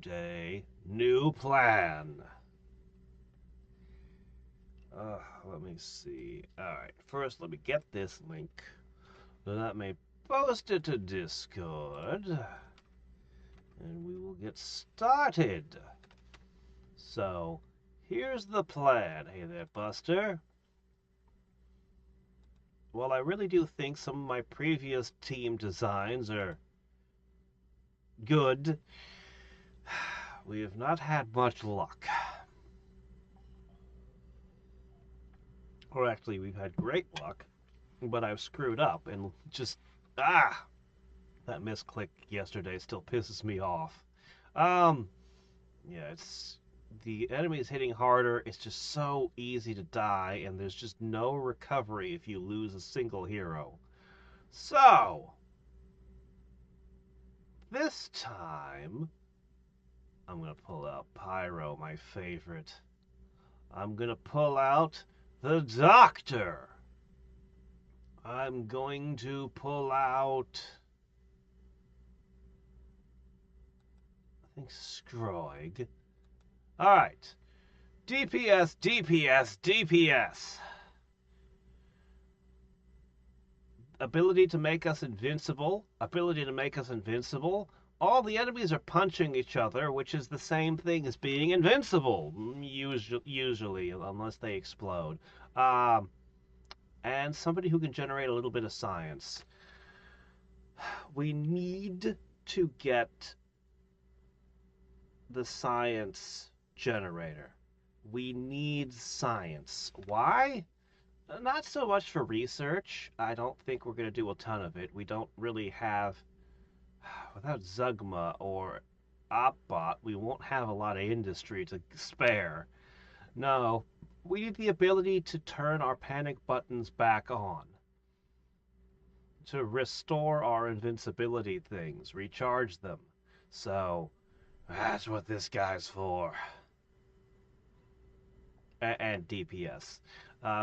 day, new plan. Let me see. Alright, first let me get this link. Let me post it to Discord. And we will get started. So, here's the plan. Hey there, Buster. Well, I really do think some of my previous team designs are good. We have not had much luck. Or actually, we've had great luck, but I've screwed up and just, that misclick yesterday still pisses me off. Yeah, it's, the enemy is hitting harder. It's just so easy to die, and there's just no recovery if you lose a single hero. So, this time, I'm going to pull out Pyro, my favorite. I'm going to pull out the Doctor. I'm going to pull out, I think, Scroig. Alright. DPS, DPS, DPS. Ability to make us invincible. Ability to make us invincible. All the enemies are punching each other, which is the same thing as being invincible. Usually, unless they explode. And somebody who can generate a little bit of science. We need to get the science generator. We need science. Why? Not so much for research. I don't think we're going to do a ton of it. We don't really have, without Zugma or Opbot, we won't have a lot of industry to spare. No, we need the ability to turn our panic buttons back on. To restore our invincibility things, recharge them. So, that's what this guy's for. And DPS.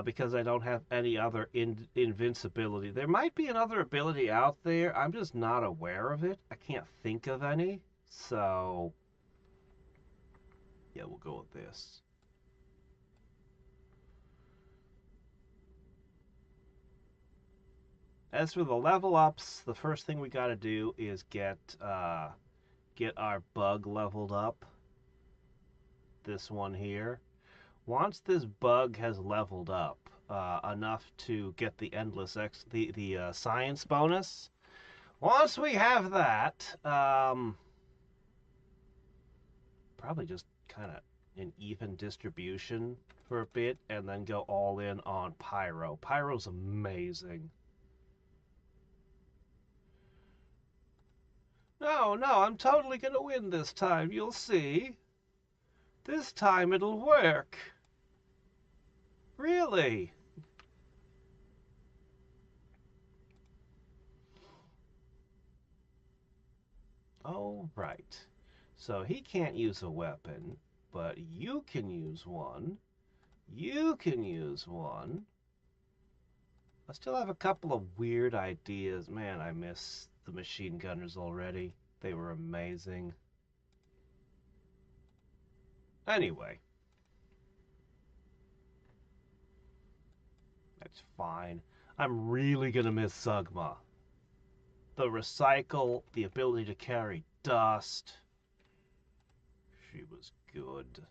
Because I don't have any other invincibility. There might be another ability out there. I'm just not aware of it. I can't think of any. So, yeah, we'll go with this. As for the level ups, the first thing we got to do is get our bug leveled up. This one here. Once this bug has leveled up enough to get the endless the science bonus, once we have that, probably just kind of an even distribution for a bit, and then go all in on Pyro. Pyro's amazing. No, no, I'm totally gonna win this time. You'll see. This time it'll work. Really? Oh, right. So he can't use a weapon, but you can use one. You can use one. I still have a couple of weird ideas. Man, I miss the machine gunners already. They were amazing. Anyway, that's fine. I'm really gonna miss Zugma. The recycle, the ability to carry dust. She was good.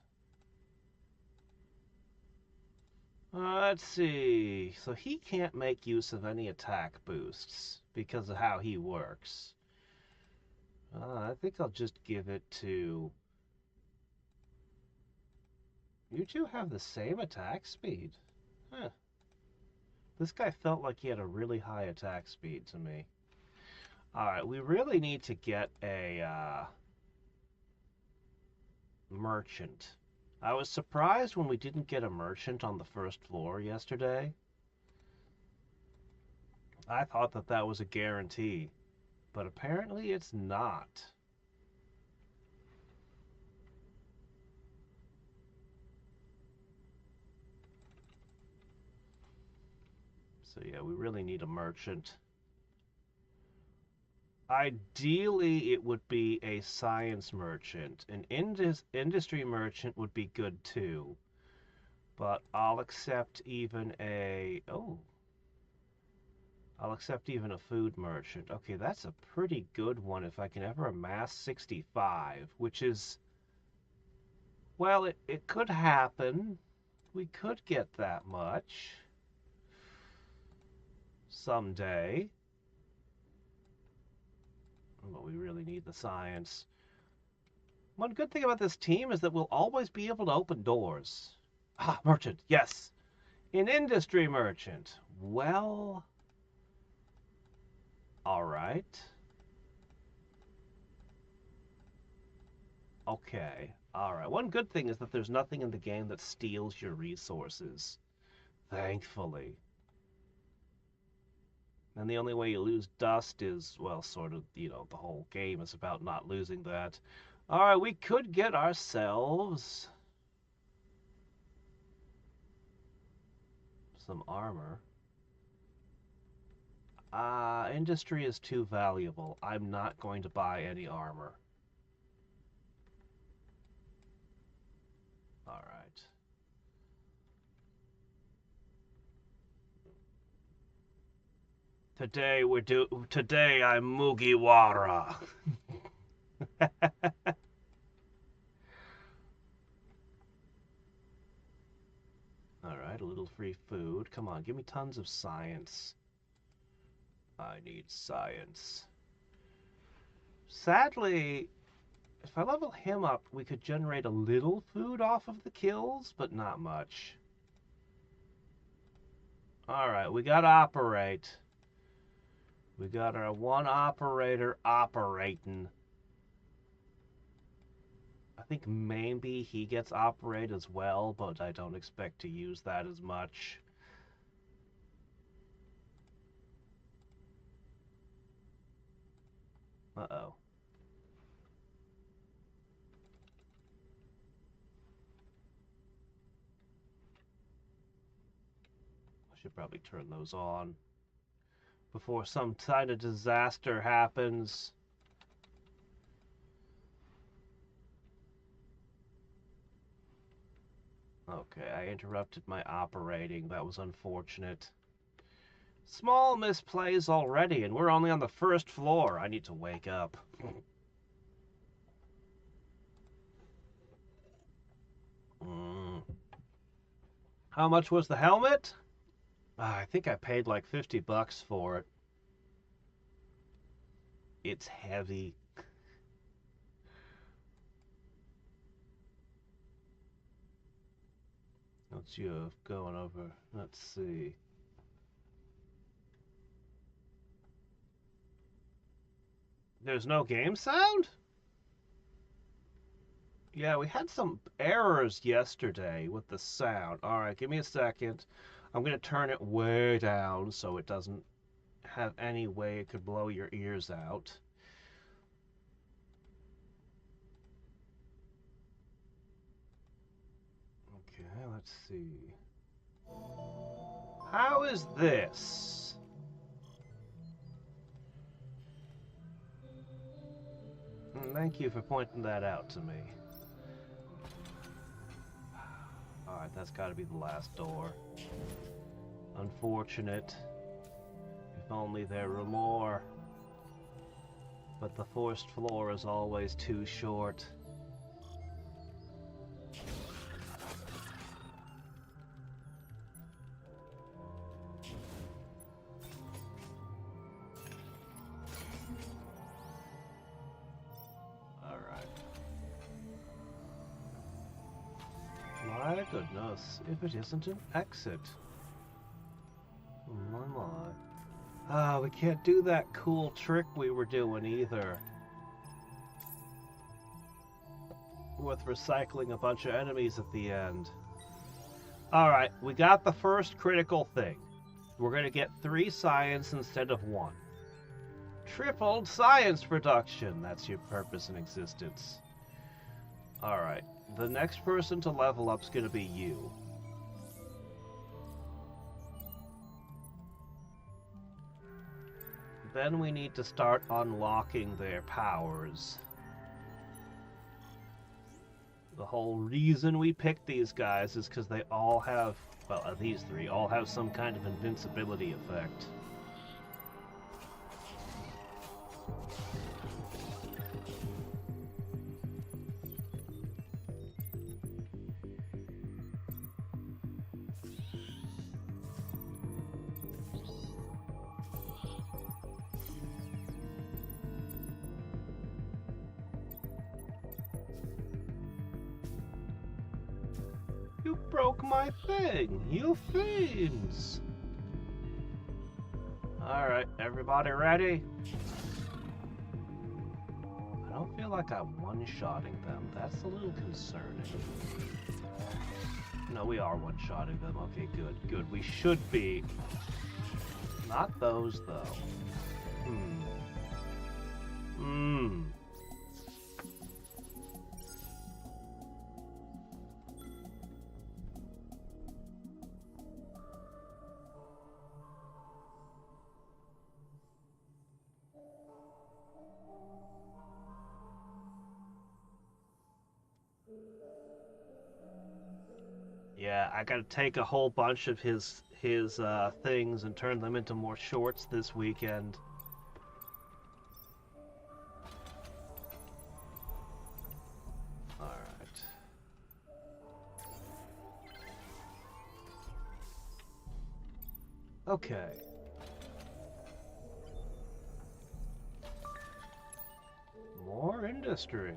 Let's see. So he can't make use of any attack boosts because of how he works. I think I'll just give it to... You two have the same attack speed. Huh. This guy felt like he had a really high attack speed to me. Alright, we really need to get a merchant. I was surprised when we didn't get a merchant on the first floor yesterday. I thought that that was a guarantee, but apparently it's not. So yeah, we really need a merchant. Ideally, it would be a science merchant. An industry merchant would be good too. But I'll accept even a... Oh. I'll accept even a food merchant. Okay, that's a pretty good one if I can ever amass 65, which is... Well, it could happen. We could get that much. Someday. But we really need the science. One good thing about this team is that we'll always be able to open doors. Ah, merchant, yes. An industry merchant. Well... Alright. Okay. Alright. One good thing is that there's nothing in the game that steals your resources. Thankfully. And the only way you lose dust is, well, sort of, the whole game is about not losing that. Alright, we could get ourselves some armor. Industry is too valuable. I'm not going to buy any armor. Alright. Today I'm Mugiwara. Alright, a little free food. Come on, give me tons of science. I need science. Sadly, if I level him up, we could generate a little food off of the kills, but not much. Alright, we gotta operate. We got our one operator operating. I think maybe he gets operate as well, but I don't expect to use that as much. Uh-oh. I should probably turn those on before some kind of disaster happens. Okay, I interrupted my operating. That was unfortunate. Small misplays already, and we're only on the first floor. I need to wake up. How much was the helmet? I think I paid like 50 bucks for it. It's heavy. What's you going over? Let's see. There's no game sound? Yeah, we had some errors yesterday with the sound. Alright, give me a second. I'm going to turn it way down so it doesn't have any way it could blow your ears out. Okay, let's see. How is this? Thank you for pointing that out to me. Alright, that's got to be the last door. Unfortunate. If only there were more. But the first floor is always too short. My goodness, if it isn't an exit. Oh my. We can't do that cool trick we were doing either. With recycling a bunch of enemies at the end. Alright, we got the first critical thing. We're going to get 3 science instead of 1. Tripled science production. That's your purpose in existence. Alright. The next person to level up is going to be you. Then we need to start unlocking their powers. The whole reason we picked these guys is because they all have, well, these three all have some kind of invincibility effect. You broke my thing, you fiends! Alright, everybody ready? I don't feel like I'm one-shotting them. That's a little concerning. No, we are one-shotting them. Okay, good, good. We should be. Not those, though. Yeah, I gotta take a whole bunch of his things and turn them into more shorts this weekend. Alright. Okay. More industry.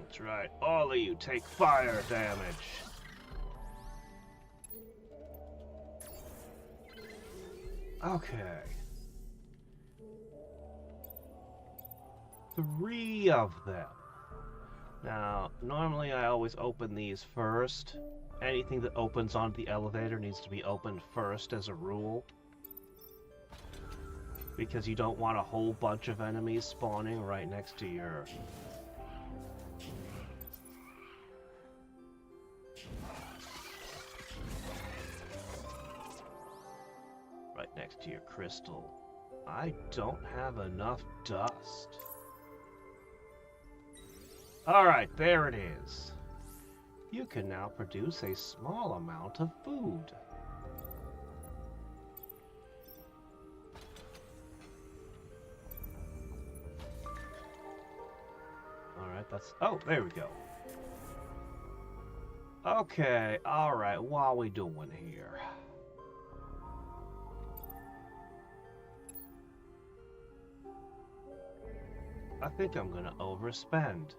That's right. All of you take fire damage. Okay. 3 of them. Now, normally I always open these first. Anything that opens onto the elevator needs to be opened first as a rule. Because you don't want a whole bunch of enemies spawning right next to your... right next to your crystal. I don't have enough dust. Alright, there it is. You can now produce a small amount of food. Alright, that's... oh, there we go. Okay, alright, what are we doing here? I think I'm gonna overspend.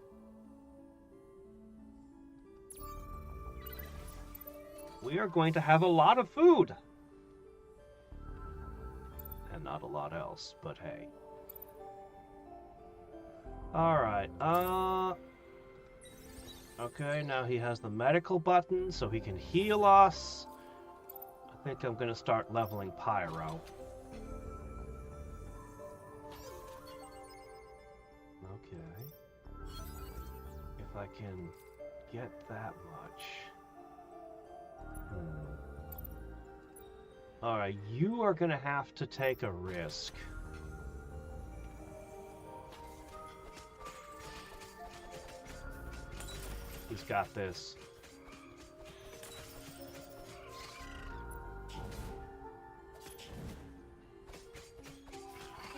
We are going to have a lot of food. And not a lot else, but hey. Alright, okay, now he has the medical button, so he can heal us. I think I'm gonna start leveling Pyro. Okay. If I can get that much. Alright, you are gonna have to take a risk. He's got this.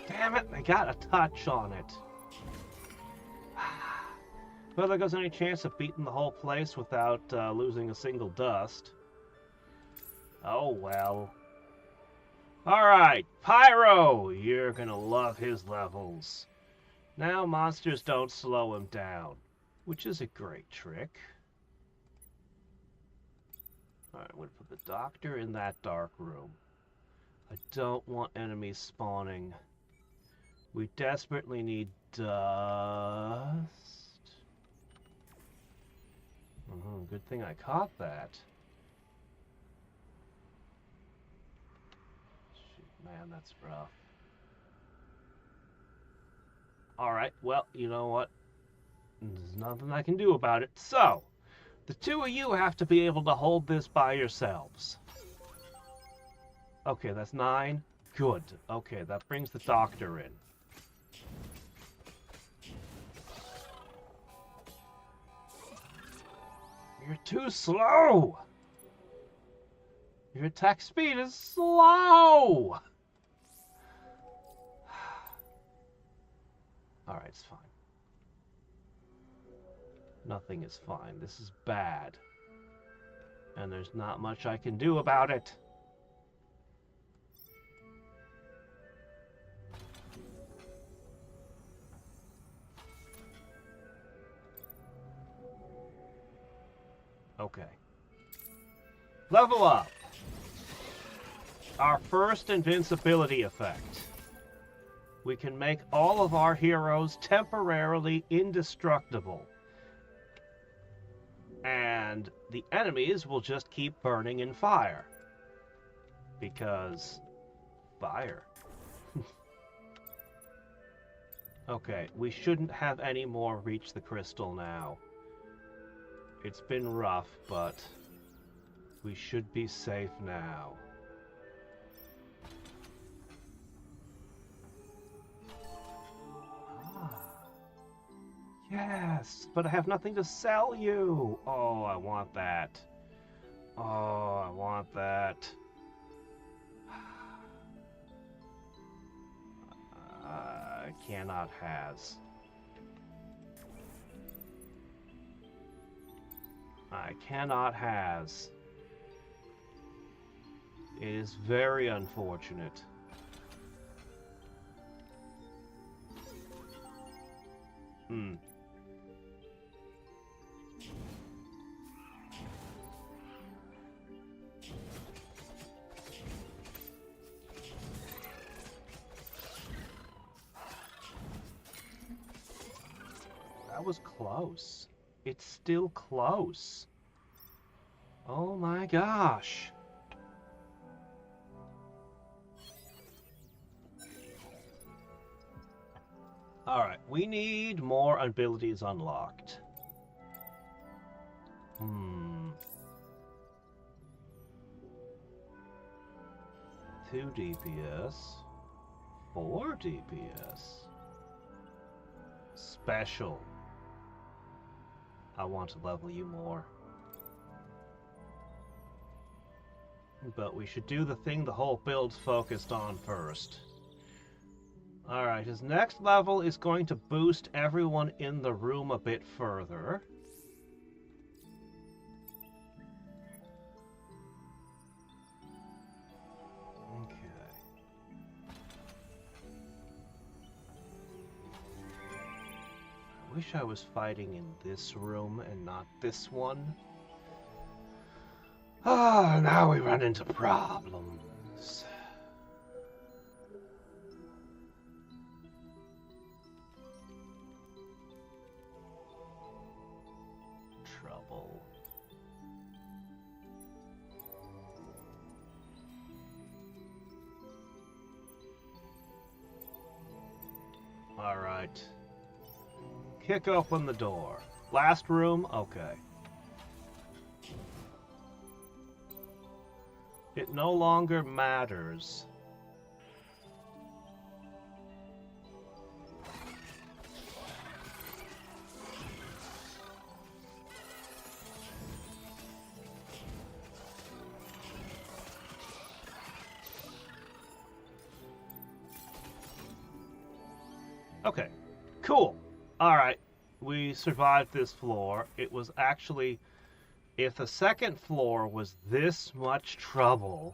Damn it, I got a touch on it. Well, there goes any chance of beating the whole place without losing a single dust. Oh well. Alright, Pyro! You're gonna love his levels. Now monsters don't slow him down, which is a great trick. Alright, I'm gonna put the doctor in that dark room. I don't want enemies spawning. We desperately need dust. Good thing I caught that. Shoot, man, that's rough. Alright, well, you know what? There's nothing I can do about it. So, the two of you have to be able to hold this by yourselves. Okay, that's 9. Good. Okay, that brings the doctor in. You're too slow! Your attack speed is slow! Alright, it's fine. Nothing is fine. This is bad. And there's not much I can do about it. Okay. Level up. Our first invincibility effect. We can make all of our heroes temporarily indestructible. And the enemies will just keep burning in fire. Because fire. Okay, we shouldn't have any more reach the crystal now. It's been rough, but we should be safe now. Yes, but I have nothing to sell you. Oh, I want that. Oh, I want that. I cannot has. I cannot has. It is very unfortunate. That was close. It's still close. Oh my gosh. Alright, we need more abilities unlocked. 2 DPS. 4 DPS. Special. I want to level you more. But we should do the thing the whole build's focused on first. Alright, his next level is going to boost everyone in the room a bit further. Okay. I wish I was fighting in this room and not this one. Ah, now we run into problems. Trouble. All right. Kick open the door. Last room? Okay. It no longer matters. Okay, cool. Alright, we survived this floor. It was actually... If the second floor was this much trouble,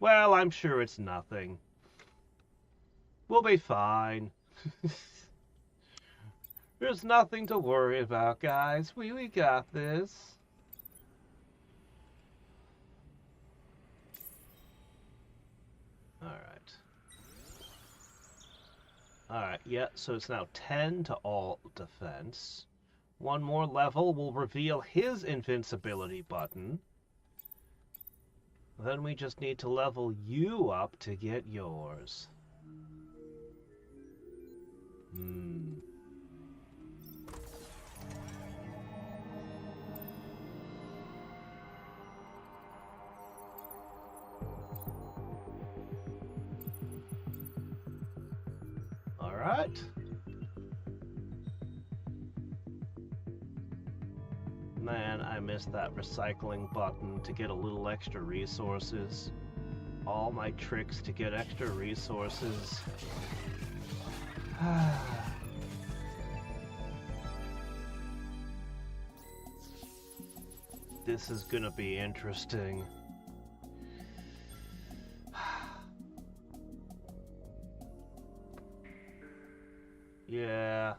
well, I'm sure it's nothing. We'll be fine. There's nothing to worry about, guys. We got this. Alright. Alright, yeah, so it's now 10 to all defense. One more level will reveal his invincibility button. Then we just need to level you up to get yours. Alright. Man, I missed that recycling button to get a little extra resources. All my tricks to get extra resources. This is gonna be interesting. Yeah.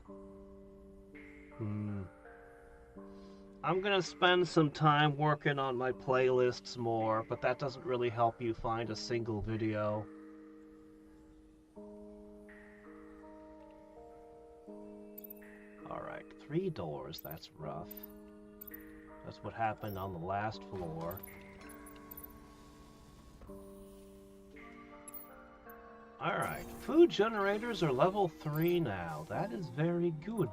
I'm gonna spend some time working on my playlists more, but that doesn't really help you find a single video. Alright, 3 doors, that's rough. That's what happened on the last floor. Alright, food generators are level 3 now. That is very good.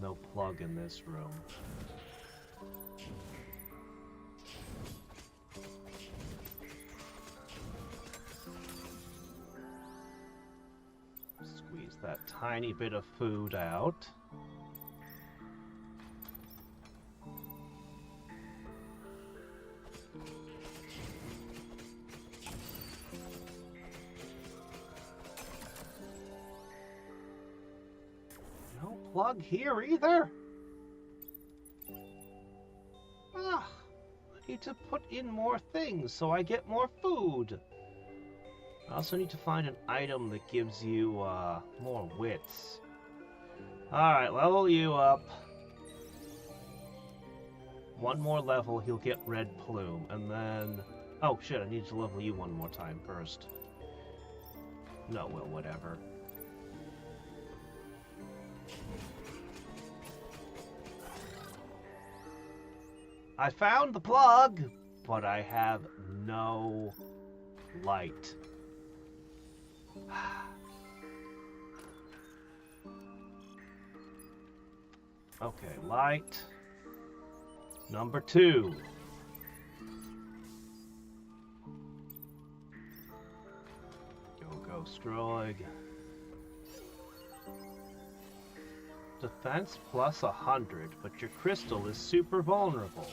No plug in this room. Squeeze that tiny bit of food out. Plug here either? I need to put in more things so I get more food. I also need to find an item that gives you more wits. Alright, level you up. One more level, he'll get red plume, and then... Oh shit, I need to level you one more time first. No, well, whatever. I found the plug, but I have no light. Okay, light. Number 2. Go, Stroig. Defense plus 100, but your crystal is super vulnerable.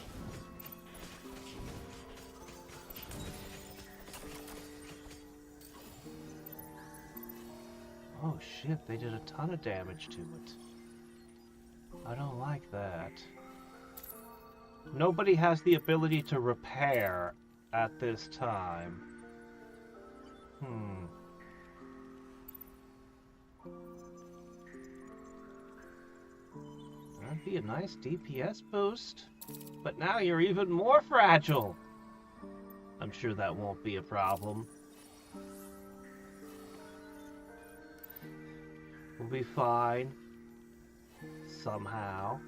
Oh shit, they did a ton of damage to it. I don't like that. Nobody has the ability to repair at this time. That'd be a nice DPS boost. But now you're even more fragile. I'm sure that won't be a problem. We'll be fine. Somehow.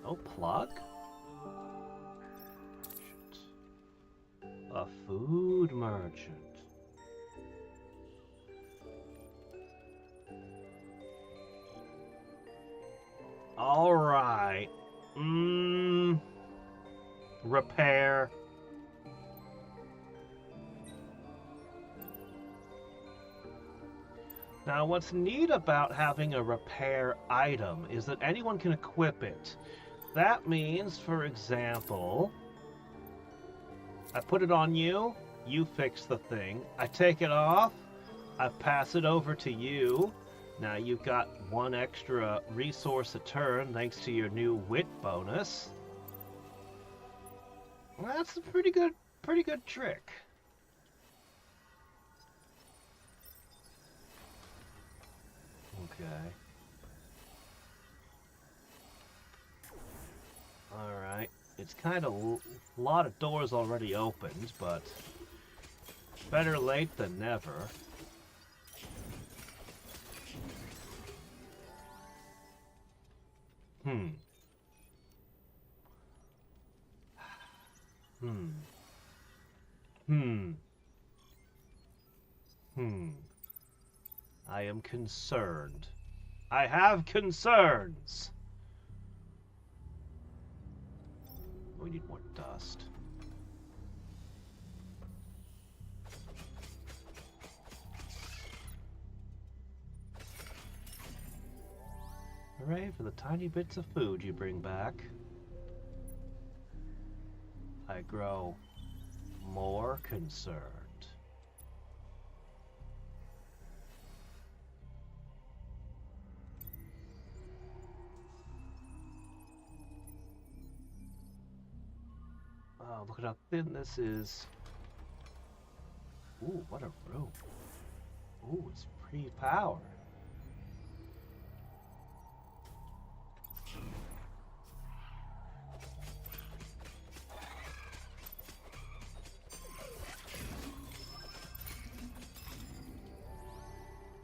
No plug? A food merchant. All right. Repair. Now, what's neat about having a repair item is that anyone can equip it. That means, for example, I put it on you, you fix the thing. I take it off, I pass it over to you. Now you've got 1 extra resource a turn thanks to your new wit bonus. Well, that's a pretty good trick. Okay. Alright. It's kind of a lot of doors already opened, but better late than never. I am concerned. I have concerns. We need more dust. Hooray for the tiny bits of food you bring back. I grow more concerned. Oh, look at how thin this is. Ooh, what a room. Ooh, it's pre-powered.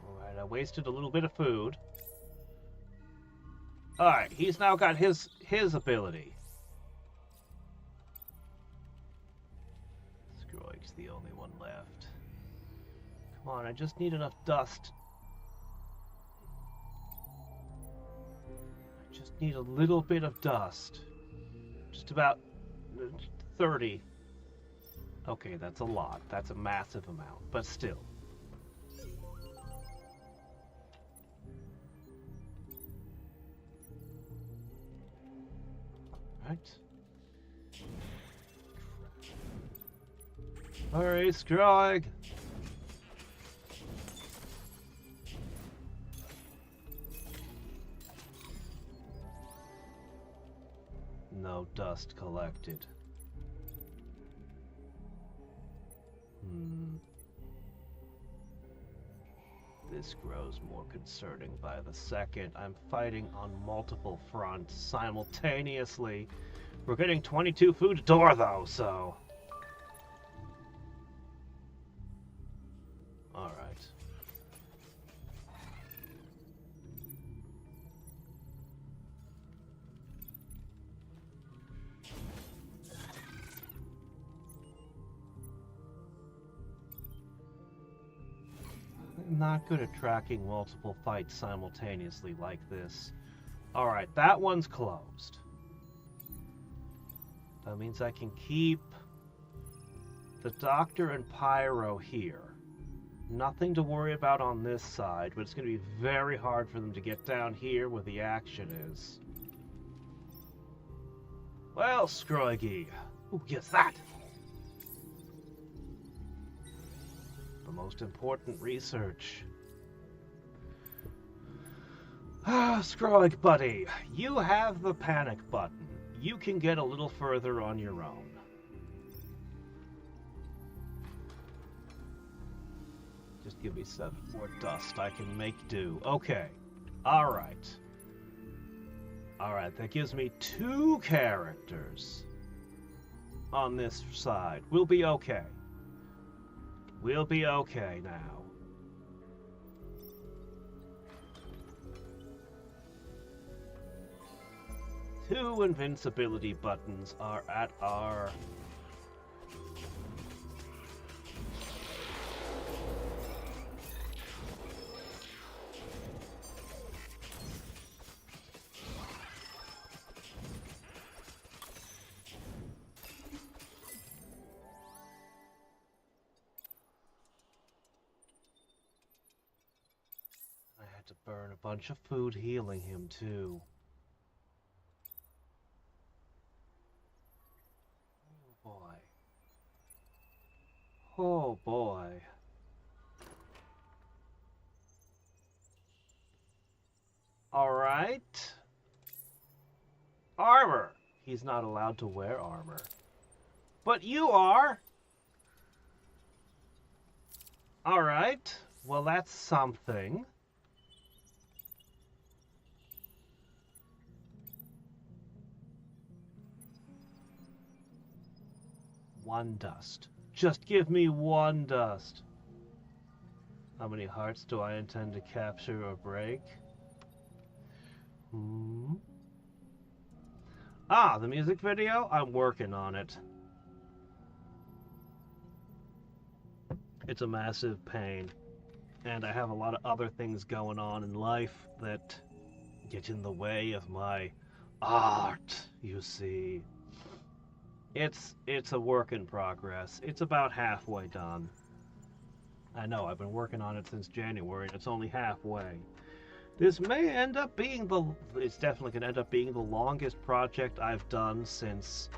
Alright, I wasted a little bit of food. Alright, he's now got his ability. Scroig's the only one left. Come on, I just need enough dust. I just need a little bit of dust. Just about 30. Okay, that's a lot. That's a massive amount, but still. Right. Hurry, Scroig! No dust collected. This grows more concerning by the second. I'm fighting on multiple fronts simultaneously. We're getting 22 food a door though, so... Alright. I'm not good at tracking multiple fights simultaneously like this. Alright, that one's closed. That means I can keep the Doctor and Pyro here. Nothing to worry about on this side, but it's going to be very hard for them to get down here where the action is. Well, Scroigy. Ooh, yes, that! The most important research. Ah, Scroig, buddy. You have the panic button. You can get a little further on your own. Just give me some more dust. I can make do. Okay. Alright. Alright, that gives me 2 characters on this side. We'll be okay. We'll be okay now. Two invincibility buttons are at our... I had to burn a bunch of food healing him too. Oh boy. Alright. Armor. He's not allowed to wear armor. But you are. Alright. Well, that's something. One dust. Just give me one dust. How many hearts do I intend to capture or break? Ah, the music video? I'm working on it. It's a massive pain. and I have a lot of other things going on in life that get in the way of my art, you see. It's a work in progress. It's about halfway done. I know, I've been working on it since January, and it's only halfway. This may end up being it's definitely going to end up being the longest project I've done since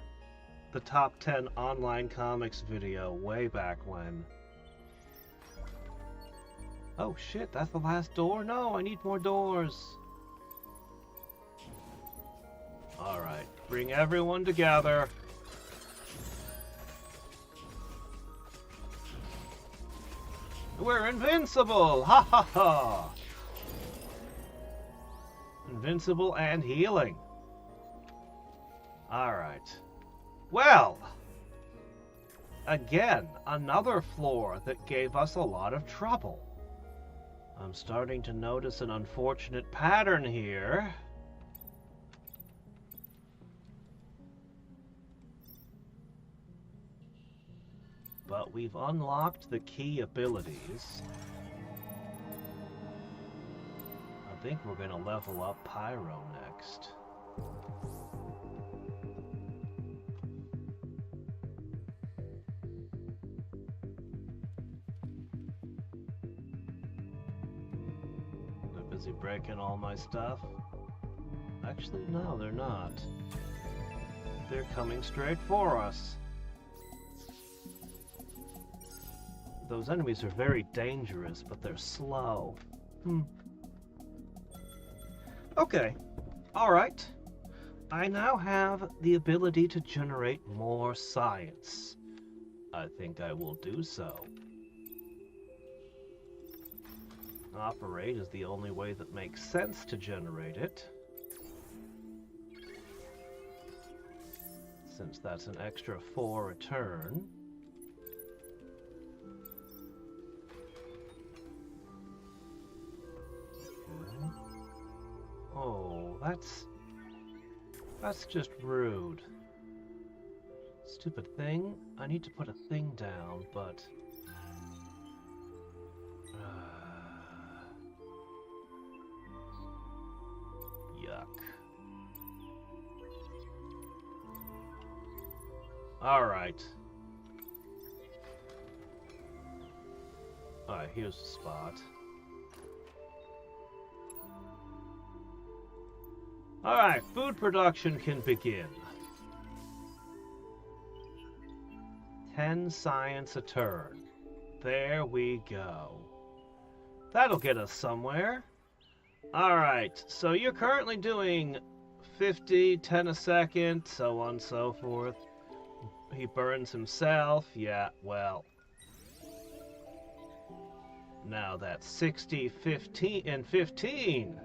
the top 10 online comics video way back when. Oh shit, that's the last door? No, I need more doors. Alright, bring everyone together. We're invincible! Ha ha ha! Invincible and healing. Alright. Well, again, another floor that gave us a lot of trouble. I'm starting to notice an unfortunate pattern here. But we've unlocked the key abilities. I think we're going to level up Pyro next. They're busy breaking all my stuff. Actually, no, they're not. They're coming straight for us. Those enemies are very dangerous, but they're slow. Okay. Alright. I now have the ability to generate more science. I think I will do so. Operate is the only way that makes sense to generate it, since that's an extra 4 a turn. Oh, that's just rude. Stupid thing. I need to put a thing down, but yuck. Alright. Alright, here's the spot. Alright, food production can begin. 10 science a turn. There we go. That'll get us somewhere. Alright, so you're currently doing 50, 10 a second, so on and so forth. He burns himself, yeah, well. Now that's 60, 15, and 15.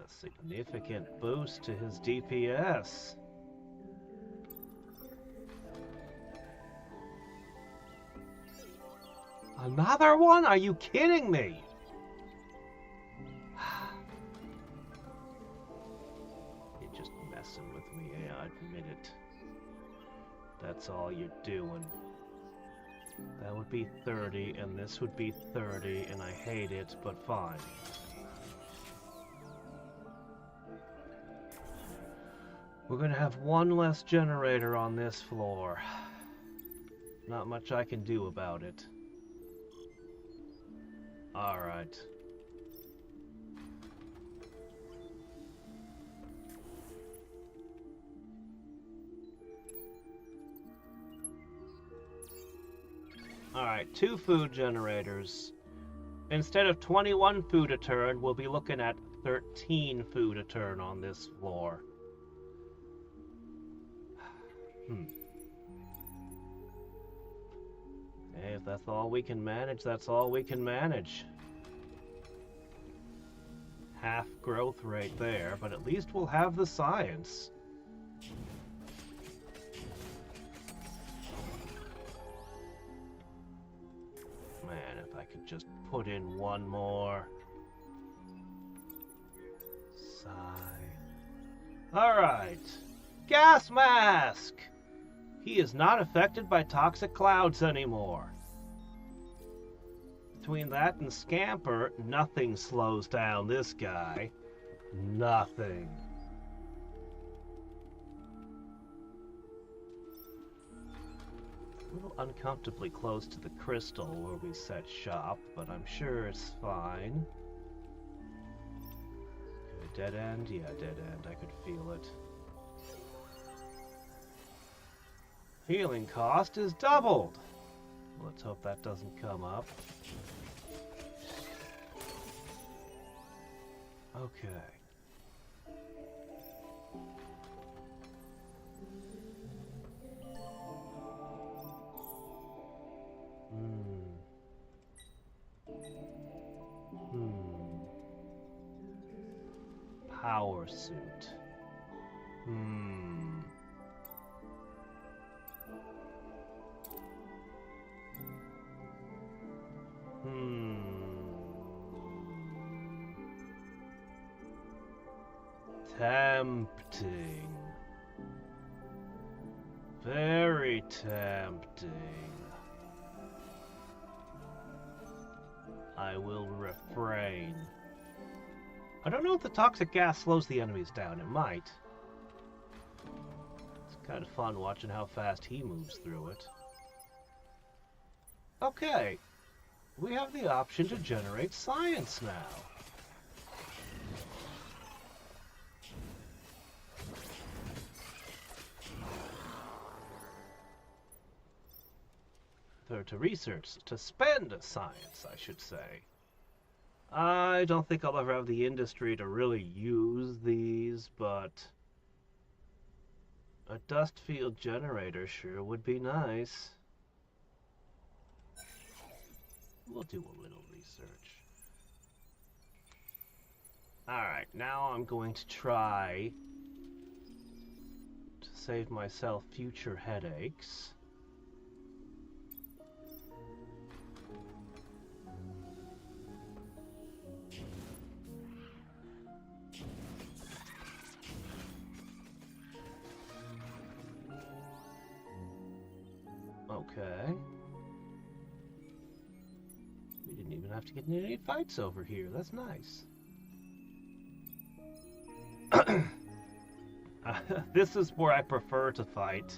Significant boost to his DPS. Another one? Are you kidding me? You're just messing with me, I admit it. That's all you're doing. That would be 30, and this would be 30, and I hate it, but fine. We're gonna have one less generator on this floor. Not much I can do about it. Alright. Alright, 2 food generators. Instead of 21 food a turn, we'll be looking at 13 food a turn on this floor. Hey, if that's all we can manage, that's all we can manage. Half growth rate there, but at least we'll have the science. Man, if I could just put in one more. Sigh. Alright. Gas mask! He is not affected by toxic clouds anymore. Between that and Scamper, nothing slows down this guy. Nothing. A little uncomfortably close to the crystal where we set shop, but I'm sure it's fine. Okay, dead end? Yeah, dead end. I could feel it. Healing cost is doubled. Let's hope that doesn't come up. Okay. Power suit. Tempting. Very tempting. I will refrain. I don't know if the toxic gas slows the enemies down. It might. It's kind of fun watching how fast he moves through it. Okay. We have the option to generate science now. To research, to spend science, I should say. I don't think I'll ever have the industry to really use these, but a dust field generator sure would be nice. We'll do a little research. Alright, now I'm going to try to save myself future headaches. Okay. We didn't even have to get into any fights over here. That's nice. This is where I prefer to fight.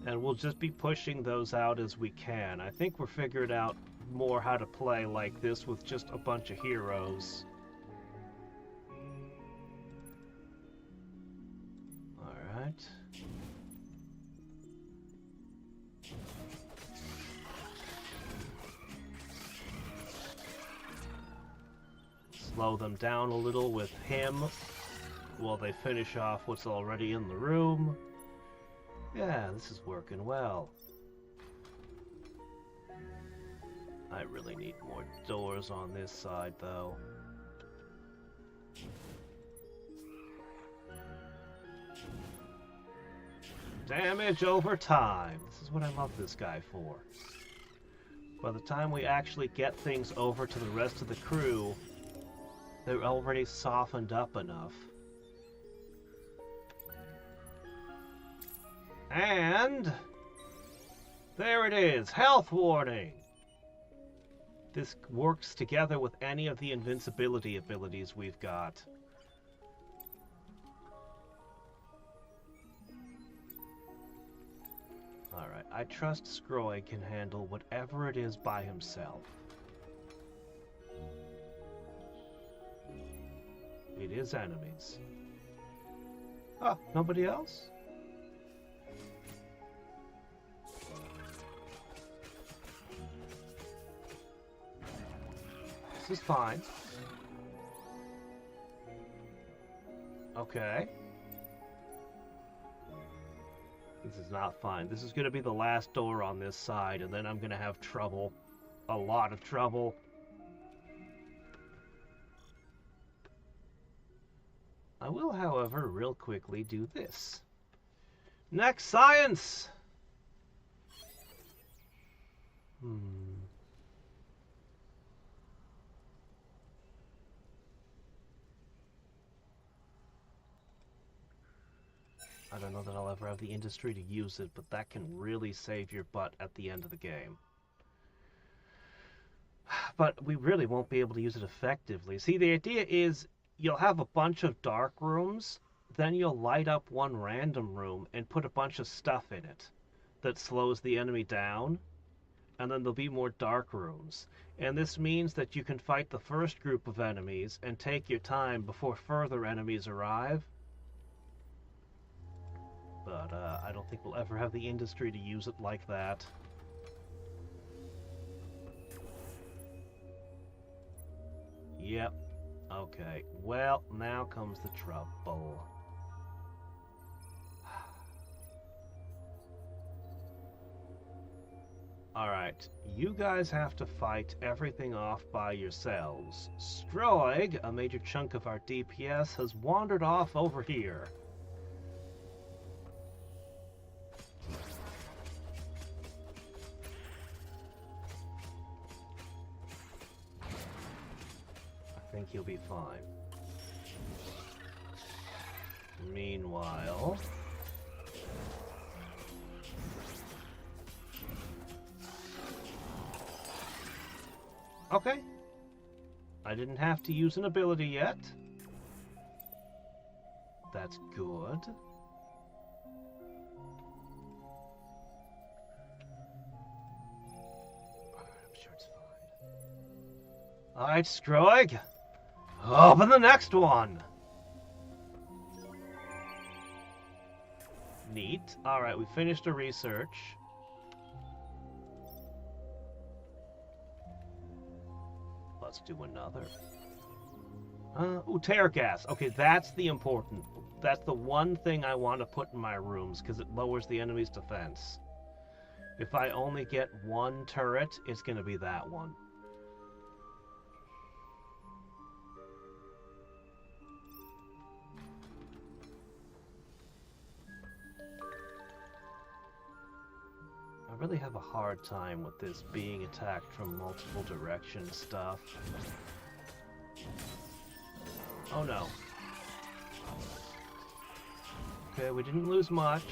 And we'll just be pushing those out as we can. I think we're figuring out more how to play like this with just a bunch of heroes. Alright. Slow them down a little with him while they finish off what's already in the room. Yeah, this is working well. I really need more doors on this side, though. Damage over time. This is what I love this guy for. By the time we actually get things over to the rest of the crew, they're already softened up enough. And there it is, health warning. This works together with any of the invincibility abilities we've got. Alright, I trust Scroy can handle whatever it is by himself. It is enemies. Oh, nobody else? This is fine. Okay. This is not fine. This is going to be the last door on this side, and then I'm going to have trouble. A lot of trouble. I will, however, real quickly do this. Next science! I don't know that I'll ever have the industry to use it, but that can really save your butt at the end of the game. But we really won't be able to use it effectively. See, the idea is you'll have a bunch of dark rooms, then you'll light up one random room and put a bunch of stuff in it that slows the enemy down, and then there'll be more dark rooms. And this means that you can fight the first group of enemies and take your time before further enemies arrive. But I don't think we'll ever have the industry to use it like that. Yep. Okay. Well, now comes the trouble. Alright, you guys have to fight everything off by yourselves. Stroig, a major chunk of our DPS, has wandered off over here. I think he'll be fine. Meanwhile... Okay. I didn't have to use an ability yet. That's good. I'm sure it's fine. Alright, Stroig. Open the next one. Neat. Alright, we finished a research. Let's do another. Ooh, tear gas. Okay, that's the important. That's the one thing I want to put in my rooms, because it lowers the enemy's defense. If I only get one turret, it's going to be that one. I really have a hard time with this being attacked from multiple directions stuff. Oh no. Okay, we didn't lose much.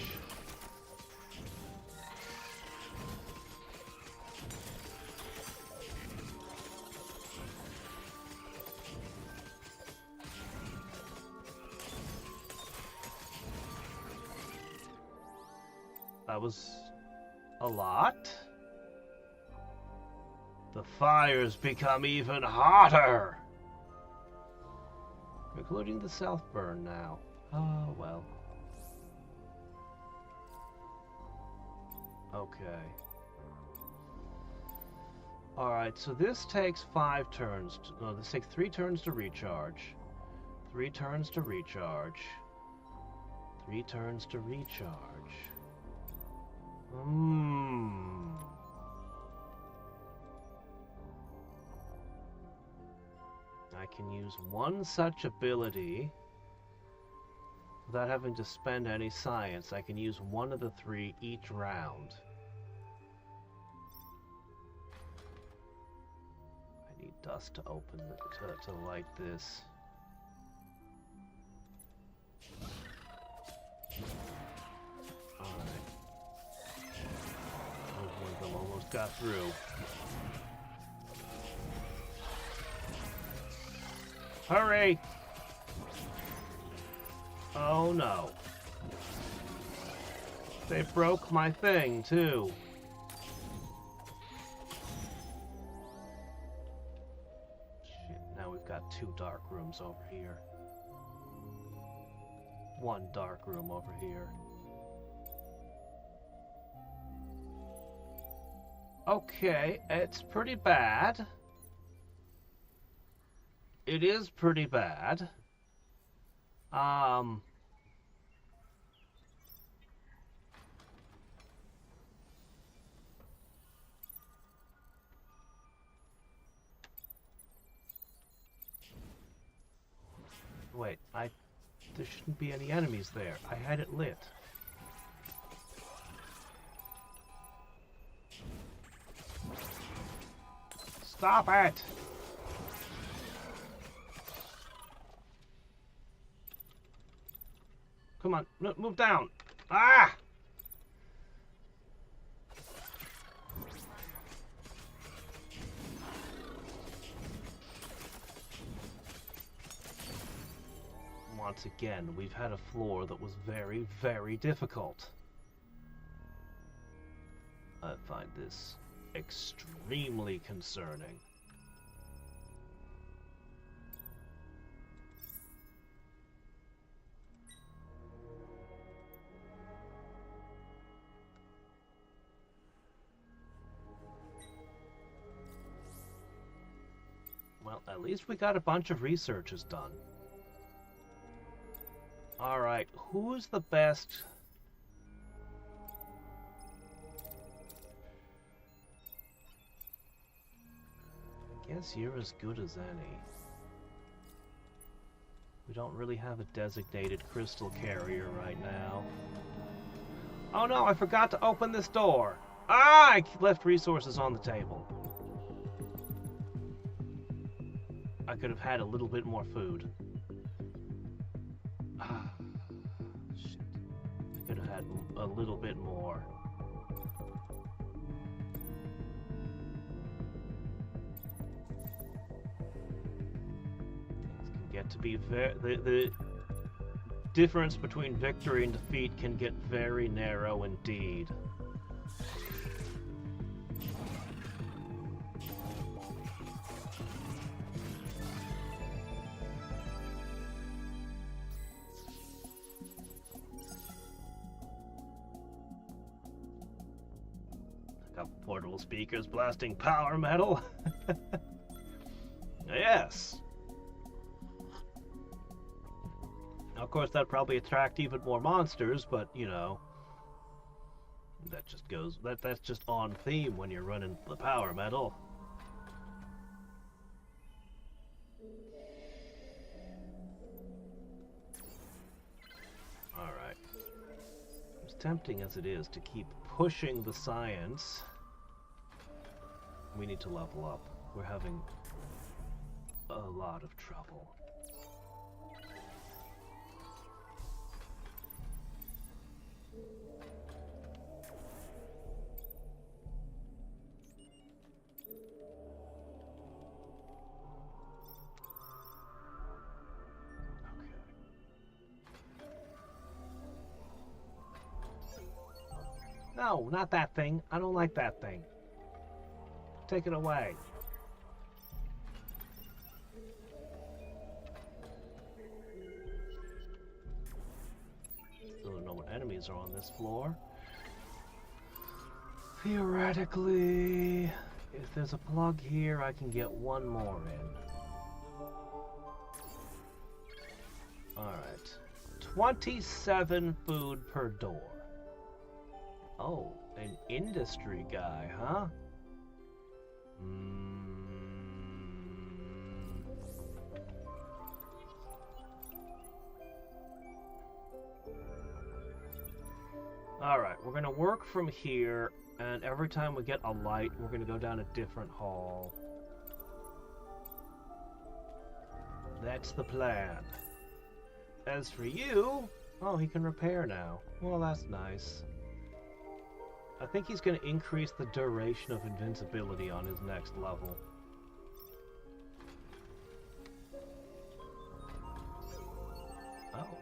That was... a lot. The fires become even hotter. Including the South Burn now. Oh, well. Okay. Alright, so this takes 5 turns. No, this takes 3 turns to recharge. 3 turns to recharge. 3 turns to recharge. I can use one such ability without having to spend any science. I can use one of the 3 each round. I need dust to open to light this. Alright. One of them almost got through. Hurry! Oh no. They broke my thing, too. Shit, now we've got 2 dark rooms over here. 1 dark room over here. Okay, it's pretty bad. It is pretty bad. Wait, there shouldn't be any enemies there. I had it lit. Stop it! Come Come on, move down. Ah! Once again, we've had a floor that was very, very difficult. I find this extremely concerning. Well, at least we got a bunch of researches done. Alright, who's the best? I guess you're as good as any. We don't really have a designated crystal carrier right now. Oh no, I forgot to open this door! Ah, I left resources on the table. I could have had a little bit more food. Ah, shit. I could have had a little bit more. Things can get to be the difference between victory and defeat can get very narrow indeed. Portable speakers blasting power metal. Yes. Of course, that'd probably attract even more monsters, but you know, that just goes. That's just on theme when you're running the power metal. All right. As tempting as it is to keep pushing the science, we need to level up. We're having a lot of trouble. No, not that thing. I don't like that thing. Take it away. Still don't know what enemies are on this floor. Theoretically, if there's a plug here, I can get one more in. Alright. 27 food per door. Oh, an industry guy, huh? Alright, we're gonna work from here, and every time we get a light, we're gonna go down a different hall. That's the plan. As for you, oh, he can repair now. Well, that's nice. I think he's going to increase the duration of invincibility on his next level. Oh.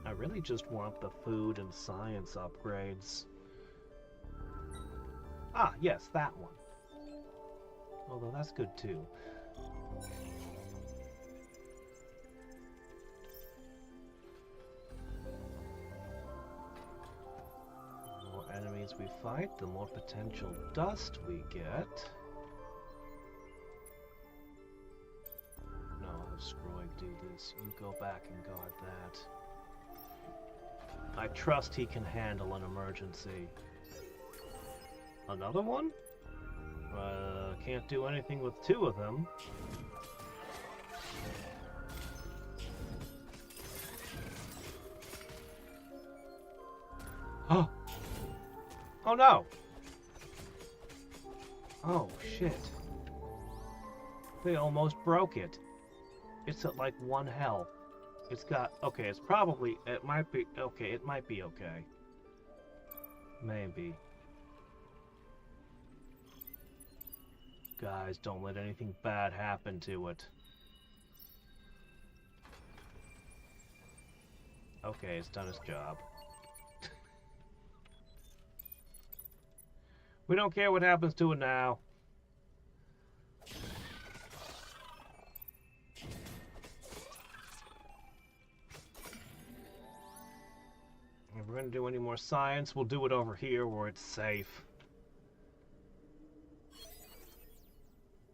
I really just want the food and science upgrades. Ah, yes, that one. Although that's good too. The more enemies we fight, the more potential dust we get. No, have Scroig do this. You go back and guard that. I trust he can handle an emergency. Another one? Can't do anything with two of them. Oh! Oh no! Oh, shit. They almost broke it. It's at like 1 health. It's got... Okay, it's probably... It might be... Okay, it might be okay. Maybe. Guys, don't let anything bad happen to it. Okay, it's done its job. We don't care what happens to it now. If we're going to do any more science, we'll do it over here where it's safe.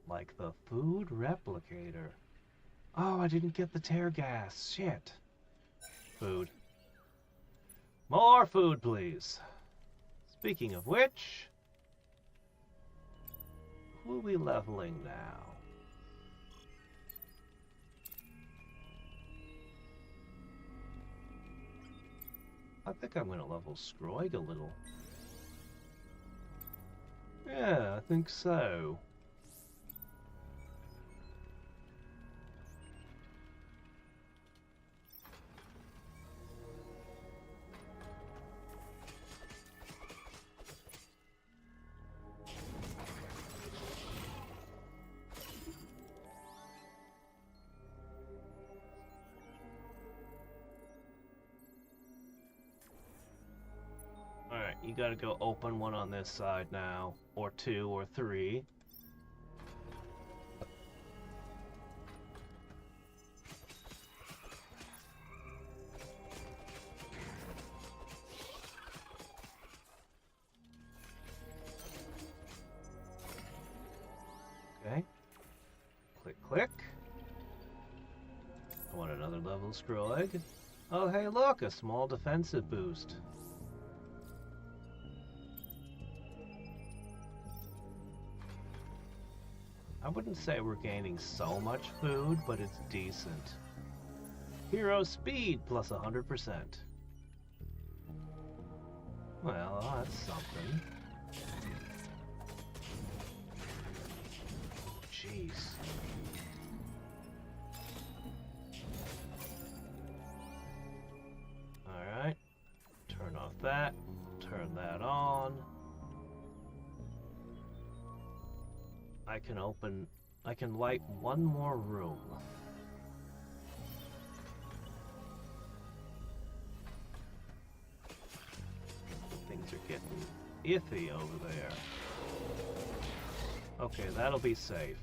Like the food replicator. Oh, I didn't get the tear gas. Shit. Food. More food, please. Speaking of which... Who are we leveling now? I think I'm going to level Scroig a little. Yeah, I think so. Alright, you gotta go open one on this side now. Or 2 or 3. Okay. Click, click. I want another level Scroig. Oh, hey, look! A small defensive boost. I wouldn't say we're gaining so much food, but it's decent. Hero speed plus 100%. Well, that's something. Jeez. Alright. Turn off that. Turn that on. I can light one more room. Things are getting iffy over there. Okay, that'll be safe.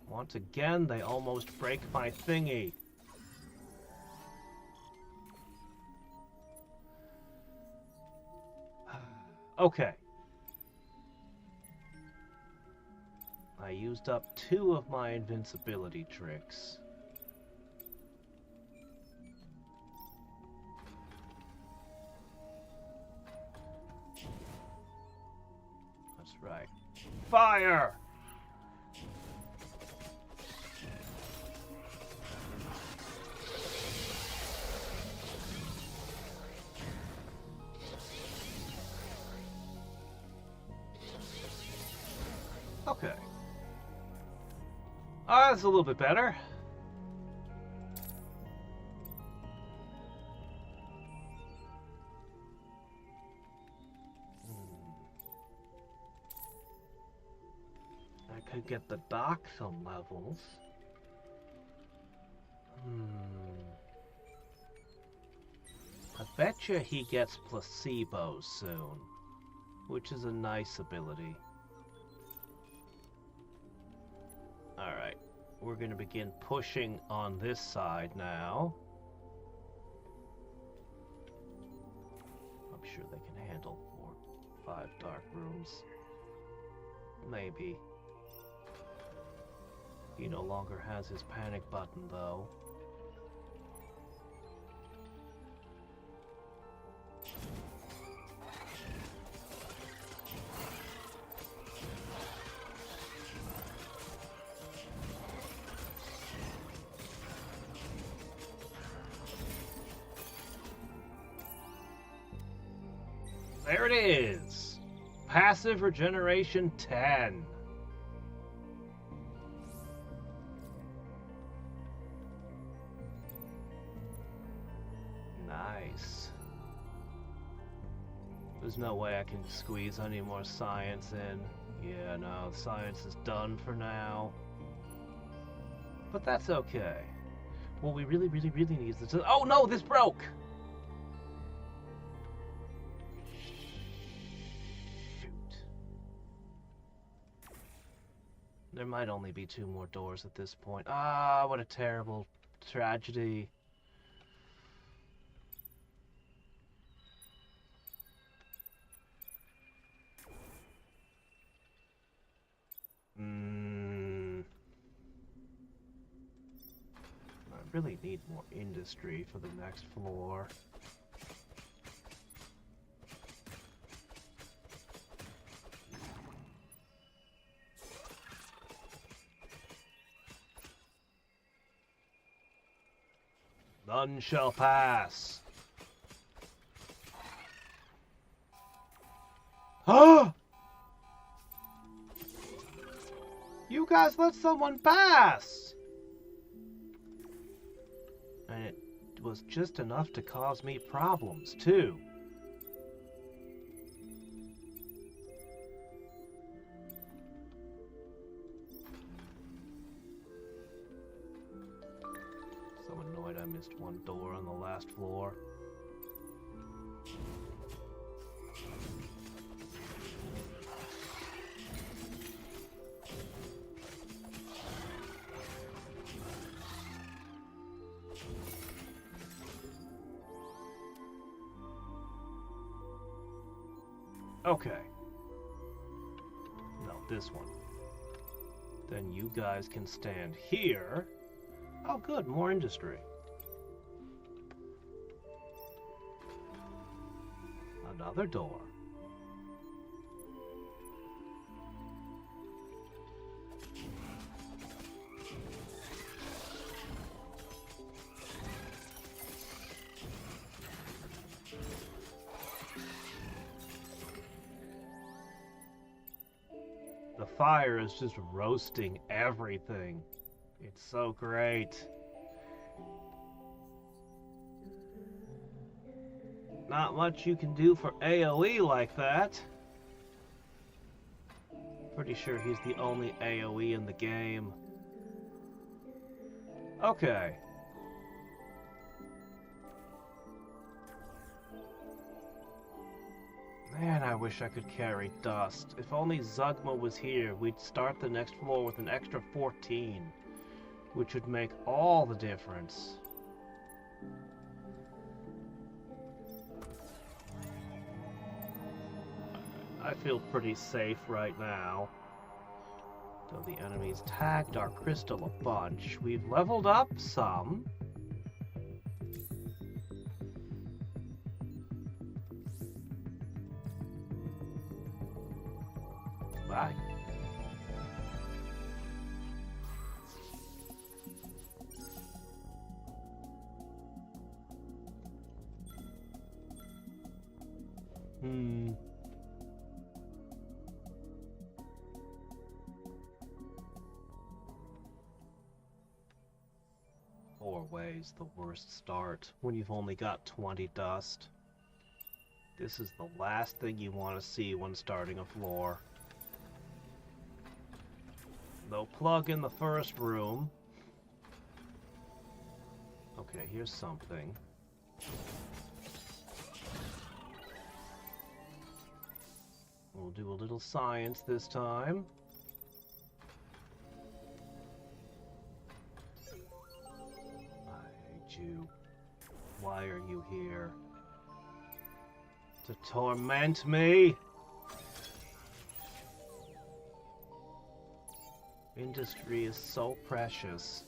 Once again, they almost break my thingy. Okay. I used up 2 of my invincibility tricks. That's right. Fire! Okay. That's a little bit better. I could get the doc some levels. I bet you he gets placebo soon, which is a nice ability. Alright, we're going to begin pushing on this side now. I'm sure they can handle 4 or 5 dark rooms. Maybe. He no longer has his panic button, though. There it is. Passive regeneration 10. Nice. There's no way I can squeeze any more science in. Yeah, no, science is done for now. But that's okay. What we really need is this. Oh no, this broke! Shoot. There might only be 2 more doors at this point. Ah, what a terrible tragedy. I really need more industry for the next floor. None shall pass. Ah! You guys let someone pass! And it was just enough to cause me problems, too. So annoyed I missed one door on the last floor. Okay. No, this one. Then you guys can stand here. Oh good, more industry. Another door. The fire is just roasting everything. It's so great. Not much you can do for AoE like that. Pretty sure he's the only AoE in the game. Okay. Man, I wish I could carry dust. If only Zugma was here, we'd start the next floor with an extra 14, which would make all the difference. I feel pretty safe right now. Though the enemies tagged our crystal a bunch, we've leveled up some. Bye. Always the worst start when you've only got 20 dust. This is the last thing you want to see when starting a floor. They'll plug in the first room. Okay, here's something. We'll do a little science this time. I hate you. Why are you here? To torment me? Industry is so precious.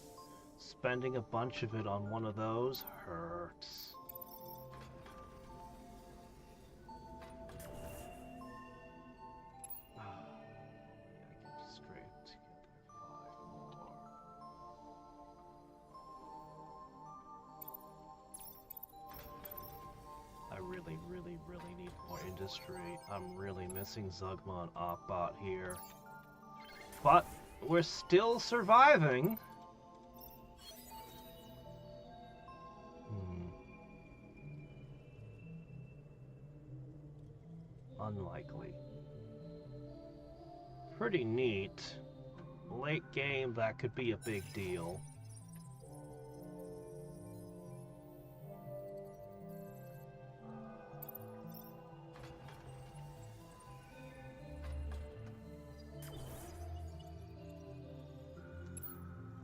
Spending a bunch of it on one of those hurts. I really really need more industry. I'm really missing Zugma and Ockbot here. But we're still surviving. Unlikely. Pretty neat. Late game, that could be a big deal.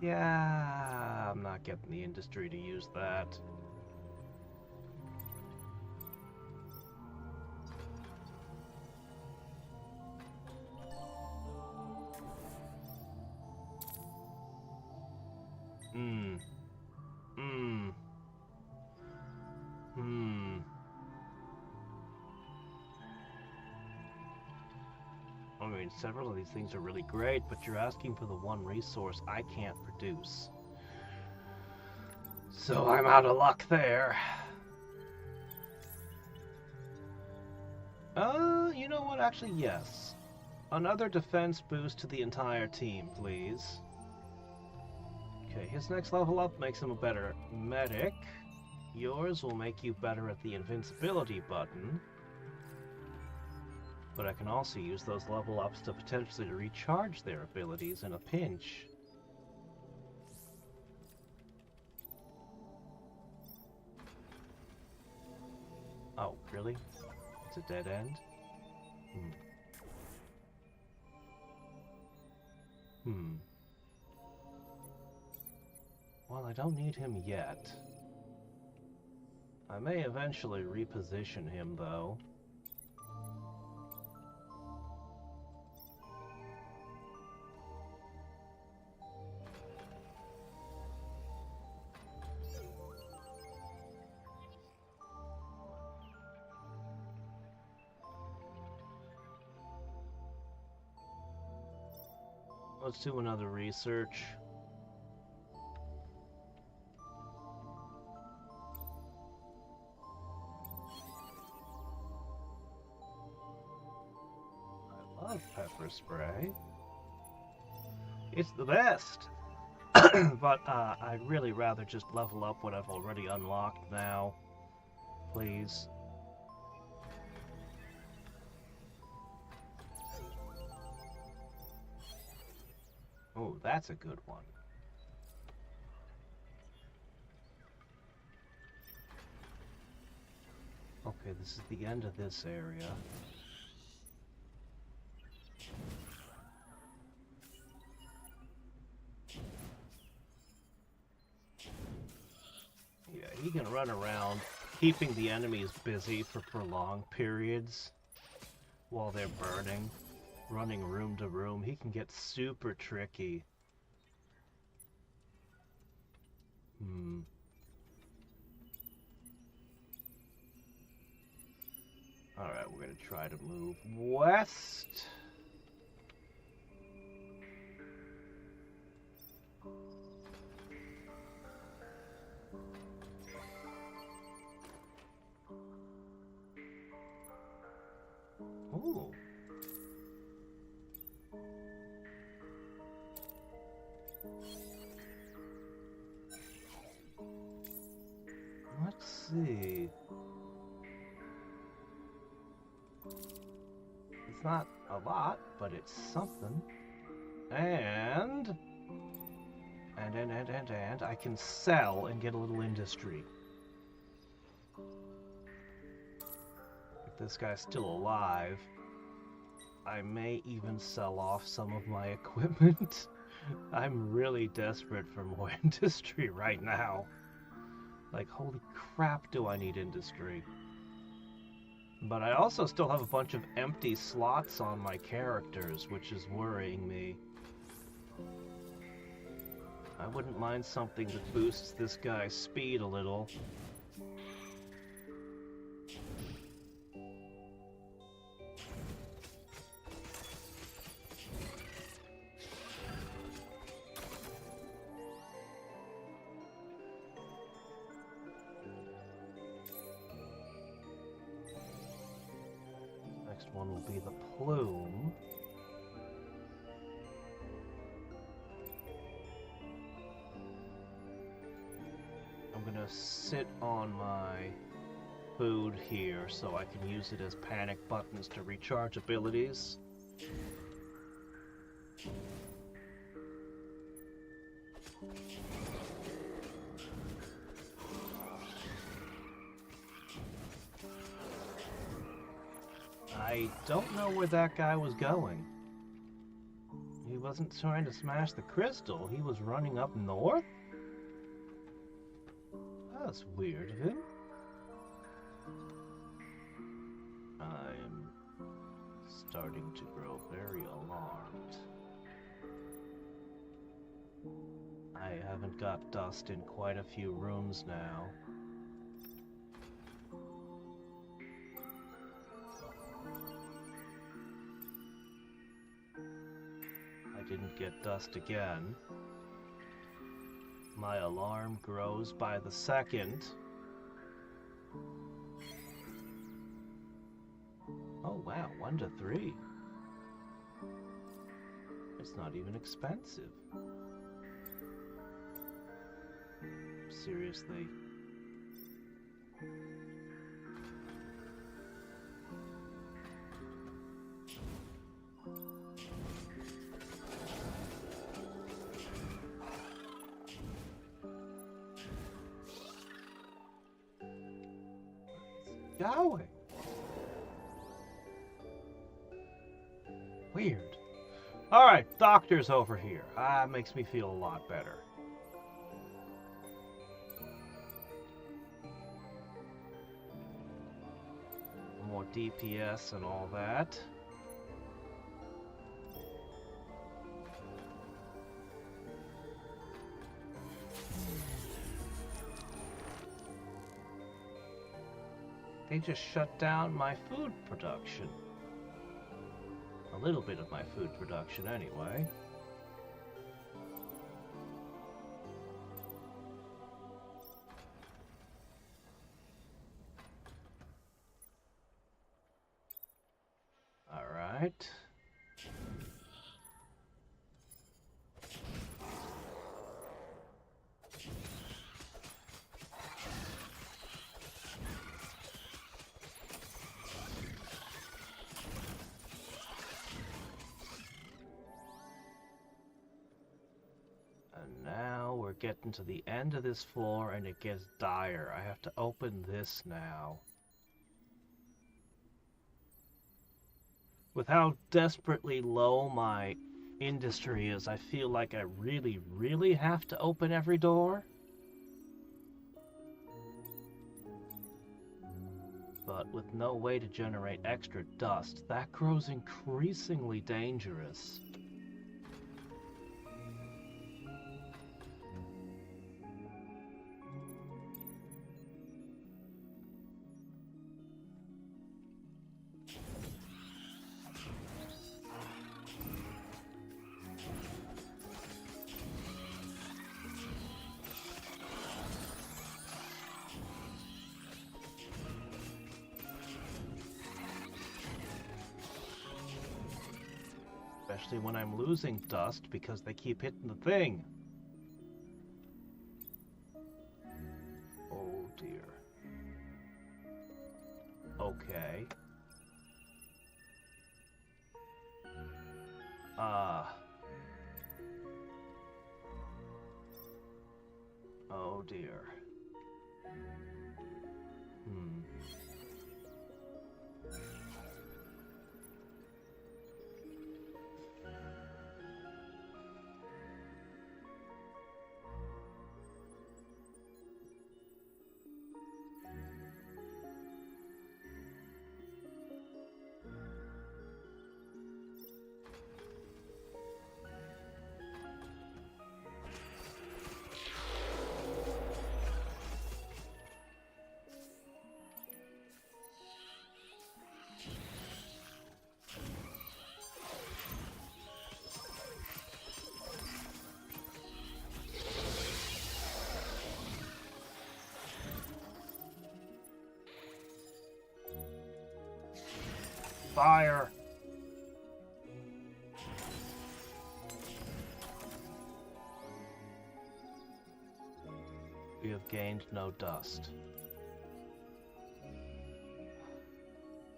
Yeah, I'm not getting the industry to use that. I mean, several of these things are really great, but you're asking for the one resource I can't produce. So I'm out of luck there. You know what? Actually, yes. Another defense boost to the entire team, please. Okay, his next level up makes him a better medic. Yours will make you better at the invincibility button. But I can also use those level ups to potentially recharge their abilities in a pinch. Oh, really? It's a dead end? Well, I don't need him yet. I may eventually reposition him, though. Let's do another research. I love pepper spray. It's the best! But I'd really rather just level up what I've already unlocked now. Please. Oh, that's a good one. Okay, this is the end of this area. Yeah, he can run around, keeping the enemies busy for prolonged periods while they're burning. Running room to room, he can get super tricky. Alright, we're gonna try to move west. Ooh. Let's see. It's not a lot, but it's something. And I can sell and get a little industry. If this guy's still alive, I may even sell off some of my equipment. I'm really desperate for more industry right now. Like, holy crap, do I need industry. But I also still have a bunch of empty slots on my characters, which is worrying me. I wouldn't mind something that boosts this guy's speed a little. one will be the plume. I'm gonna sit on my food here so I can use it as panic buttons to recharge abilities. I don't know where that guy was going. He wasn't trying to smash the crystal, he was running up north? That's weird of him. I'm starting to grow very alarmed. I haven't got dust in quite a few rooms now. I didn't get dust again. My alarm grows by the second. Oh wow, 1 to 3. It's not even expensive. Seriously. Going. Weird. Alright, doctor's over here. Makes me feel a lot better. More DPS and all that. They just shut down my food production. A little bit of my food production, anyway. All right. Now we're getting to the end of this floor and it gets dire. I have to open this now. With how desperately low my industry is, I feel like I really, really have to open every door. But with no way to generate extra dust, that grows increasingly dangerous. Especially when I'm losing dust because they keep hitting the thing. Oh dear. Okay. Oh dear. Fire! We have gained no dust.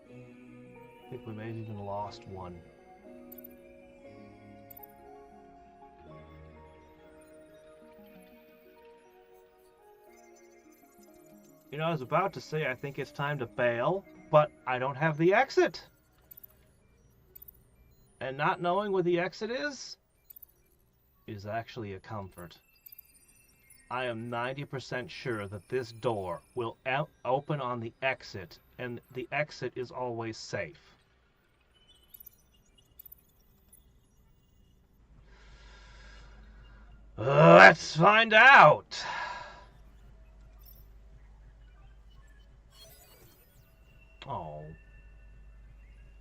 I think we may have even lost one. You know, I was about to say I think it's time to bail, but I don't have the exit. And not knowing where the exit is actually a comfort. I am 90% sure that this door will open on the exit, and the exit is always safe. Let's find out! Oh.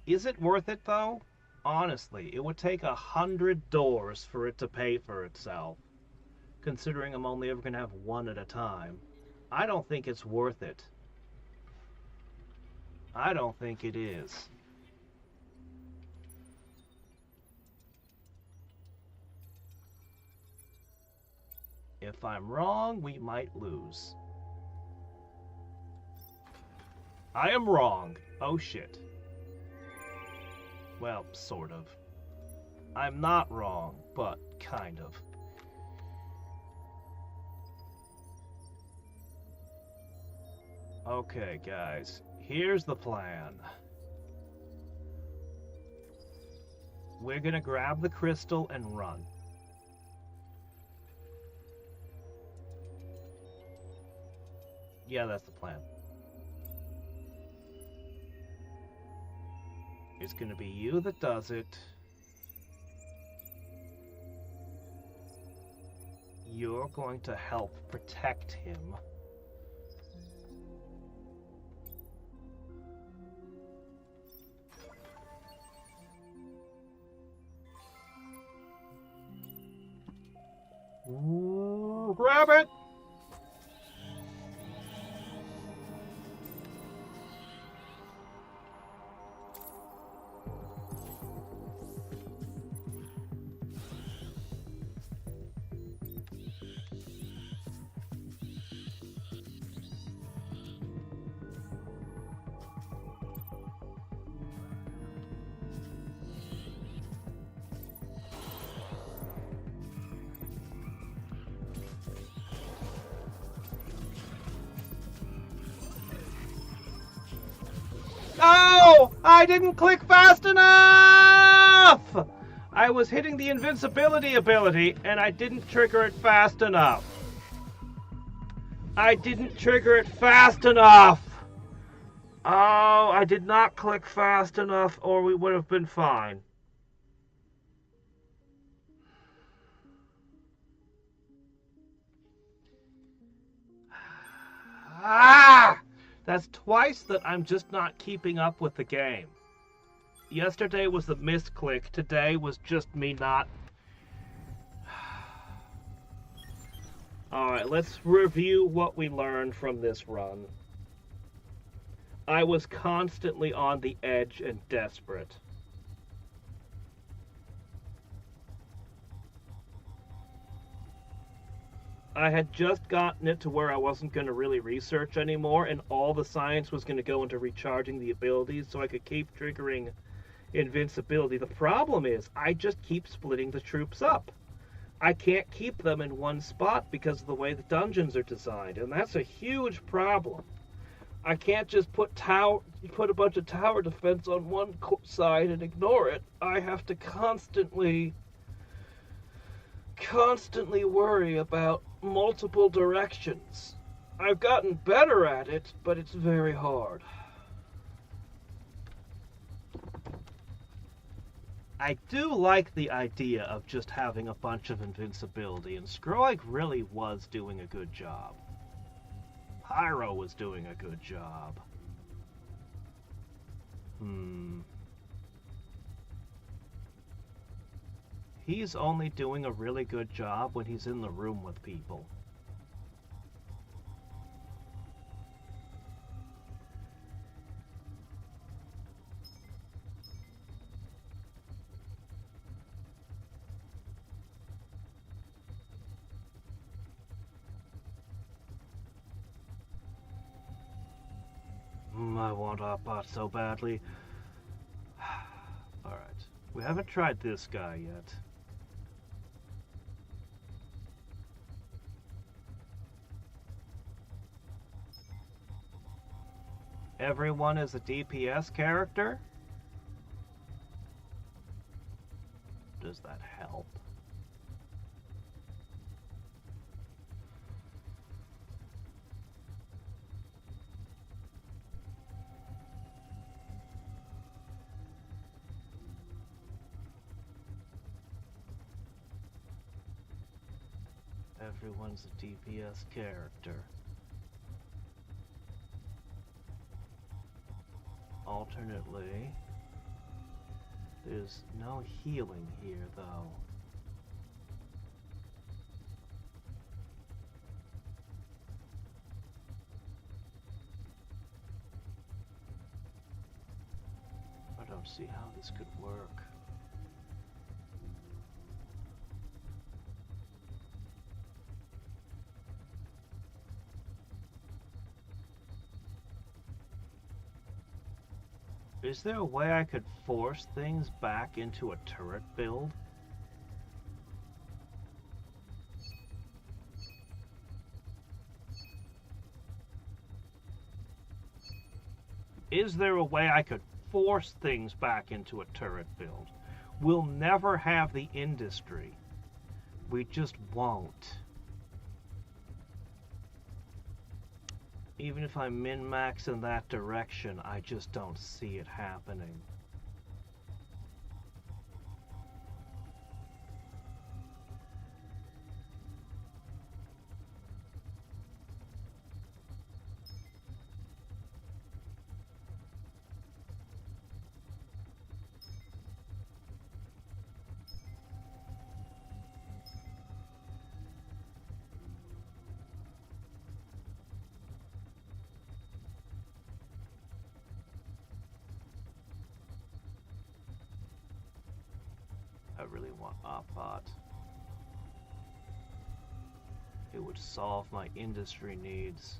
Is it worth it, though? Honestly, it would take 100 doors for it to pay for itself. Considering I'm only ever going to have one at a time. I don't think it's worth it. I don't think it is. If I'm wrong, we might lose. I am wrong. Oh shit. Well, sort of. I'm not wrong, but kind of. Okay, guys. Here's the plan. We're gonna grab the crystal and run. Yeah, that's the plan. It's gonna be you that does it. You're going to help protect him. Ooh, grab it! Oh! I didn't click fast enough! I was hitting the invincibility ability, and I didn't trigger it fast enough. I didn't trigger it fast enough! Oh, I did not click fast enough, or we would have been fine. Ah! That's twice that I'm just not keeping up with the game. Yesterday was the misclick. Today was just me not... Alright, let's review what we learned from this run. I was constantly on the edge and desperate. I had just gotten it to where I wasn't going to really research anymore, and all the science was going to go into recharging the abilities so I could keep triggering invincibility. The problem is, I just keep splitting the troops up. I can't keep them in one spot because of the way the dungeons are designed, and that's a huge problem. I can't just put a bunch of tower defense on one side and ignore it. I have to constantly worry about multiple directions. I've gotten better at it, but it's very hard. I do like the idea of just having a bunch of invincibility, and Skroig really was doing a good job. Pyro was doing a good job. He's only doing a really good job when he's in the room with people. want our bot so badly. Alright. We haven't tried this guy yet. Everyone is a DPS character? Does that help? Everyone's a DPS character. Alternately, there's no healing here, though. I don't see how this could work. Is there a way I could force things back into a turret build? Is there a way I could force things back into a turret build? We'll never have the industry. We just won't. Even if I min-max in that direction, I just don't see it happening. I really want Opbot. It would solve my industry needs.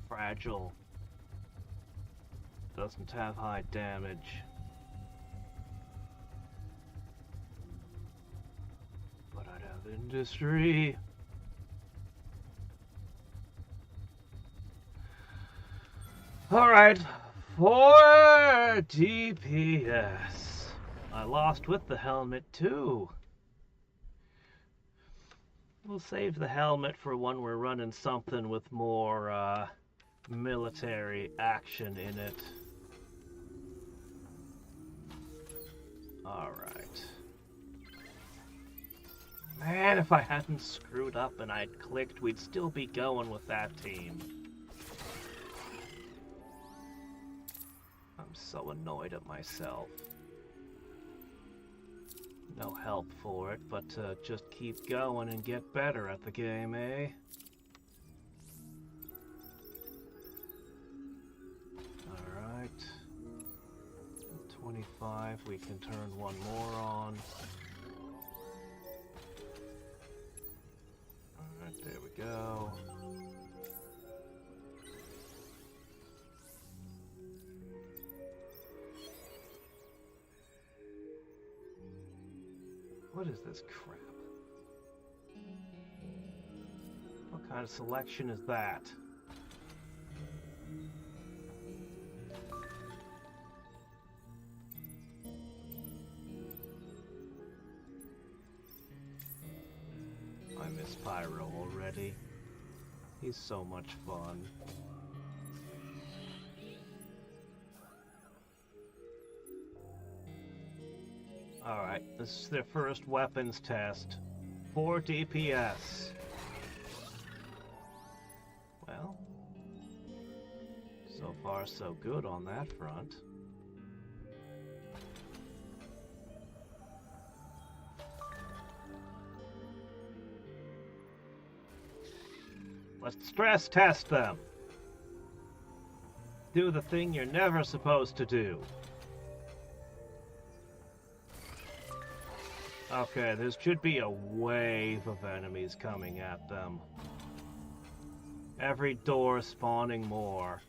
Fragile. Doesn't have high damage. But I'd have industry. Alright, for DPS. I lost with the helmet too. We'll save the helmet for when we're running something with more military action in it. Alright. Man, if I hadn't screwed up and I'd clicked, we'd still be going with that team. I'm so annoyed at myself. No help for it, but just keep going and get better at the game, eh? Alright. 25, we can turn one more on. Alright, there we go. What is this crap? What kind of selection is that? I miss Pyro already. He's so much fun. Alright, this is their first weapons test. 4 DPS. Well, so far so good on that front. Let's stress test them. Do the thing you're never supposed to do. Okay, there should be a wave of enemies coming at them. Every door spawning more.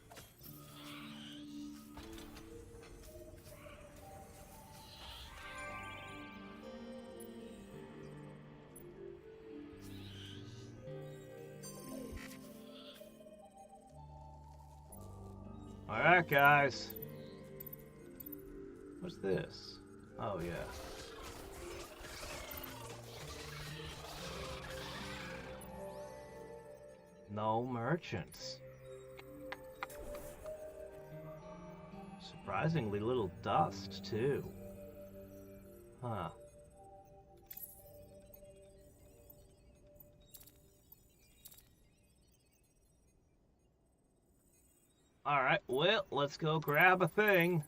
Alright, guys. What's this? Oh, yeah. No merchants. Surprisingly little dust, too. Huh. Alright, well, let's go grab a thing.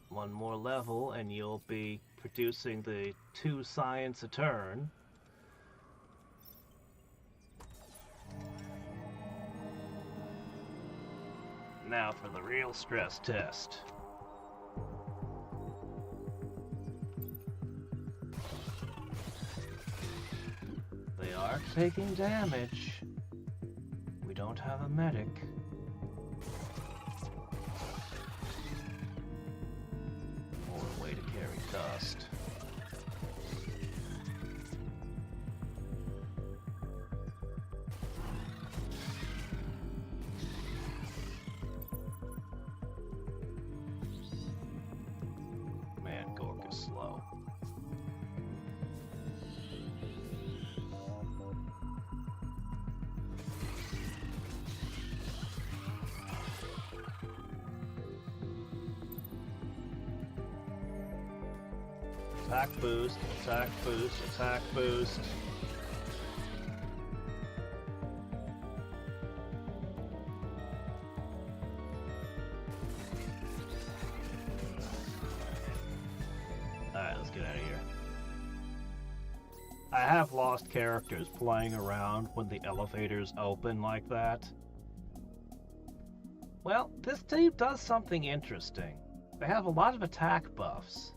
One more level and you'll be producing the 2 science a turn. Now for the real stress test. They are taking damage. We don't have a medic. Or a way to carry dust. Man, Gork is slow. Attack boost, attack boost, attack boost. Alright, let's get out of here. I have lost characters playing around when the elevators open like that. Well, this team does something interesting. They have a lot of attack buffs.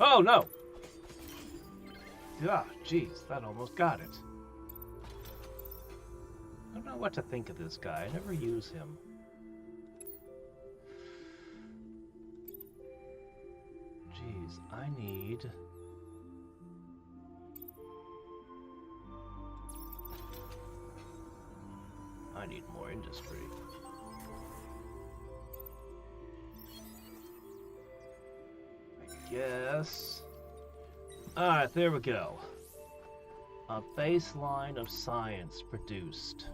Oh no! Ah, jeez, that almost got it. I don't know what to think of this guy. I never use him. Jeez, I need... more industry. Yes. Alright, there we go. A baseline of science produced.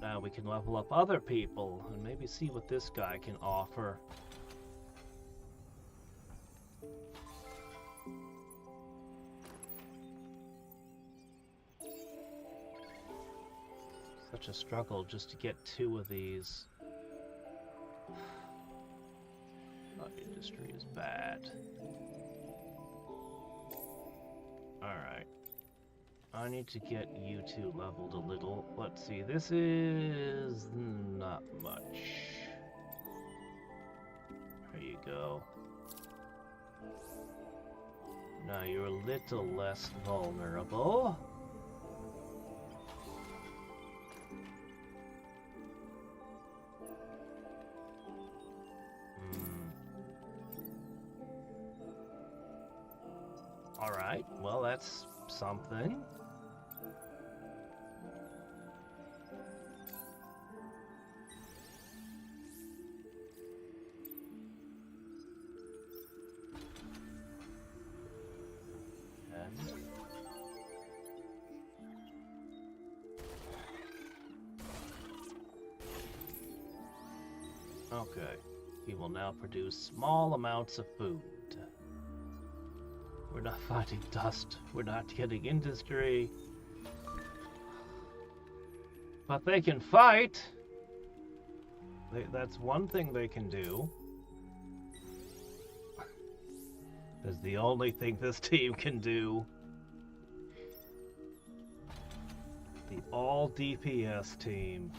Now we can level up other people and maybe see what this guy can offer. Such a struggle just to get 2 of these. Industry is bad. Alright. I need to get you 2 leveled a little. Let's see, this is not much. There you go. Now you're a little less vulnerable. Alright, well that's something. Okay, he will now produce small amounts of food. We're not finding dust. We're not getting industry. But they can fight. That's one thing they can do. That's the only thing this team can do. The all DPS team.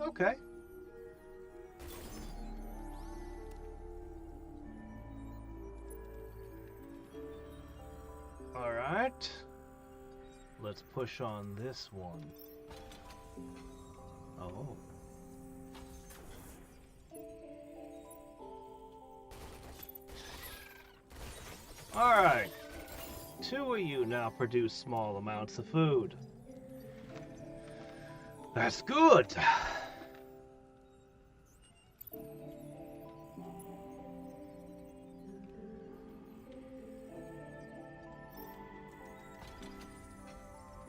Okay. All right. Let's push on this one. Oh. All right. 2 of you now produce small amounts of food. That's good.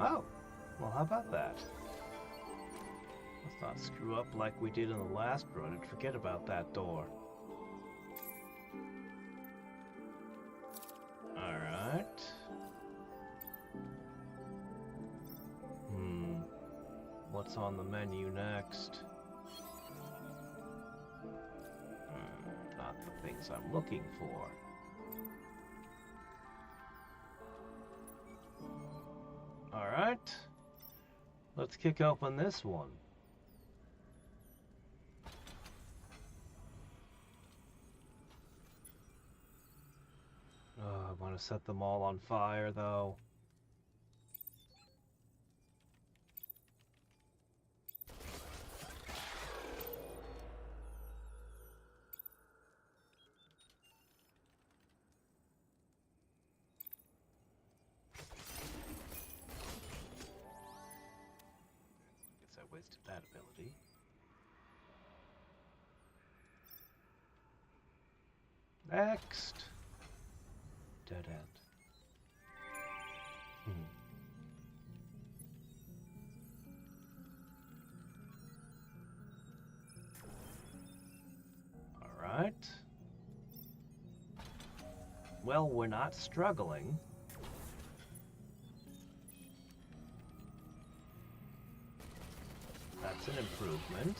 Oh, well, how about that? Let's not screw up like we did in the last run and forget about that door. Alright. What's on the menu next? Not the things I'm looking for. Alright. Let's kick open this one. I want to set them all on fire, though. Wasted that ability. Next. Dead end. All right. Well, we're not struggling. That's an improvement.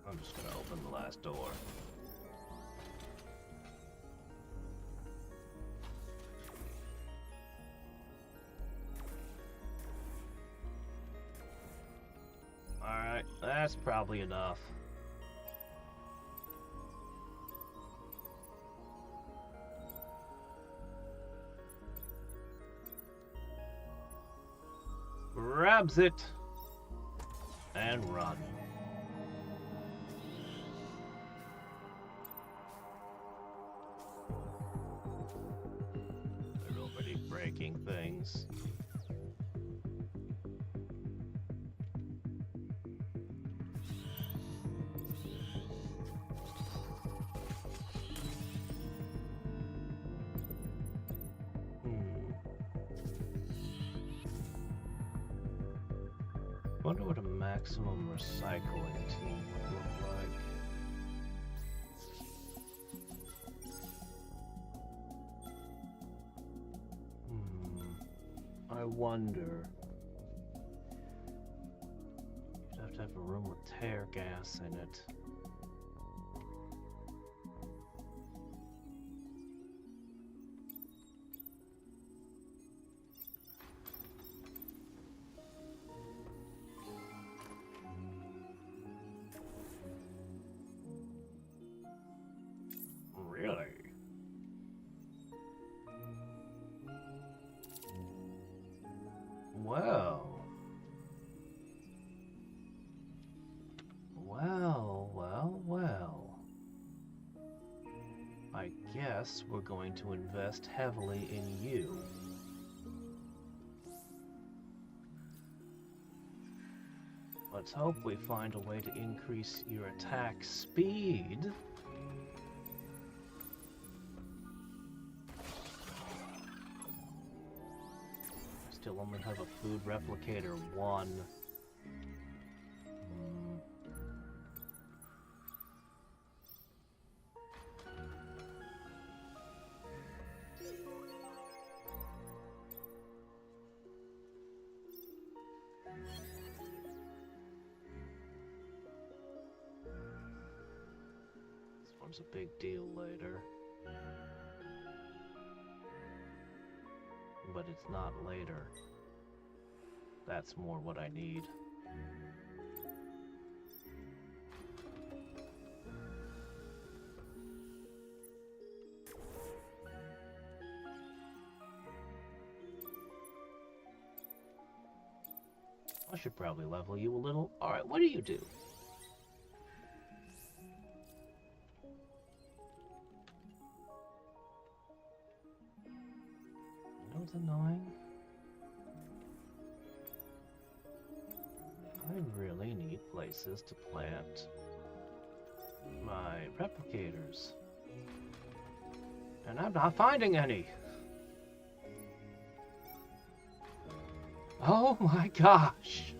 I'm just gonna open the last door. Alright, that's probably enough. Grabs it and run. They're already breaking things. Wonder what a maximum recycling team would look like. I wonder. You'd have to have a room with tear gas in it. Well. Well, well, well. I guess we're going to invest heavily in you. Let's hope we find a way to increase your attack speed. Still only have a food replicator 1. This one's a big deal later. But it's not later. That's more what I need. I should probably level you a little. Alright, what do you do? You know what's annoying? I really need places to plant my replicators. And I'm not finding any. Oh my gosh!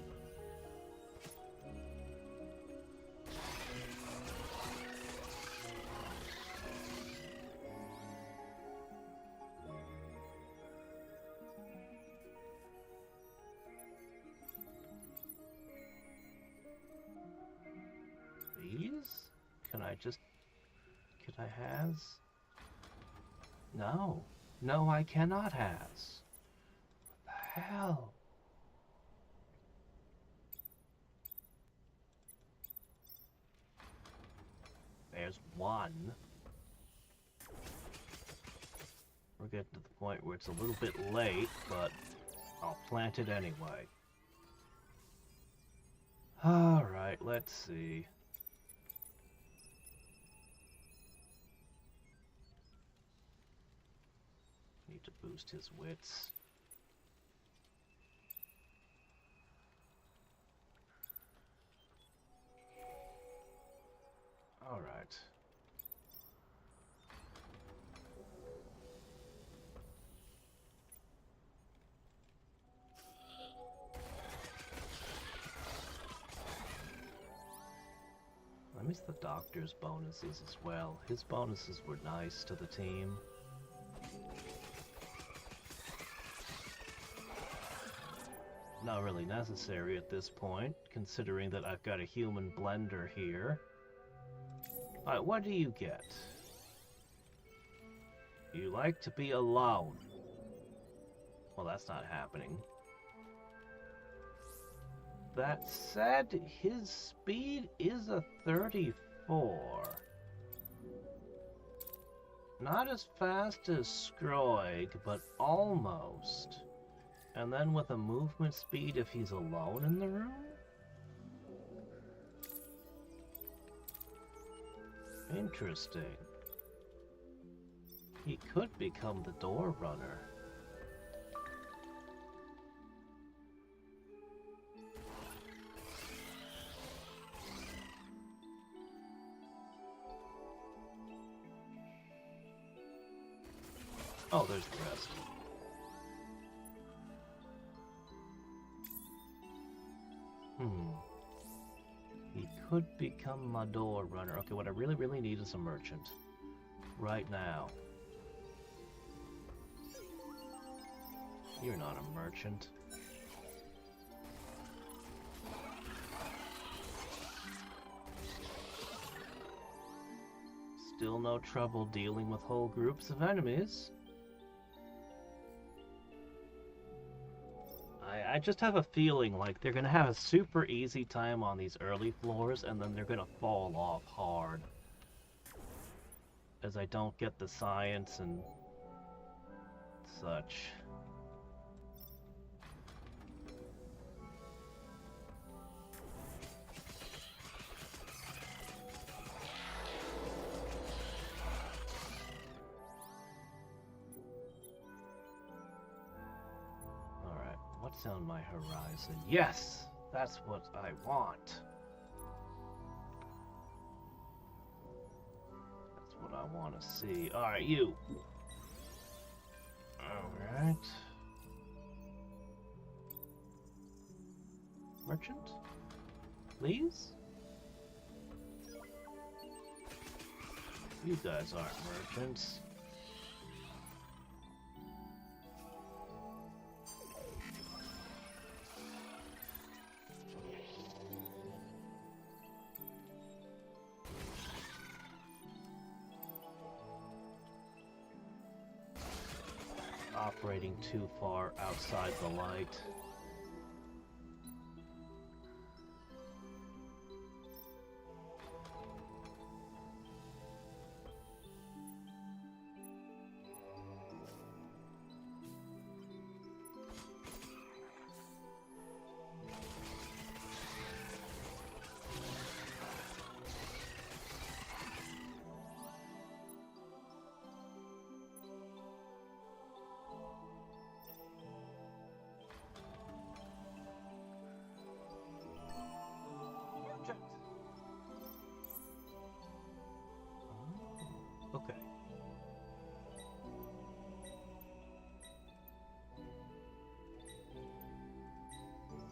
These? Can I just... Could I has? No. No, I cannot has. What the hell? There's one. We're getting to the point where it's a little bit late, but I'll plant it anyway. Alright, let's see. Need to boost his wits. All right. I miss the doctor's bonuses as well. His bonuses were nice to the team. Not really necessary at this point, considering that I've got a human blender here. Alright, what do you get? You like to be alone. Well, that's not happening. That said, his speed is a 34. Not as fast as Scroig, but almost. And then with a movement speed if he's alone in the room? Interesting. He could become the door runner. Oh, there's the rest. He could become my door runner. Okay, what I really need is a merchant. Right now. You're not a merchant. Still no trouble dealing with whole groups of enemies. I just have a feeling like they're gonna have a super easy time on these early floors and then they're gonna fall off hard. As I don't get the science and such. Lights on my horizon. Yes! That's what I want. That's what I want to see. Alright, you. Alright. Merchant? Please? You guys aren't merchants. Operating too far outside the light. Okay.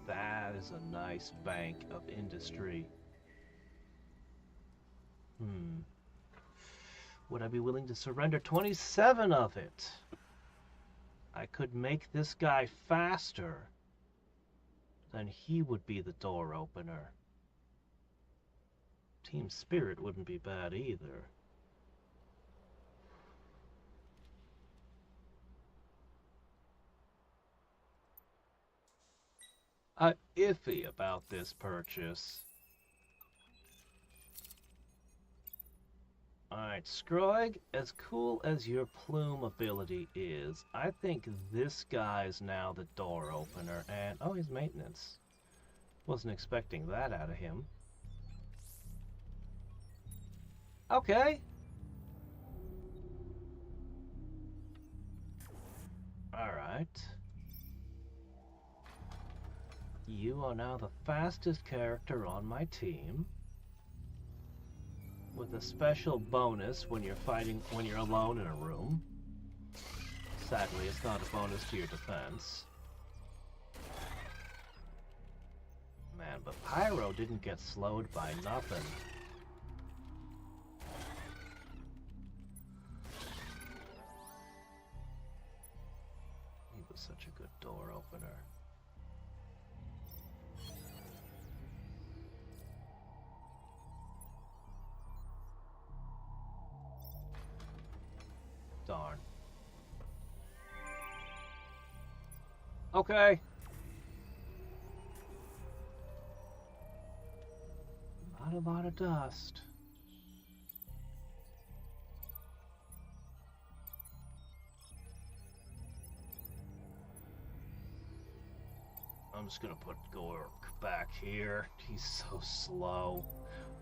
That is a nice bank of industry. Would I be willing to surrender 27 of it? I could make this guy faster. Then he would be the door opener. Team Spirit wouldn't be bad either. I'm iffy about this purchase. Alright, Scroig, as cool as your plume ability is, I think this guy's now the door opener, and oh, he's maintenance. Wasn't expecting that out of him. Okay. Alright. You are now the fastest character on my team, with a special bonus when you're alone in a room. Sadly, it's not a bonus to your defense. Man, but Pyro didn't get slowed by nothing. He was such a good door opener. Darn. Okay. Not a lot of dust. I'm just gonna put Gork back here. He's so slow.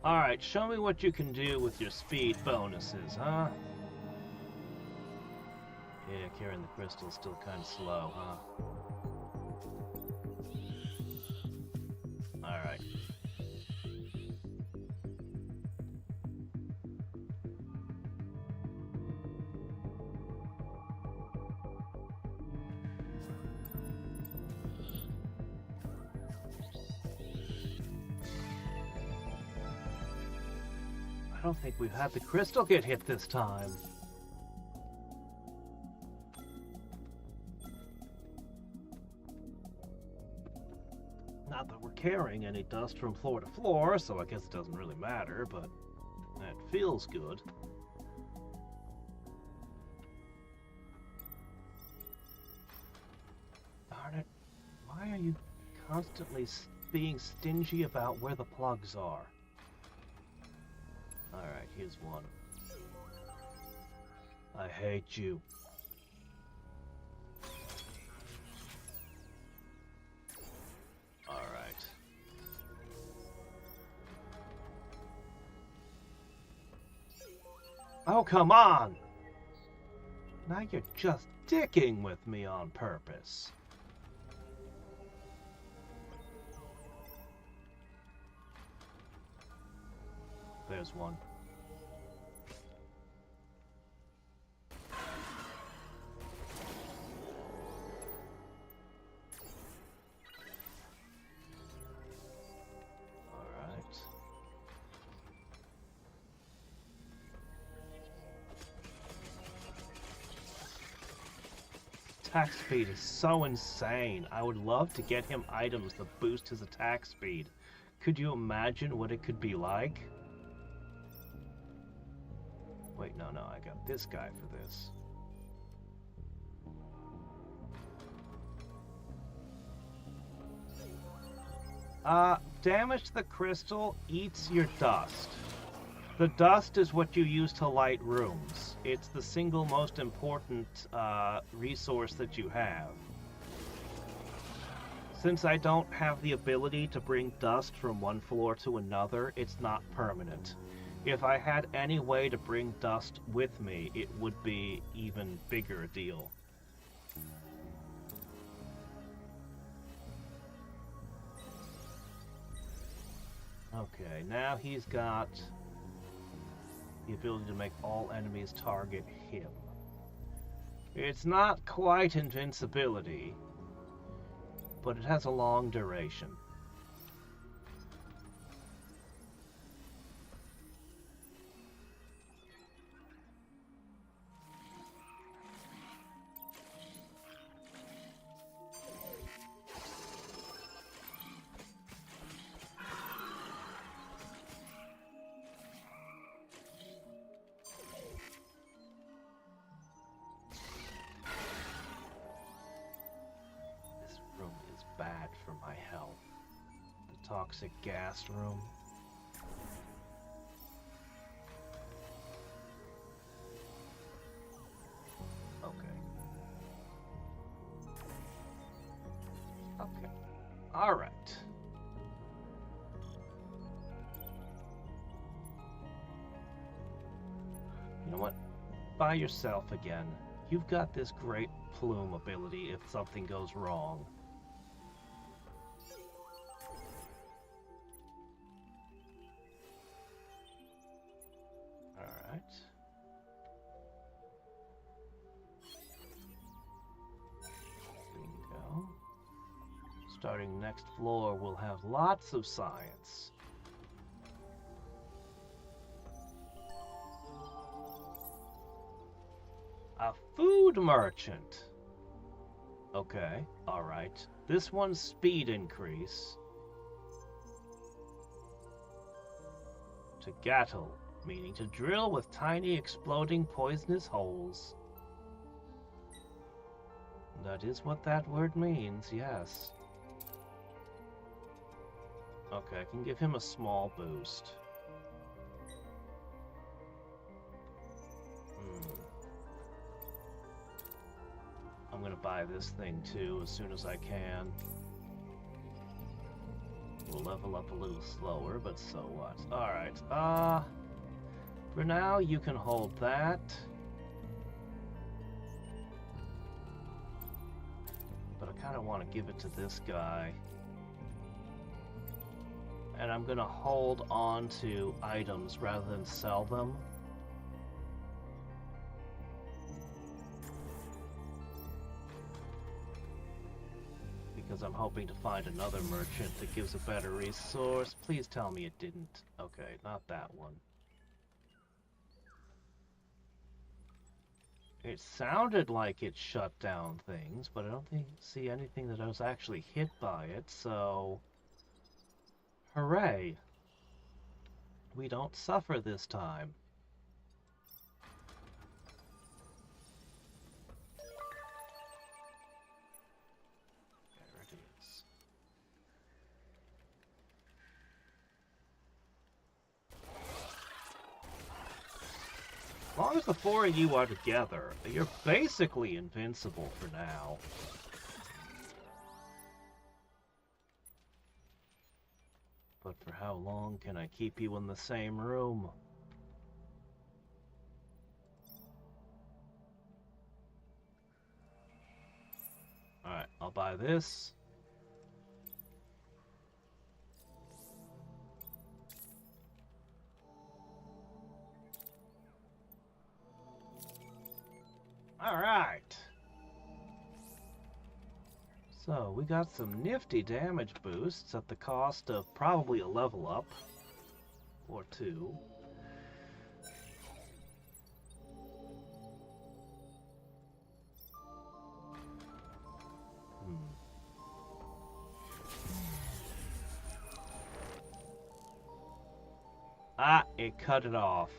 Alright, show me what you can do with your speed bonuses, huh? Yeah, carrying the crystal's still kind of slow, huh? Alright. I don't think we've had the crystal get hit this time. Not that we're carrying any dust from floor to floor, so I guess it doesn't really matter, but that feels good. Darn it. Why are you constantly being stingy about where the plugs are? Alright, here's one. I hate you. Alright. Oh, come on! Now you're just dicking with me on purpose. there's one. Attack speed is so insane. I would love to get him items that boost his attack speed. Could you imagine what it could be like? Wait, no, I got this guy for this. Damage to the crystal eats your dust. The dust is what you use to light rooms. It's the single most important resource that you have. Since I don't have the ability to bring dust from one floor to another, it's not permanent. If I had any way to bring dust with me, it would be even bigger a deal. Okay, now he's got the ability to make all enemies target him. It's not quite invincibility, but it has a long duration. Bad for my health. The toxic gas room. Okay. All right. You know what? By yourself again. You've got this great plume ability if something goes wrong. Bingo. Starting next floor, we'll have lots of science. A food merchant. Okay, alright. This one's speed increase. To gattle, meaning to drill with tiny exploding poisonous holes. That is what that word means, yes. Okay, I can give him a small boost. I'm gonna buy this thing too as soon as I can. We'll level up a little slower, but so what? Alright, for now you can hold that. But I kinda wanna give it to this guy. And I'm gonna hold on to items rather than sell them. Because I'm hoping to find another merchant that gives a better resource. Please tell me it didn't. Okay, not that one. It sounded like it shut down things, but I don't see anything that I was actually hit by it, so... Hooray! We don't suffer this time. As long as the four of you are together, you're basically invincible for now. But for how long can I keep you in the same room? Alright, I'll buy this. Alright. So, we got some nifty damage boosts at the cost of probably a level up. Or two. Ah, it cut it off.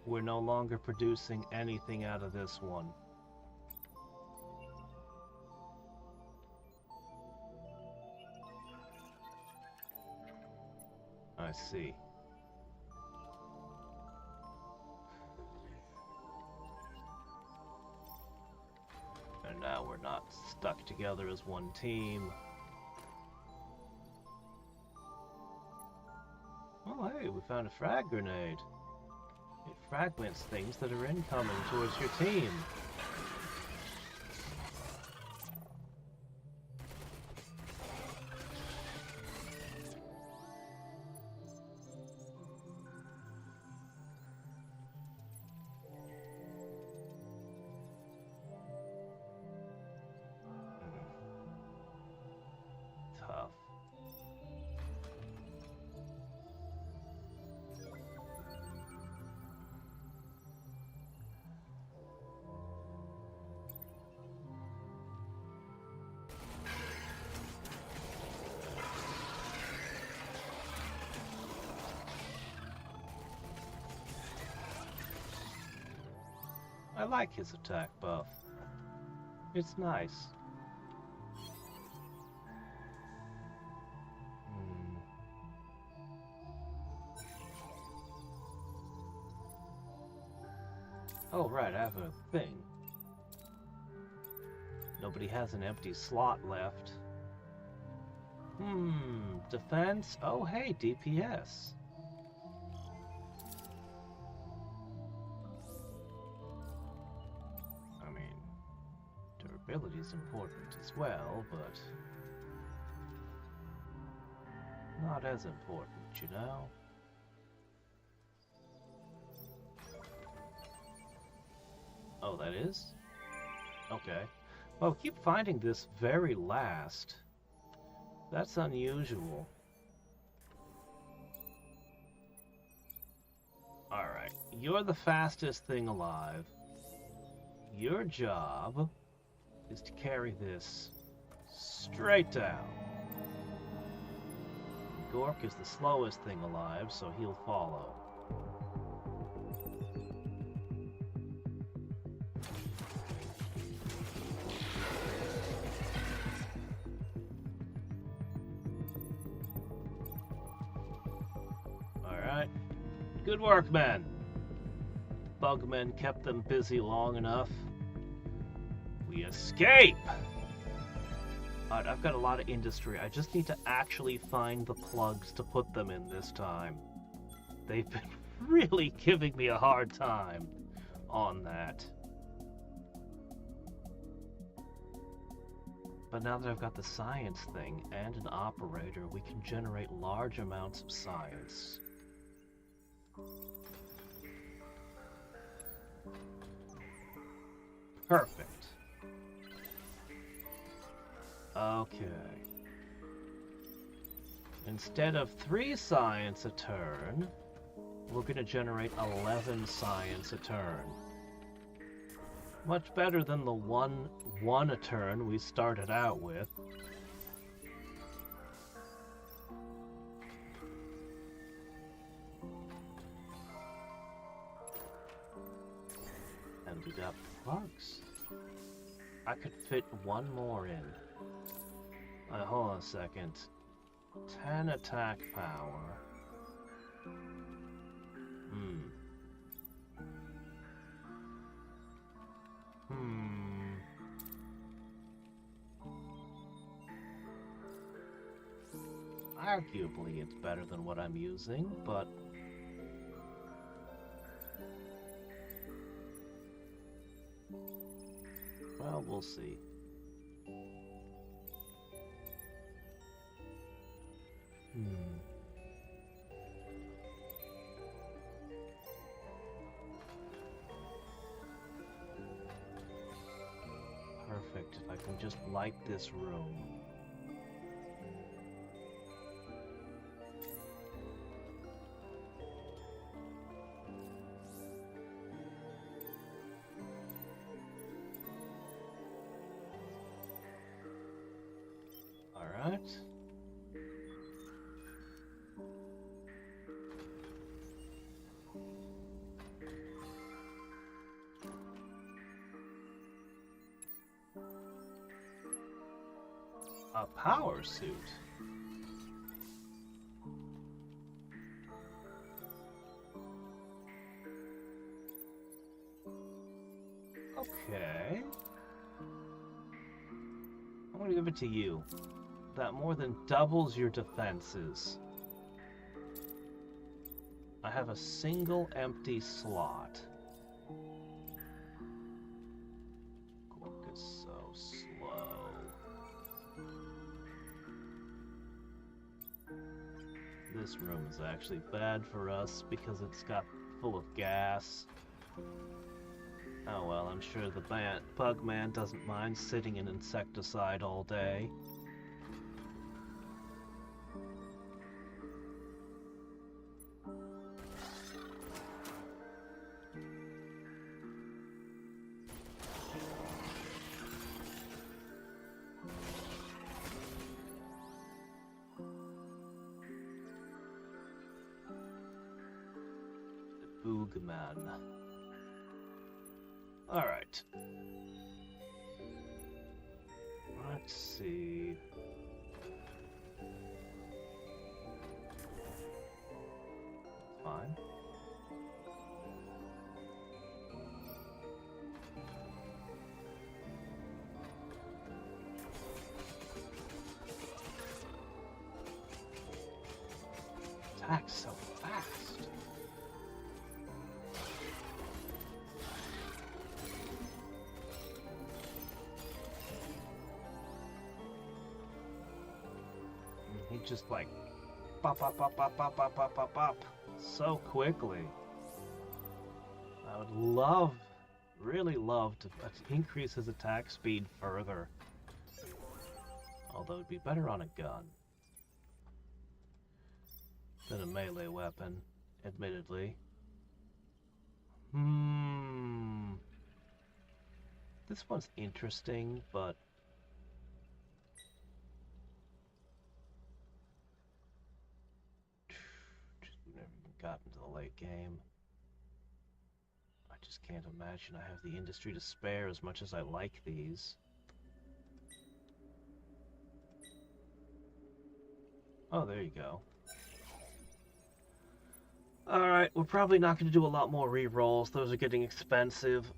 We're no longer producing anything out of this one. I see. And now we're not stuck together as one team. Oh, hey, we found a frag grenade. It fragments things that are incoming towards your team. Tough. I like his attack buff. It's nice. Oh, right, I have a thing. Nobody has an empty slot left. Defense? Oh, hey, DPS. I mean, durability is important as well, but not as important, you know? Oh, that is? Okay. Well, keep finding this very last. That's unusual. Alright, you're the fastest thing alive. Your job is to carry this straight down. Gork is the slowest thing alive, so he'll follow. Alright. Good work, men. Bugmen kept them busy long enough. We escape! Alright, I've got a lot of industry. I just need to actually find the plugs to put them in this time. They've been really giving me a hard time on that. But now that I've got the science thing and an operator, we can generate large amounts of science. Perfect. Okay. Instead of 3 science a turn, we're going to generate 11 science a turn. Much better than the one a turn we started out with. And we got plugs. I could fit one more in. Hold on a second. 10 attack power. Arguably it's better than what I'm using, but well, we'll see. just like this room. All right. A power suit. Okay. I'm gonna give it to you. That more than doubles your defenses. I have a single empty slot. Gork is so slow. This room is actually bad for us because it's got full of gas. Oh well, I'm sure the bug man doesn't mind sitting in insecticide all day. Boogman. Alright. Let's see. Fine. Attack so fast. He just like pop, pop, pop, pop, pop, pop, pop, pop, pop, so quickly. I would love, really love to increase his attack speed further. Although it'd be better on a gun than a melee weapon, admittedly. This one's interesting, but gotten to the late game. I just can't imagine I have the industry to spare as much as I like these. Oh, there you go. Alright, we're probably not going to do a lot more re-rolls. Those are getting expensive.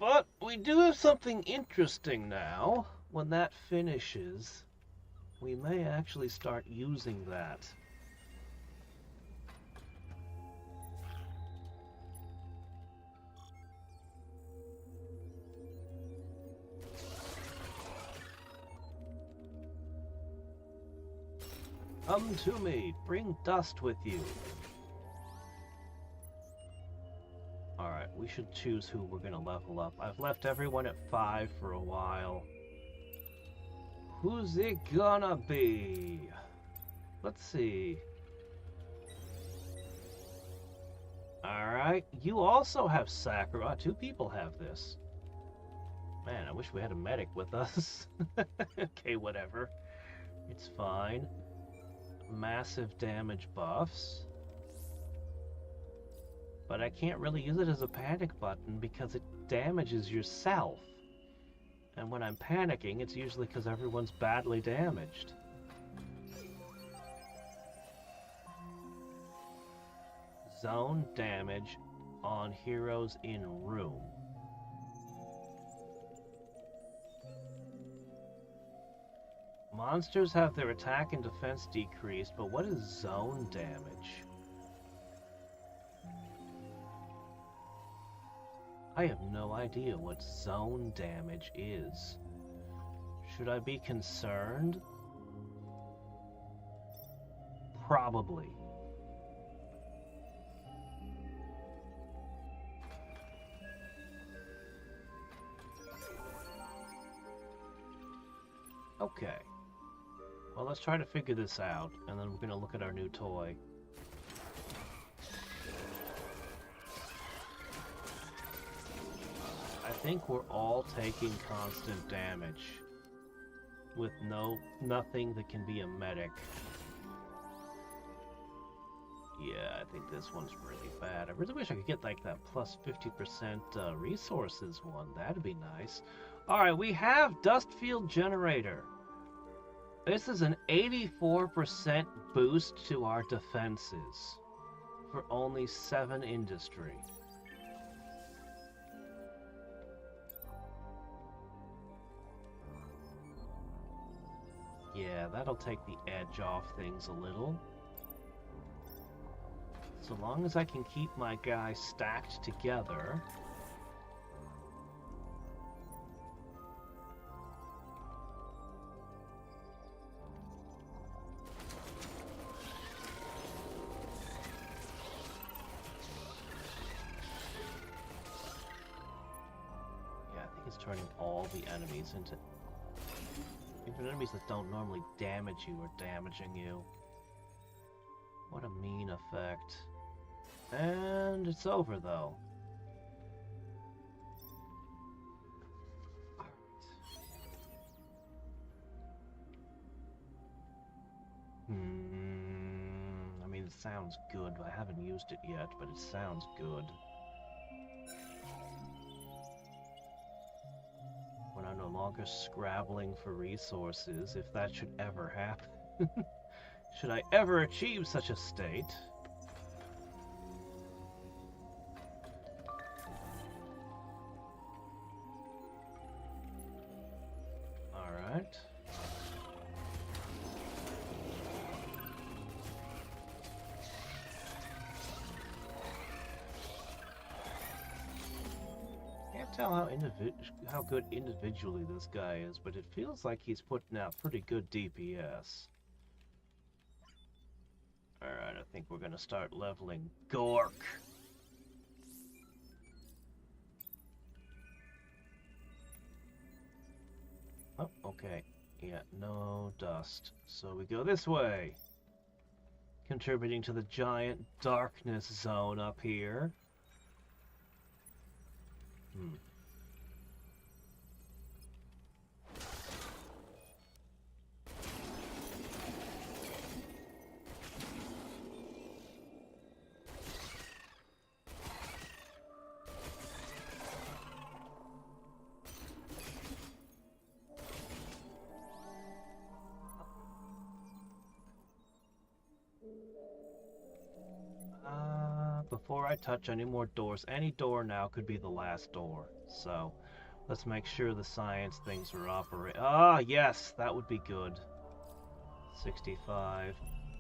But we do have something interesting now. When that finishes, we may actually start using that. Come to me. Bring dust with you. Alright, we should choose who we're going to level up. I've left everyone at 5 for a while. Who's it gonna be? Let's see. Alright, you also have Sakura. 2 people have this. Man, I wish we had a medic with us. Okay, whatever. It's fine. Massive damage buffs. But I can't really use it as a panic button because it damages yourself. And when I'm panicking, it's usually because everyone's badly damaged. Zone damage on heroes in room. Monsters have their attack and defense decreased, but what is zone damage? I have no idea what zone damage is. Should I be concerned? Probably. Okay. Well, let's try to figure this out, and then we're gonna look at our new toy. I think we're all taking constant damage with nothing that can be a medic. Yeah, I think this one's really bad. I really wish I could get like that plus 50% resources one. That'd be nice. Alright, we have Dust Field Generator. This is an 84% boost to our defenses for only 7 industry. Yeah, that'll take the edge off things a little. So long as I can keep my guys stacked together. Yeah, I think it's turning all the enemies into... Even enemies that don't normally damage you are damaging you. What a mean effect. And it's over, though. Alright. I mean, it sounds good. I haven't used it yet, but it sounds good. When I'm no longer scrabbling for resources, if that should ever happen. Should I ever achieve such a state? Alright. Can't tell how good individually this guy is, but it feels like he's putting out pretty good DPS. Alright, I think we're gonna start leveling Gork. Oh, okay. Yeah, no dust. So we go this way. Contributing to the giant darkness zone up here. Before I touch any more doors, any door now could be the last door. So, let's make sure the science things are operating. Ah, yes, that would be good. 65.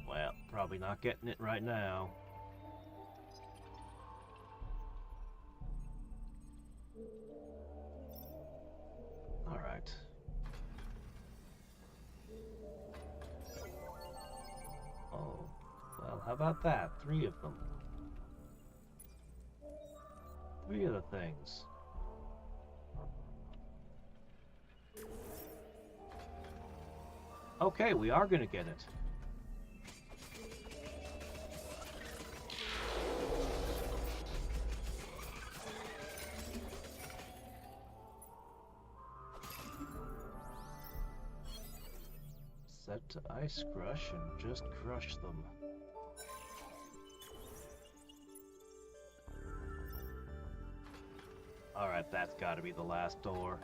Well, probably not getting it right now. Alright. Oh, well, how about that? 3 of them. 3 of the things. Okay, we are gonna get it. Set to ice crush and just crush them. Alright, that's gotta be the last door.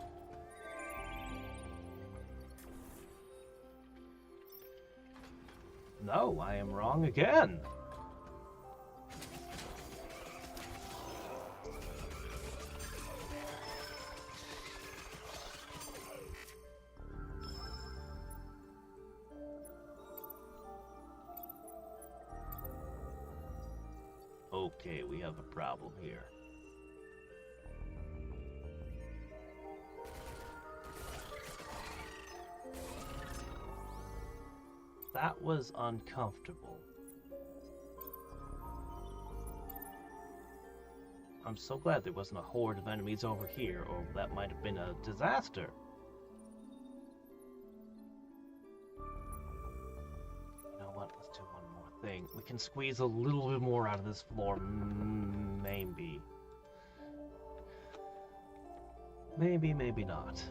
No, I am wrong again. Okay, we have a problem here. That was uncomfortable. I'm so glad there wasn't a horde of enemies over here, or that might have been a disaster. let's do one more thing. We can squeeze a little bit more out of this floor, maybe. Maybe, maybe not.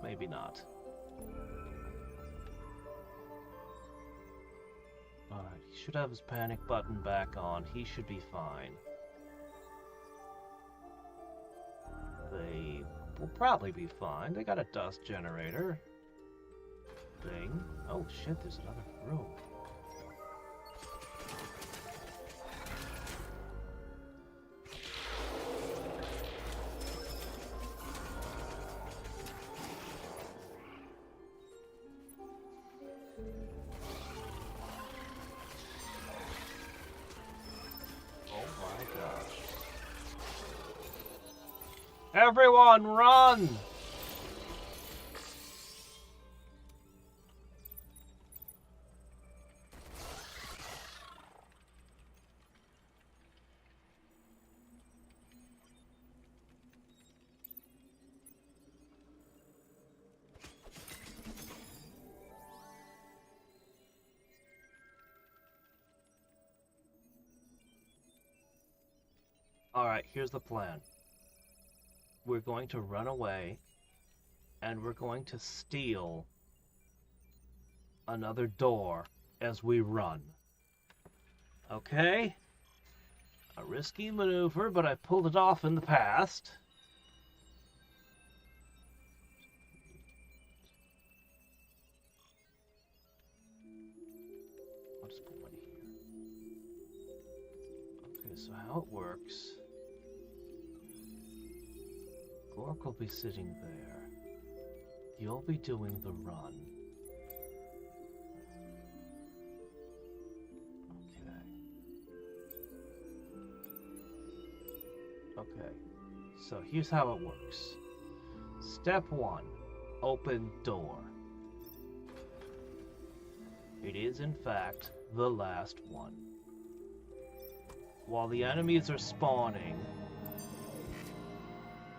Maybe not. Alright, he should have his panic button back on. He should be fine. They will probably be fine. They got a dust generator thing. Oh shit, there's another room. Everyone, run! Alright, here's the plan. We're going to run away, and we're going to steal another door as we run. Okay? A risky maneuver, but I pulled it off in the past. I'll just put one here. Okay, so how it works... Gork will be sitting there. You'll be doing the run. Okay, so here's how it works. Step 1, open door. It is, in fact, the last one. While the enemies are spawning...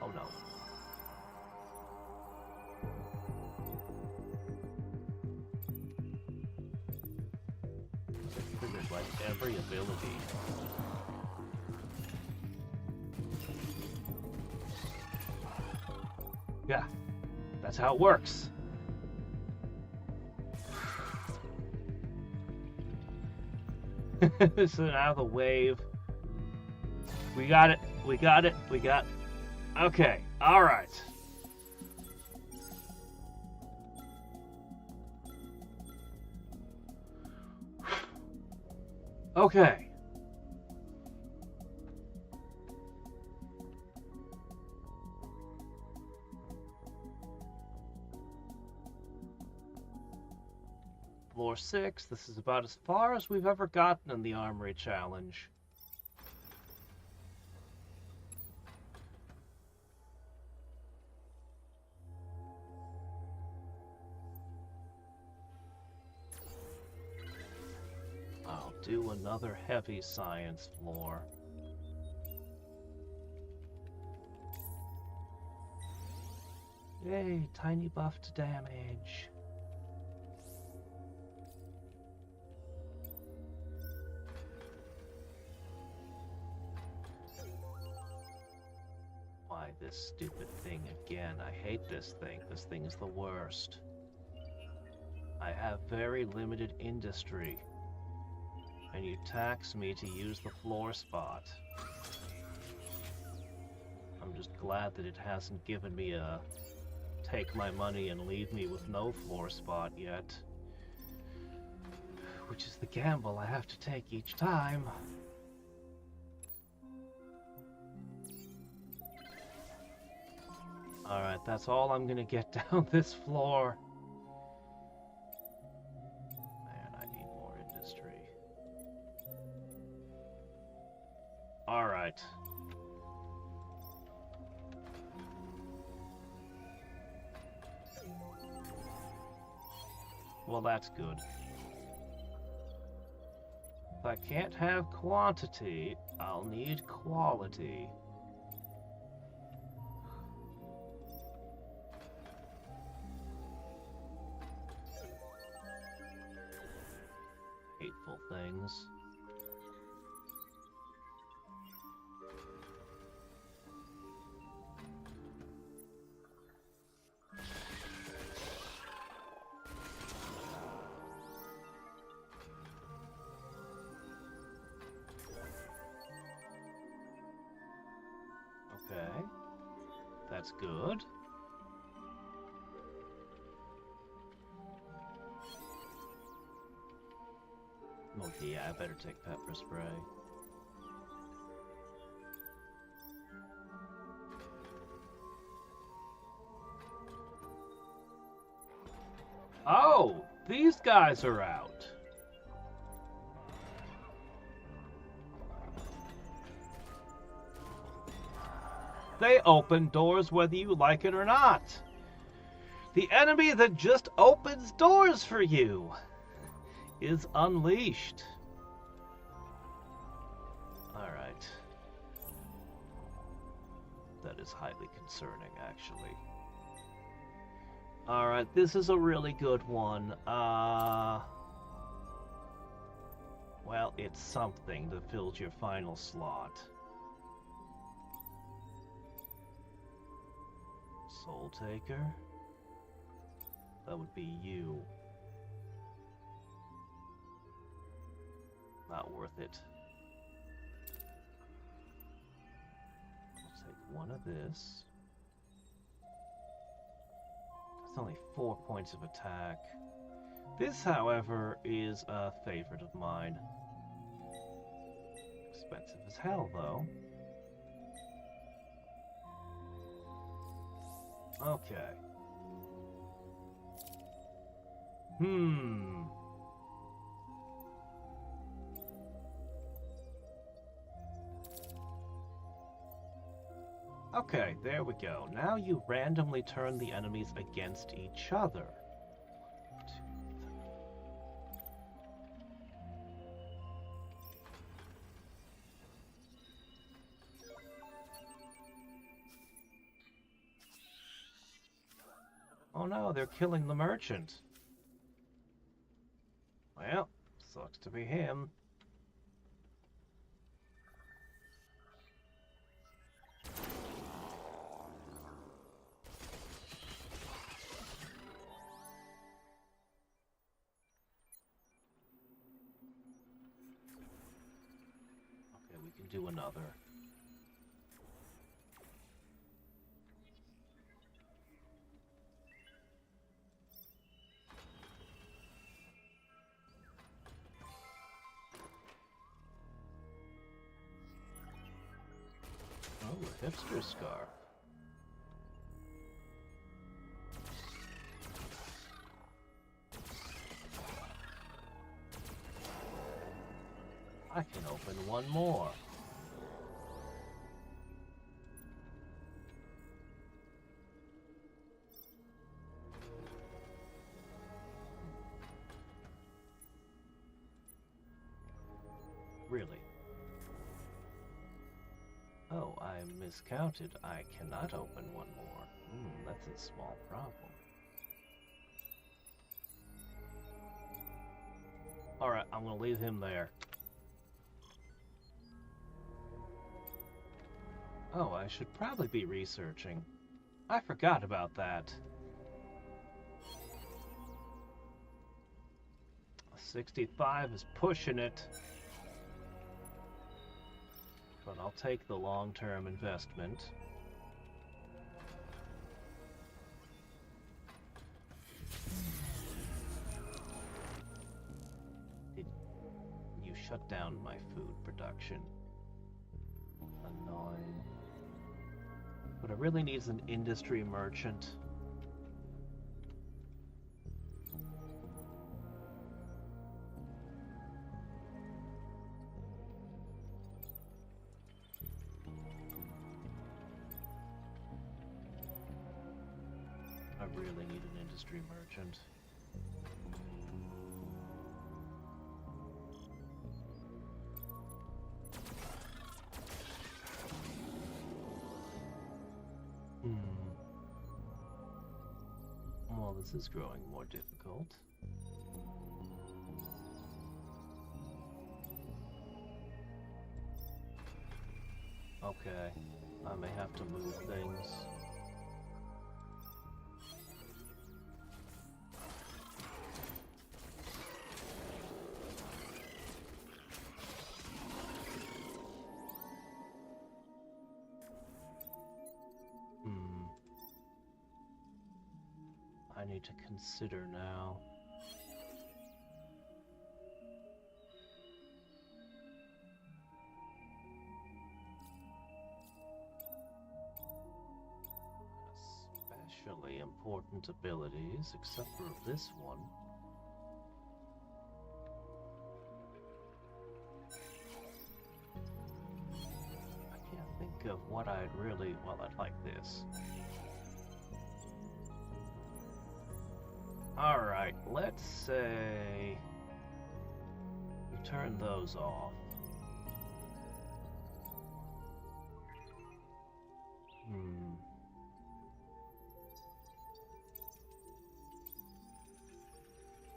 Oh no. Triggered like every ability. Yeah, that's how it works. So now the wave. We got it. We got it. We got. Okay. All right. Okay. Floor 6, this is about as far as we've ever gotten in the Armory Challenge. I'll do another heavy science floor. Yay, tiny buff to damage. This stupid thing again. I hate this thing. This thing is the worst. I have very limited industry, and you tax me to use the floor spot. I'm just glad that it hasn't given me a take my money and leave me with no floor spot yet. Which is the gamble I have to take each time. Alright, that's all I'm gonna get down this floor. Man, I need more industry. Alright. Well, that's good. If I can't have quantity, I'll need quality. things. Okay. That's good. Okay, yeah, I better take pepper spray. Oh, these guys are out. They open doors whether you like it or not. The enemy that just opens doors for you is unleashed. Alright. That is highly concerning, actually. Alright, this is a really good one. Well, it's something that fills your final slot. Soul Taker? That would be you. Not worth it. I'll take one of this. That's only 4 points of attack. This, however, is a favorite of mine. Expensive as hell, though. Okay. Okay, there we go. Now you randomly turn the enemies against each other. Oh no, they're killing the merchant. Well, sucks to be him. Okay, we can do another. Oh, a hipster scarf. I can open one more. Really? Oh, I miscounted. I cannot open one more. That's a small problem. Alright, I'm gonna leave him there. Oh, I should probably be researching. I forgot about that. 65 is pushing it. But I'll take the long-term investment. You shut down my food production. Annoying. But I really need an industry merchant. I really need an industry merchant. Well, this is growing more difficult. Okay, I may have to move things. I need to consider now. Especially important abilities, except for this one. I can't think of what I'd really... Well, I'd like this. Alright, let's say... we turn those off.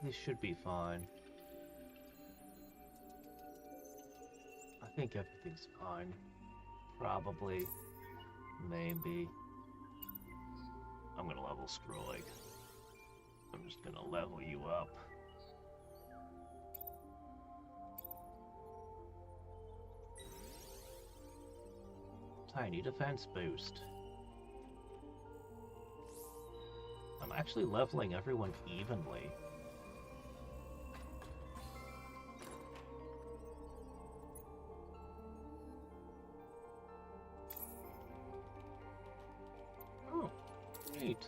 This should be fine. I think everything's fine. Probably. Maybe. I'm gonna level Scroig. I'm just gonna level you up. Tiny defense boost. I'm actually leveling everyone evenly. Oh, neat.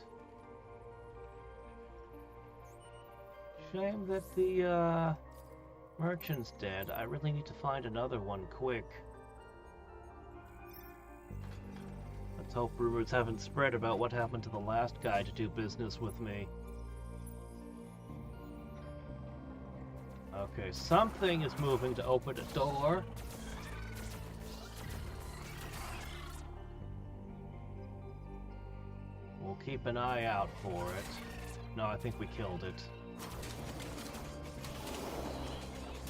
Shame that the merchant's dead. I really need to find another one quick. Let's hope rumors haven't spread about what happened to the last guy to do business with me. Okay, something is moving to open a door. We'll keep an eye out for it. No, I think we killed it.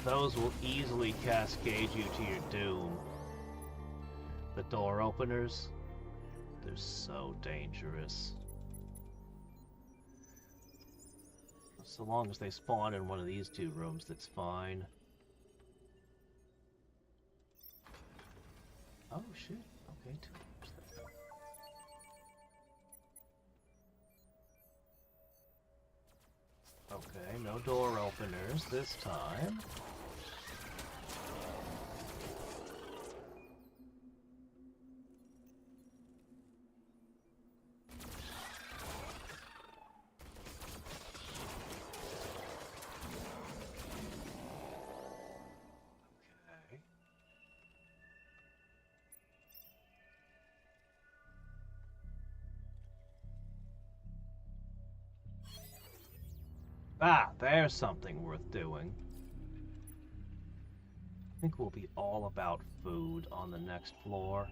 Those will easily cascade you to your doom. The door openers, they're so dangerous. So long as they spawn in one of these two rooms, that's fine. Oh shit, okay, two rooms there. Okay, no door openers this time. Ah, there's something worth doing. I think we'll be all about food on the next floor.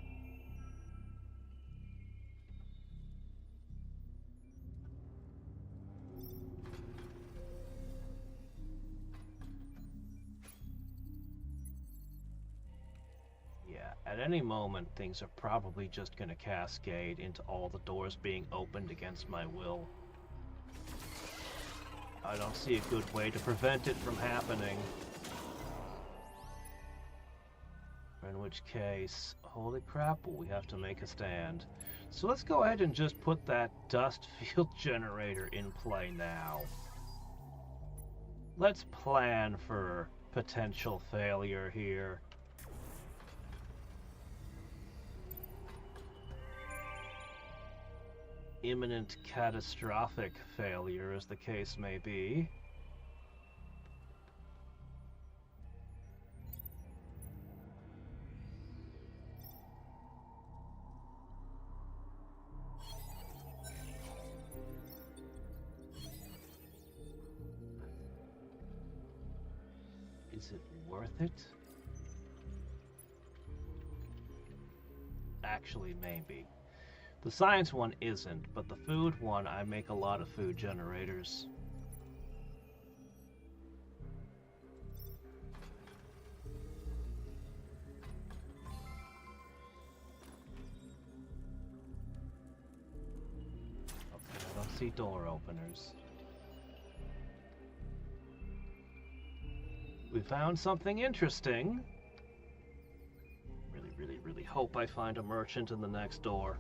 Yeah, at any moment things are probably just gonna cascade into all the doors being opened against my will. I don't see a good way to prevent it from happening. In which case, holy crap, we have to make a stand. So let's go ahead and just put that dust field generator in play now. Let's plan for potential failure here. Imminent catastrophic failure, as the case may be. Is it worth it? Actually, maybe. The science one isn't, but the food one, I make a lot of food generators. fancy door openers. We found something interesting. Really hope I find a merchant in the next door.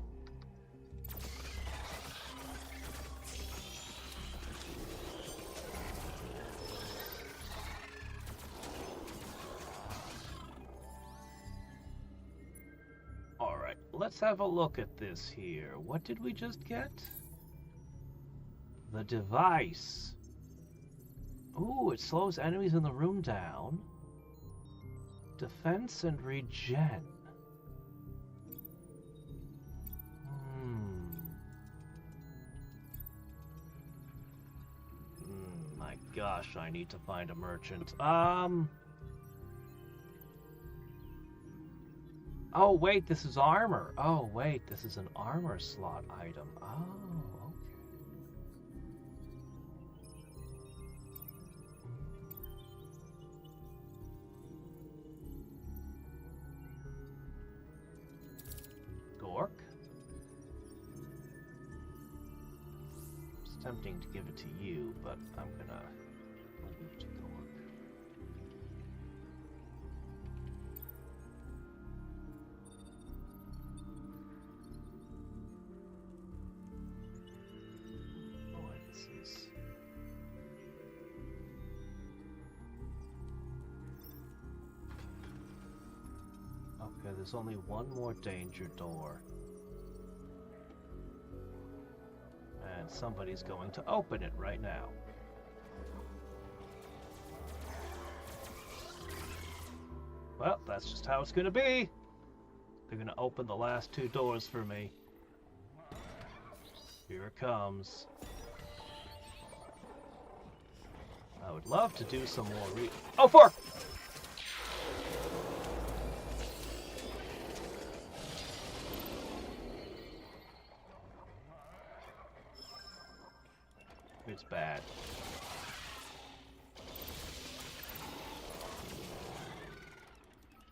Alright, let's have a look at this here. What did we just get? The device. Ooh, it slows enemies in the room down. Defense and regen. My gosh, I need to find a merchant. Oh, wait, this is armor. Oh, wait, this is an armor slot item. Oh, okay. Gork? It's tempting to give it to you, but I'm gonna move to Gork. Boy, this is... Okay, there's only one more danger door. And somebody's going to open it right now. Well, that's just how it's gonna be. They're gonna open the last two doors for me. Here it comes. I would love to do some more Oh, fork! It's bad.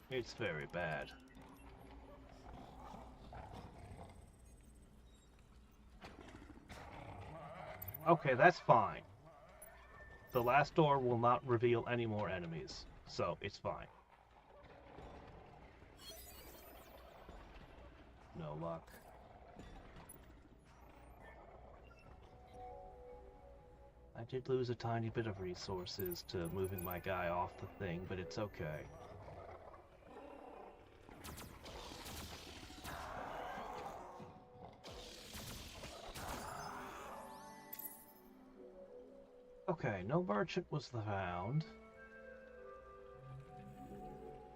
It's very bad. Okay, that's fine. The last door will not reveal any more enemies, so it's fine. No luck. I did lose a tiny bit of resources to moving my guy off the thing, but it's okay. Okay, no merchant was found.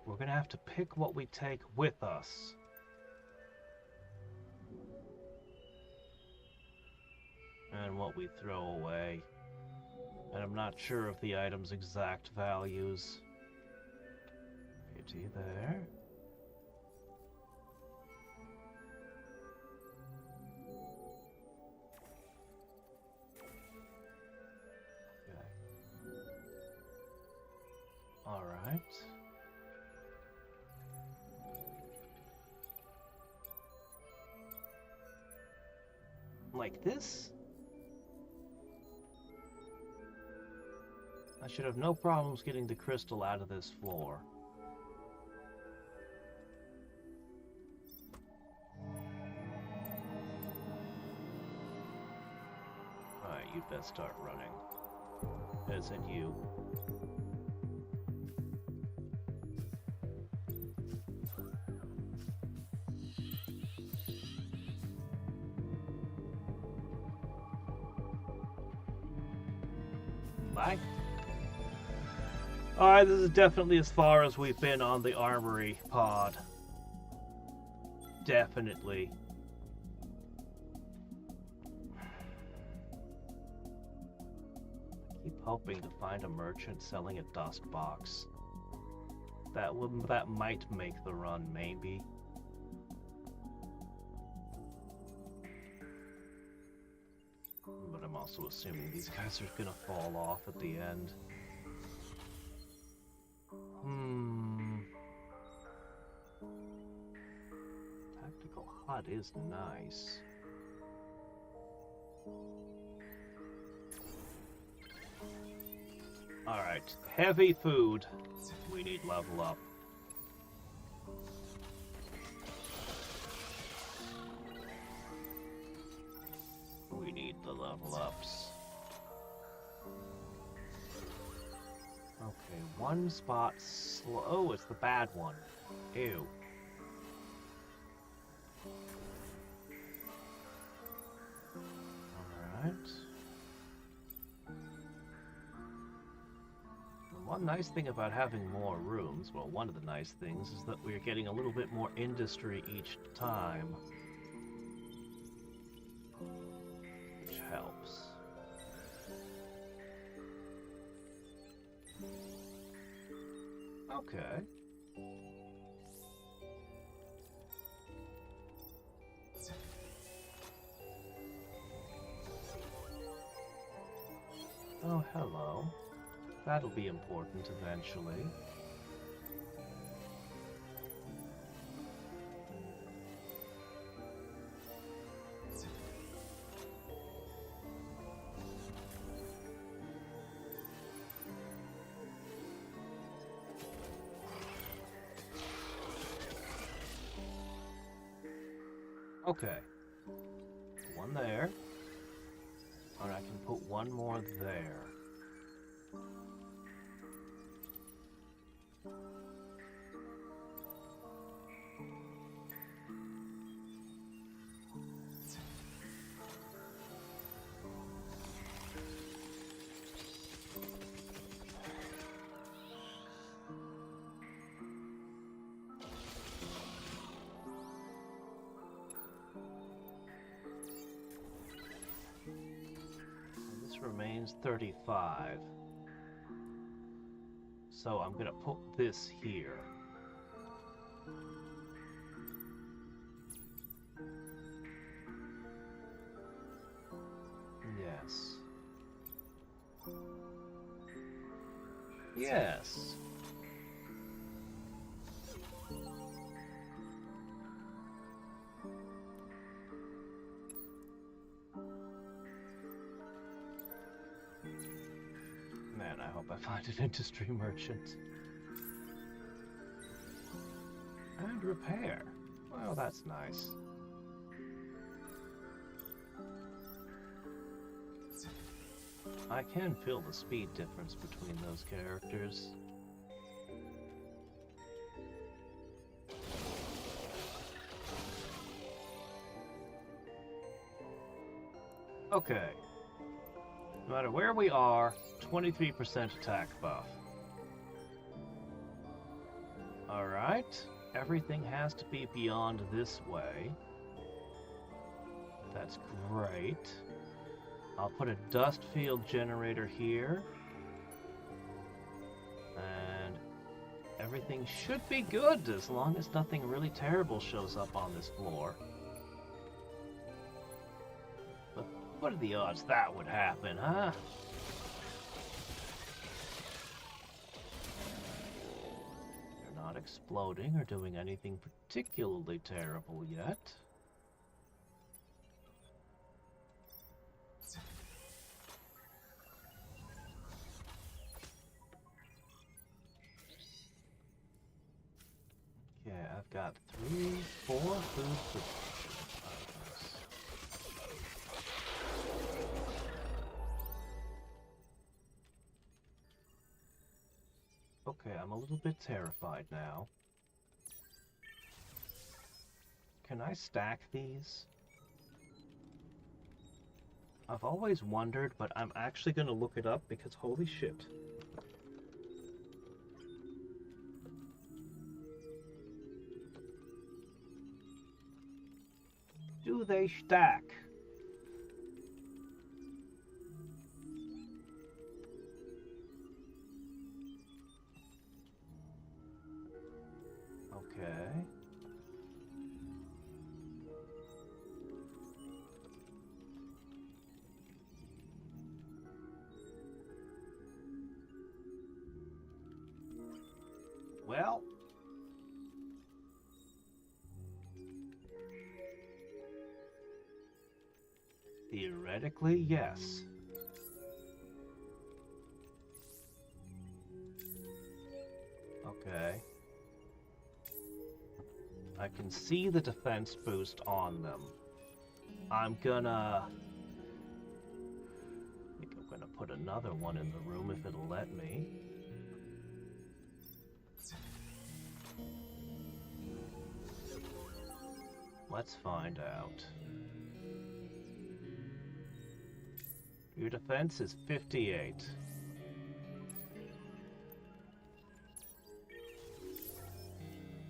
We're gonna have to pick what we take with us. And what we throw away. And I'm not sure of the item's exact values. Pity there. Okay. Alright. Like this? I should have no problems getting the crystal out of this floor. Alright, you'd best start running. As in you. Bye. Alright, this is definitely as far as we've been on the armory pod. Definitely. I keep hoping to find a merchant selling a dust box. That might make the run, maybe. But I'm also assuming these guys are gonna fall off at the end. Tactical HUD is nice. Alright, heavy food. We need level up. We need the level ups. Okay, one spot slow. Oh, it's the bad one. Ew. Alright. One nice thing about having more rooms, well, one of the nice things, is that we're getting a little bit more industry each time. Which helps. Okay. Oh, hello. That'll be important eventually. Okay. One there. And I can put one more there. Remains 35. So I'm gonna put this here. Yes. Yes. Man, I hope I find an industry merchant. And repair. Well, that's nice. I can feel the speed difference between those characters. Okay. No matter where we are, 23% attack buff. Alright. Everything has to be beyond this way. That's great. I'll put a dust field generator here. And everything should be good as long as nothing really terrible shows up on this floor. But what are the odds that would happen, huh? They're not exploding or doing anything particularly terrible yet. Yeah, I've got 4 food productions. Okay, I'm a little bit terrified now. Can I stack these? I've always wondered, but I'm actually going to look it up because holy shit. Do they stack? Okay. Well, theoretically, yes. can see the defense boost on them. I think I'm gonna put another one in the room if it'll let me. Let's find out. Your defense is 58.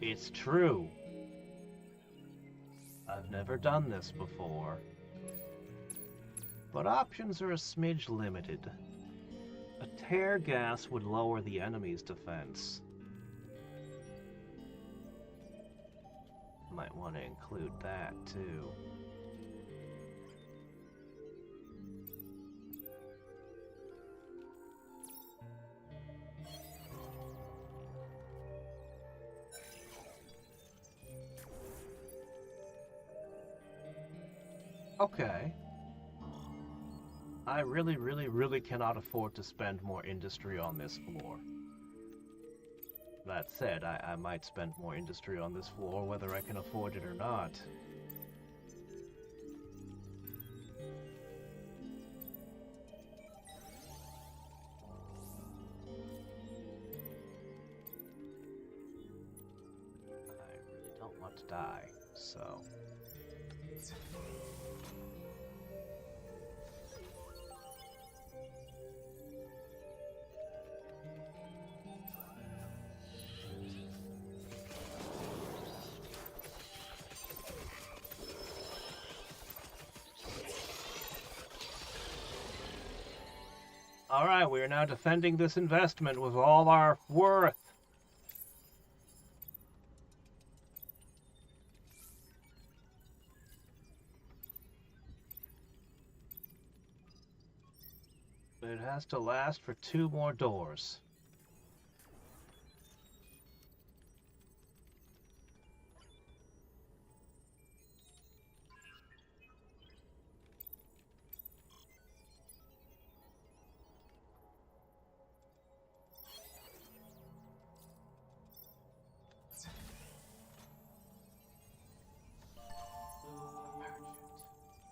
It's true. I've never done this before. But options are a smidge limited. A tear gas would lower the enemy's defense. Might want to include that too. Okay. I really cannot afford to spend more industry on this floor. That said, I might spend more industry on this floor whether I can afford it or not. I really don't want to die, so... Alright, we are now defending this investment with all our worth. It has to last for 2 more doors.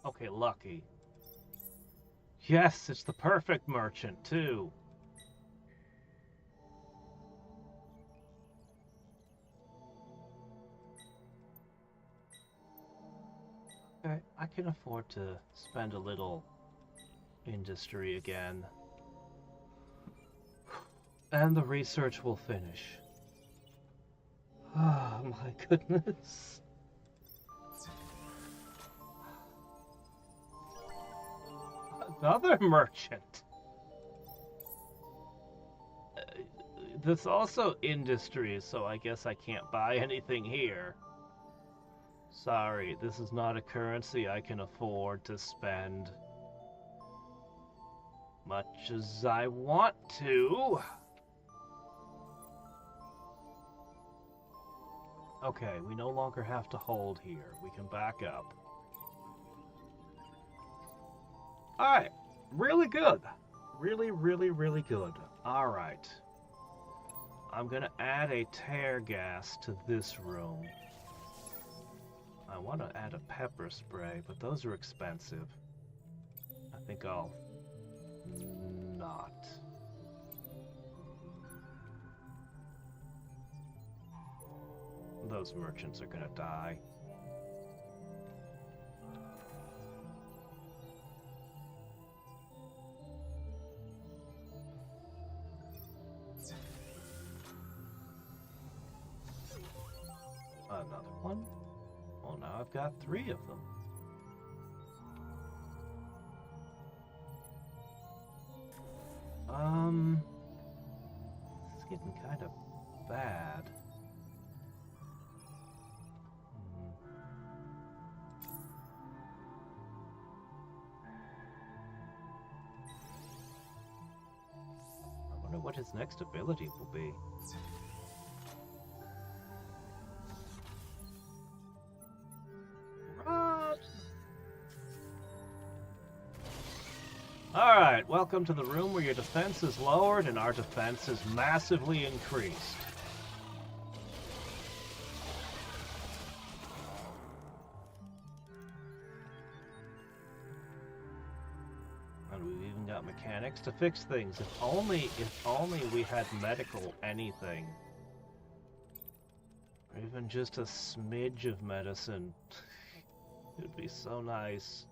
Okay, lucky. Yes, it's the perfect merchant, too. Okay, I can afford to spend a little industry again. And the research will finish. Oh my goodness. Another merchant. There's also industry, so I guess I can't buy anything here. Sorry, this is not a currency I can afford to spend much as I want to. Okay, we no longer have to hold here. We can back up. Alright, really good. Really good. Alright. I'm gonna add a tear gas to this room. I want to add a pepper spray, but those are expensive. I think I'll not. Those merchants are gonna die. Another one? Well, now I've got 3 of them. It's getting kind of bad. I wonder what his next ability will be. Alright, welcome to the room where your defense is lowered and our defense is massively increased. And we've even got mechanics to fix things. If only we had medical anything. Or even just a smidge of medicine. It'd be so nice.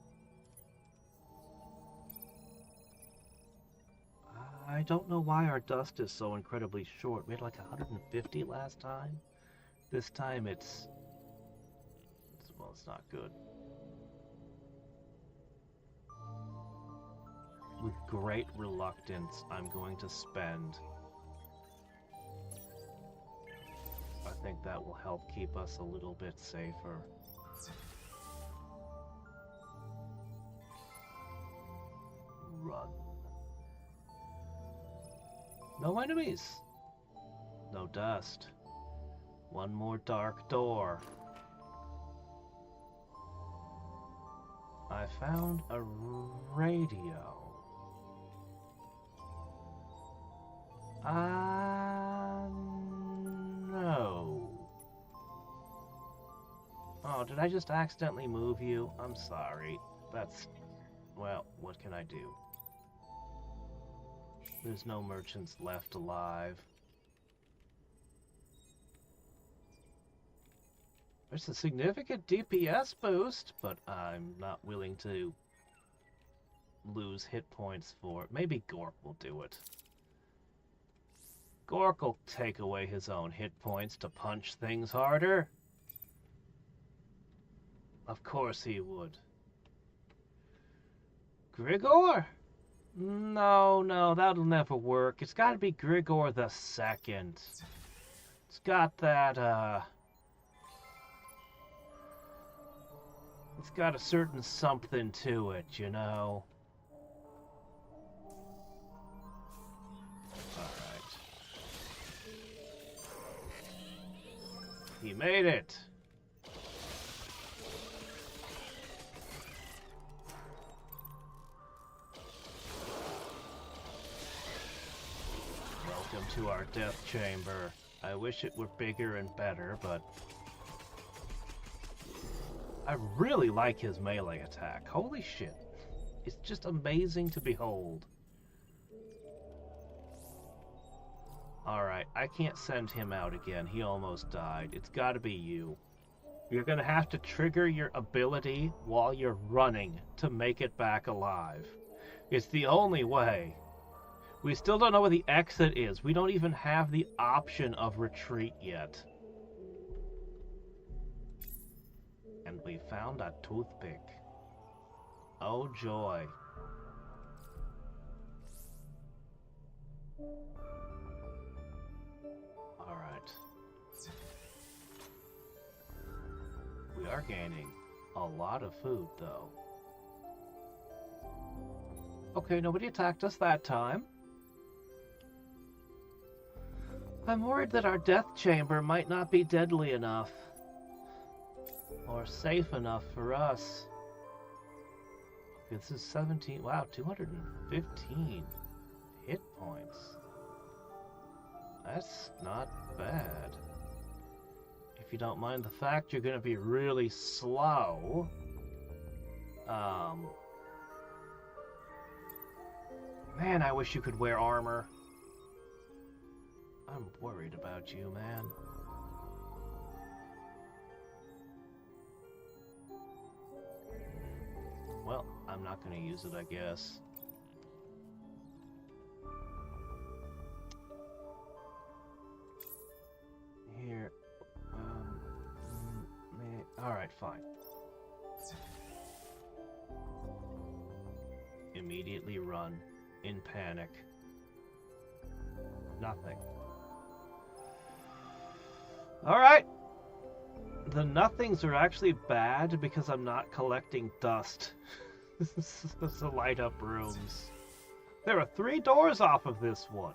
I don't know why our dust is so incredibly short. We had like 150 last time. This time well, it's not good. With great reluctance, I'm going to spend. I think that will help keep us a little bit safer. Run. No enemies. No dust. One more dark door. I found a radio. No. Oh, did I just accidentally move you? I'm sorry. Well, what can I do? There's no merchants left alive. There's a significant DPS boost, but I'm not willing to lose hit points for it. Maybe Gork will do it. Gork will take away his own hit points to punch things harder. Of course he would. Grigor? No, that'll never work. It's gotta be Grigor the Second. It's got that, it's got a certain something to it, you know? Alright. He made it! Welcome to our death chamber. I wish it were bigger and better, but I really like his melee attack. Holy shit. It's just amazing to behold. Alright, I can't send him out again. He almost died. It's gotta be you. You're gonna have to trigger your ability while you're running to make it back alive. It's the only way. We still don't know where the exit is. We don't even have the option of retreat yet. And we found a toothpick. Oh joy. Alright. We are gaining a lot of food, though. Okay, nobody attacked us that time. I'm worried that our death chamber might not be deadly enough. Or safe enough for us. This is 17. Wow, 215 hit points. That's not bad. If you don't mind the fact you're going to be really slow. Man, I wish you could wear armor. I'm worried about you, man. Well, I'm not going to use it, I guess. Here. Alright, fine. Immediately run. In panic. Nothing. Alright. The nothings are actually bad because I'm not collecting dust. This is to light up rooms. There are 3 doors off of this one.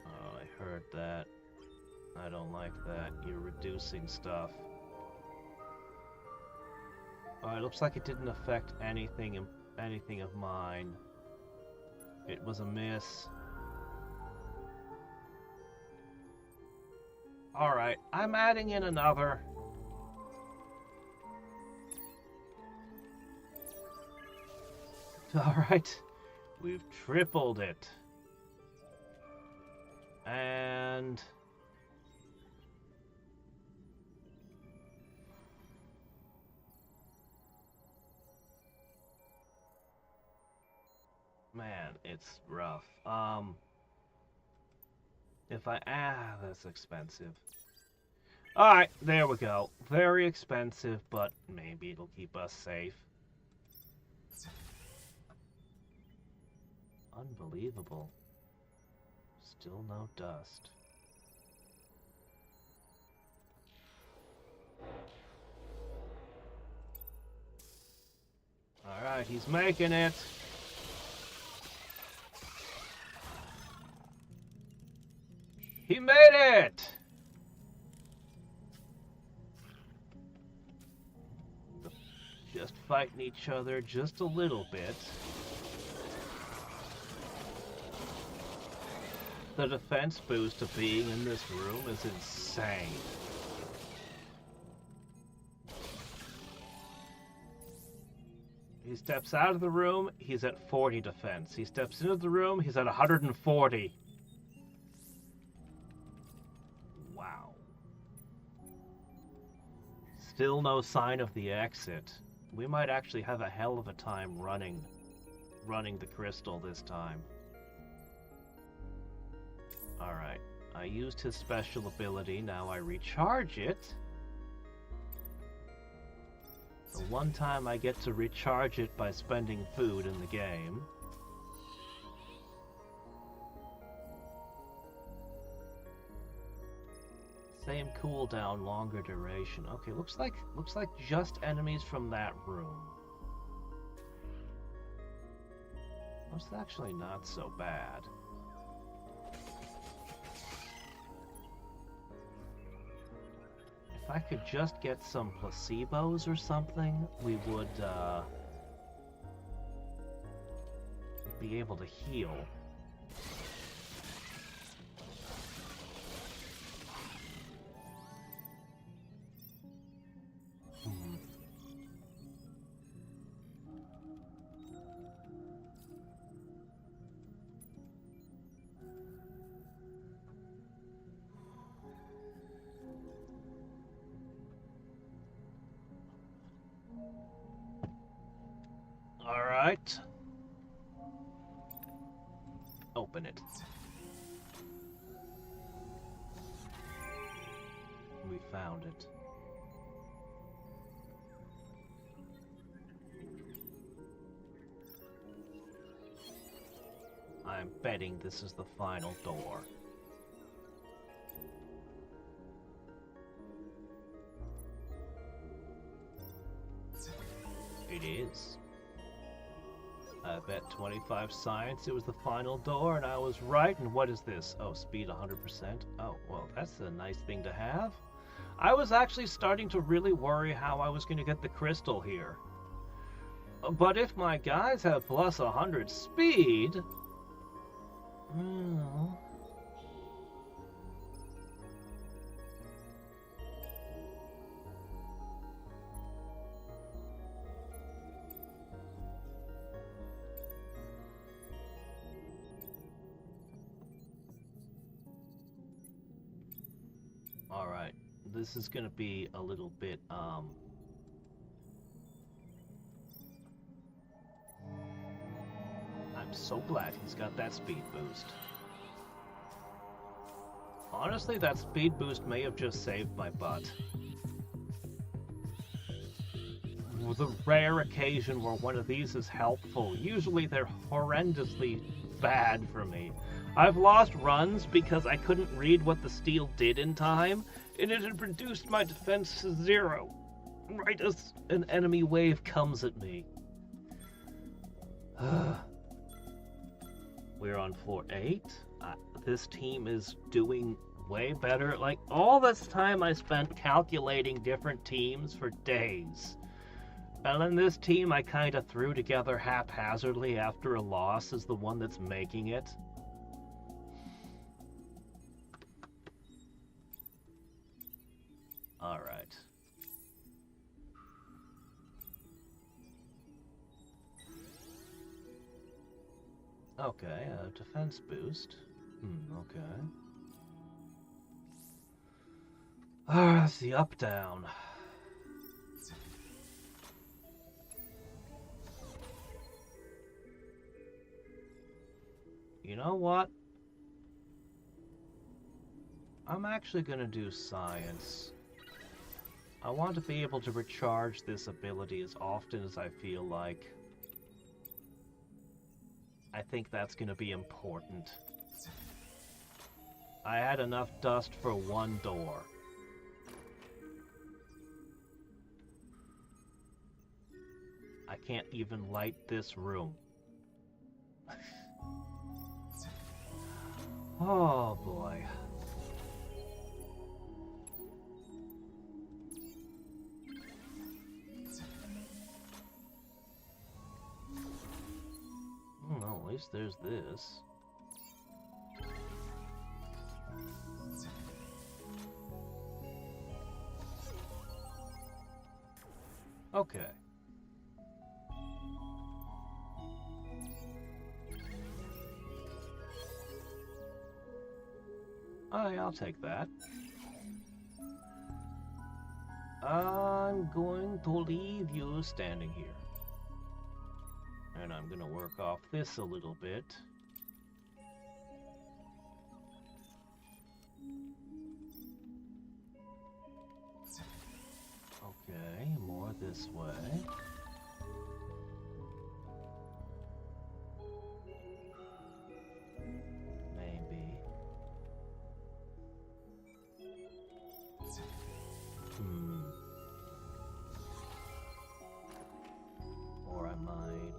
Oh, I heard that. I don't like that. You're reducing stuff. Alright, looks like it didn't affect anything of mine. It was a miss. Alright, I'm adding in another. Alright. We've tripled it. And... man, it's rough. If I... that's expensive. Alright, there we go. Very expensive, but maybe it'll keep us safe. Unbelievable. Still no dust. Alright, he's making it. He made it! Just fighting each other just a little bit. The defense boost of being in this room is insane. He steps out of the room, he's at 40 defense. He steps into the room, he's at 140. Wow. Still no sign of the exit. We might actually have a hell of a time running the crystal this time. Alright, I used his special ability, now I recharge it. The one time I get to recharge it by spending food in the game. Same cooldown, longer duration. Okay, looks like just enemies from that room. That's actually not so bad. If I could just get some placebos or something, we would be able to heal. Alright. Open it. We found it. I'm betting this is the final door. It is. I bet 25 science it was the final door, and I was right. And what is this? Oh, speed 100%. Oh, well, that's a nice thing to have. I was actually starting to really worry how I was going to get the crystal here. But if my guys have plus 100 speed... well... Alright, this is gonna be a little bit, I'm so glad he's got that speed boost. Honestly, that speed boost may have just saved my butt. The rare occasion where one of these is helpful, usually they're horrendously bad for me. I've lost runs because I couldn't read what the steel did in time, and it had reduced my defense to 0, right as an enemy wave comes at me. We're on floor 8. This team is doing way better. Like, all this time I spent calculating different teams for days. And then this team I kind of threw together haphazardly after a loss is the one that's making it. Alright. Okay, a defense boost. Okay. That's the up-down. You know what? I'm actually gonna do science. I want to be able to recharge this ability as often as I feel like. I think that's gonna be important. I had enough dust for one door. I can't even light this room. Oh boy. Well, at least there's this. Okay. I'll take that. I'm going to leave you standing here. And I'm gonna work off this a little bit. Okay, more this way. Maybe. Or I might...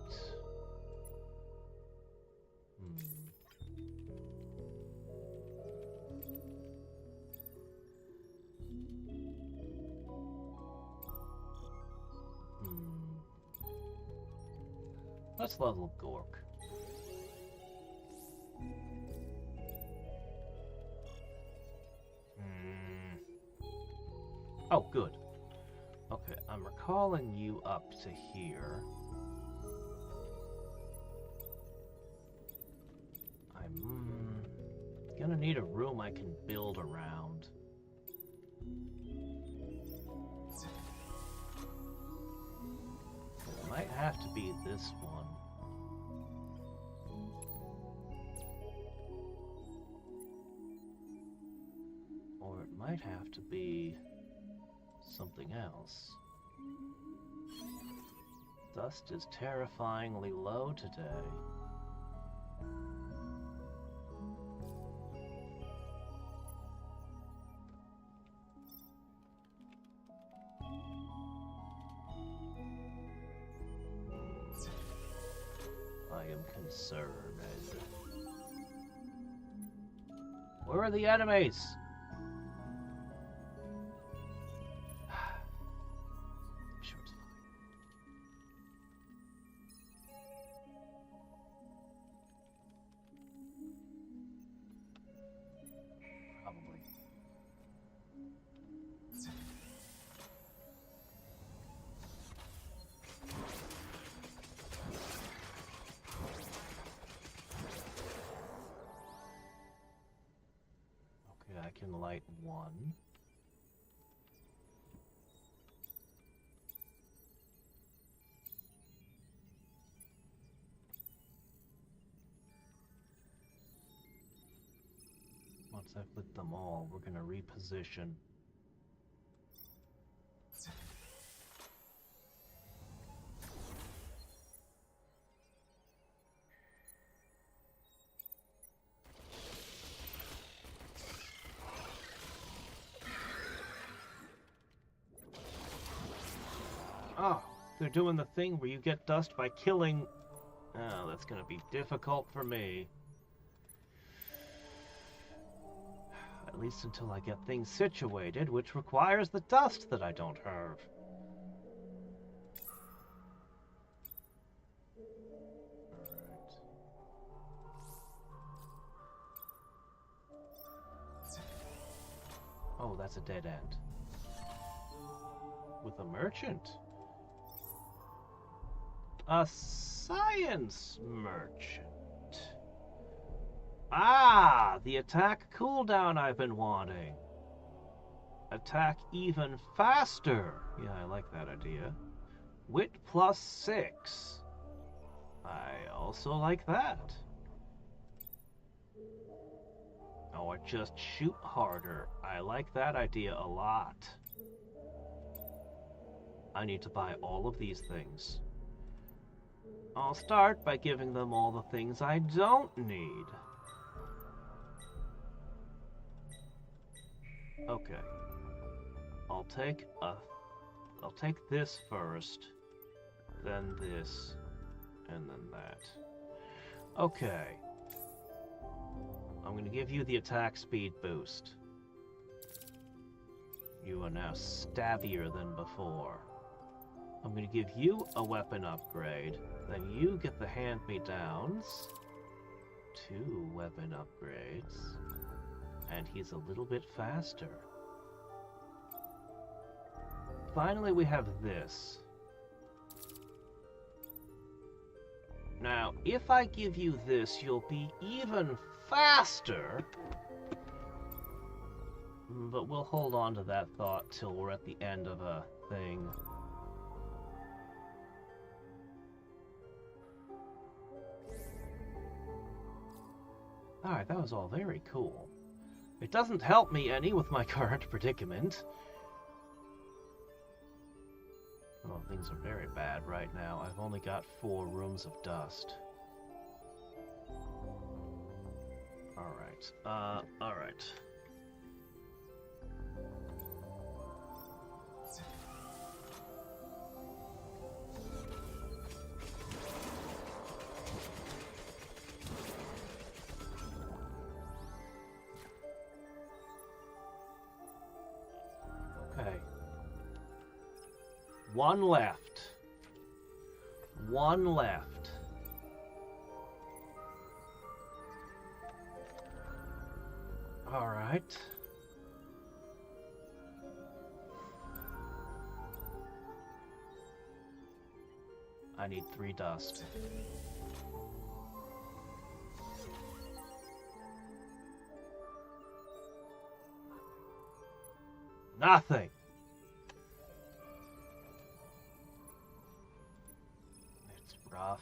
Let's level Gork. Oh, good. Okay, I'm recalling you up to here. I'm gonna need a room I can build around. It might have to be this one. Or it might have to be something else. Dust is terrifyingly low today. I am concerned. Where are the enemies? Sure, it's fine. Probably. I can light one. Once I've lit them all, we're gonna reposition. Oh, they're doing the thing where you get dust by killing... Oh, that's gonna be difficult for me. At least until I get things situated, which requires the dust that I don't have. Alright. Oh, that's a dead end. With a merchant. A science merchant. Ah, the attack cooldown I've been wanting. Attack even faster. Yeah, I like that idea. Wit plus 6. I also like that. Or just shoot harder. I like that idea a lot. I need to buy all of these things. I'll start by giving them all the things I don't need. Okay. I'll take this first, then this, and then that. Okay. I'm going to give you the attack speed boost. You are now stabbier than before. I'm going to give you a weapon upgrade, then you get the hand-me-downs. 2 weapon upgrades. And he's a little bit faster. Finally, we have this. Now, if I give you this, you'll be even faster. But we'll hold on to that thought till we're at the end of a thing. Alright, that was all very cool. It doesn't help me any with my current predicament. Oh, things are very bad right now. I've only got 4 rooms of dust. Alright. Okay. 1 left. 1 left. All right. I need 3 dust. Nothing. It's rough.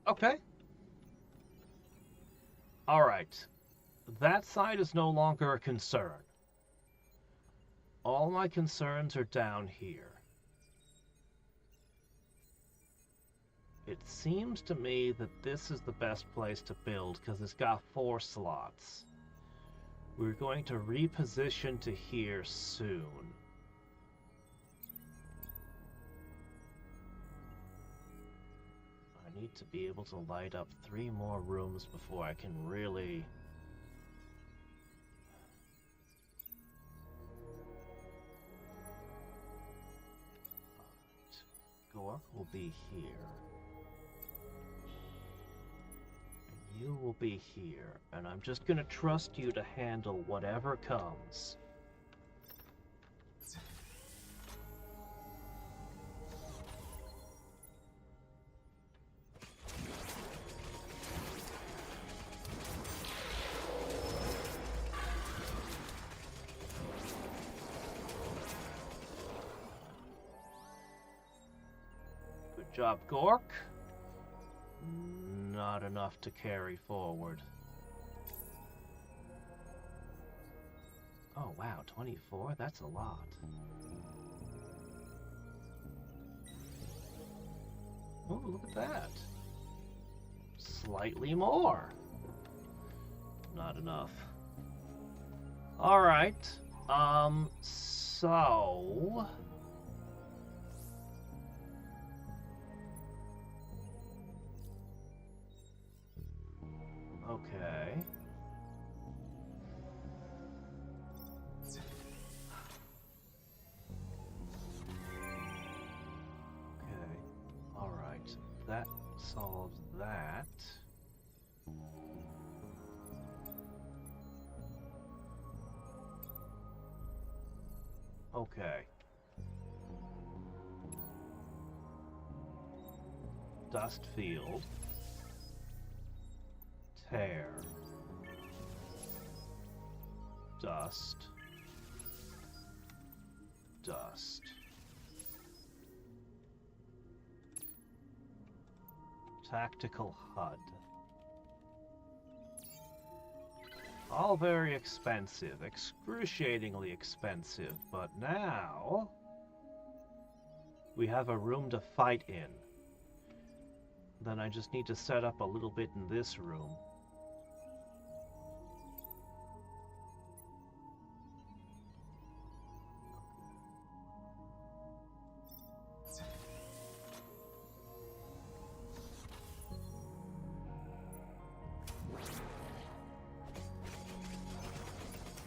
Okay. Alright. That side is no longer a concern. All my concerns are down here. It seems to me that this is the best place to build because it's got 4 slots. We're going to reposition to here soon. I need to be able to light up 3 more rooms before I can really... Gork will be here. And you will be here. And I'm just gonna trust you to handle whatever comes. Good job, Gork. Not enough to carry forward. Oh wow, 24? That's a lot. Oh, look at that. Slightly more. Not enough. Alright. So... Okay. that solves that. Okay. Dust field. Tear. Dust. Dust. Tactical HUD. All very expensive, excruciatingly expensive, but now we have a room to fight in. Then I just need to set up a little bit in this room.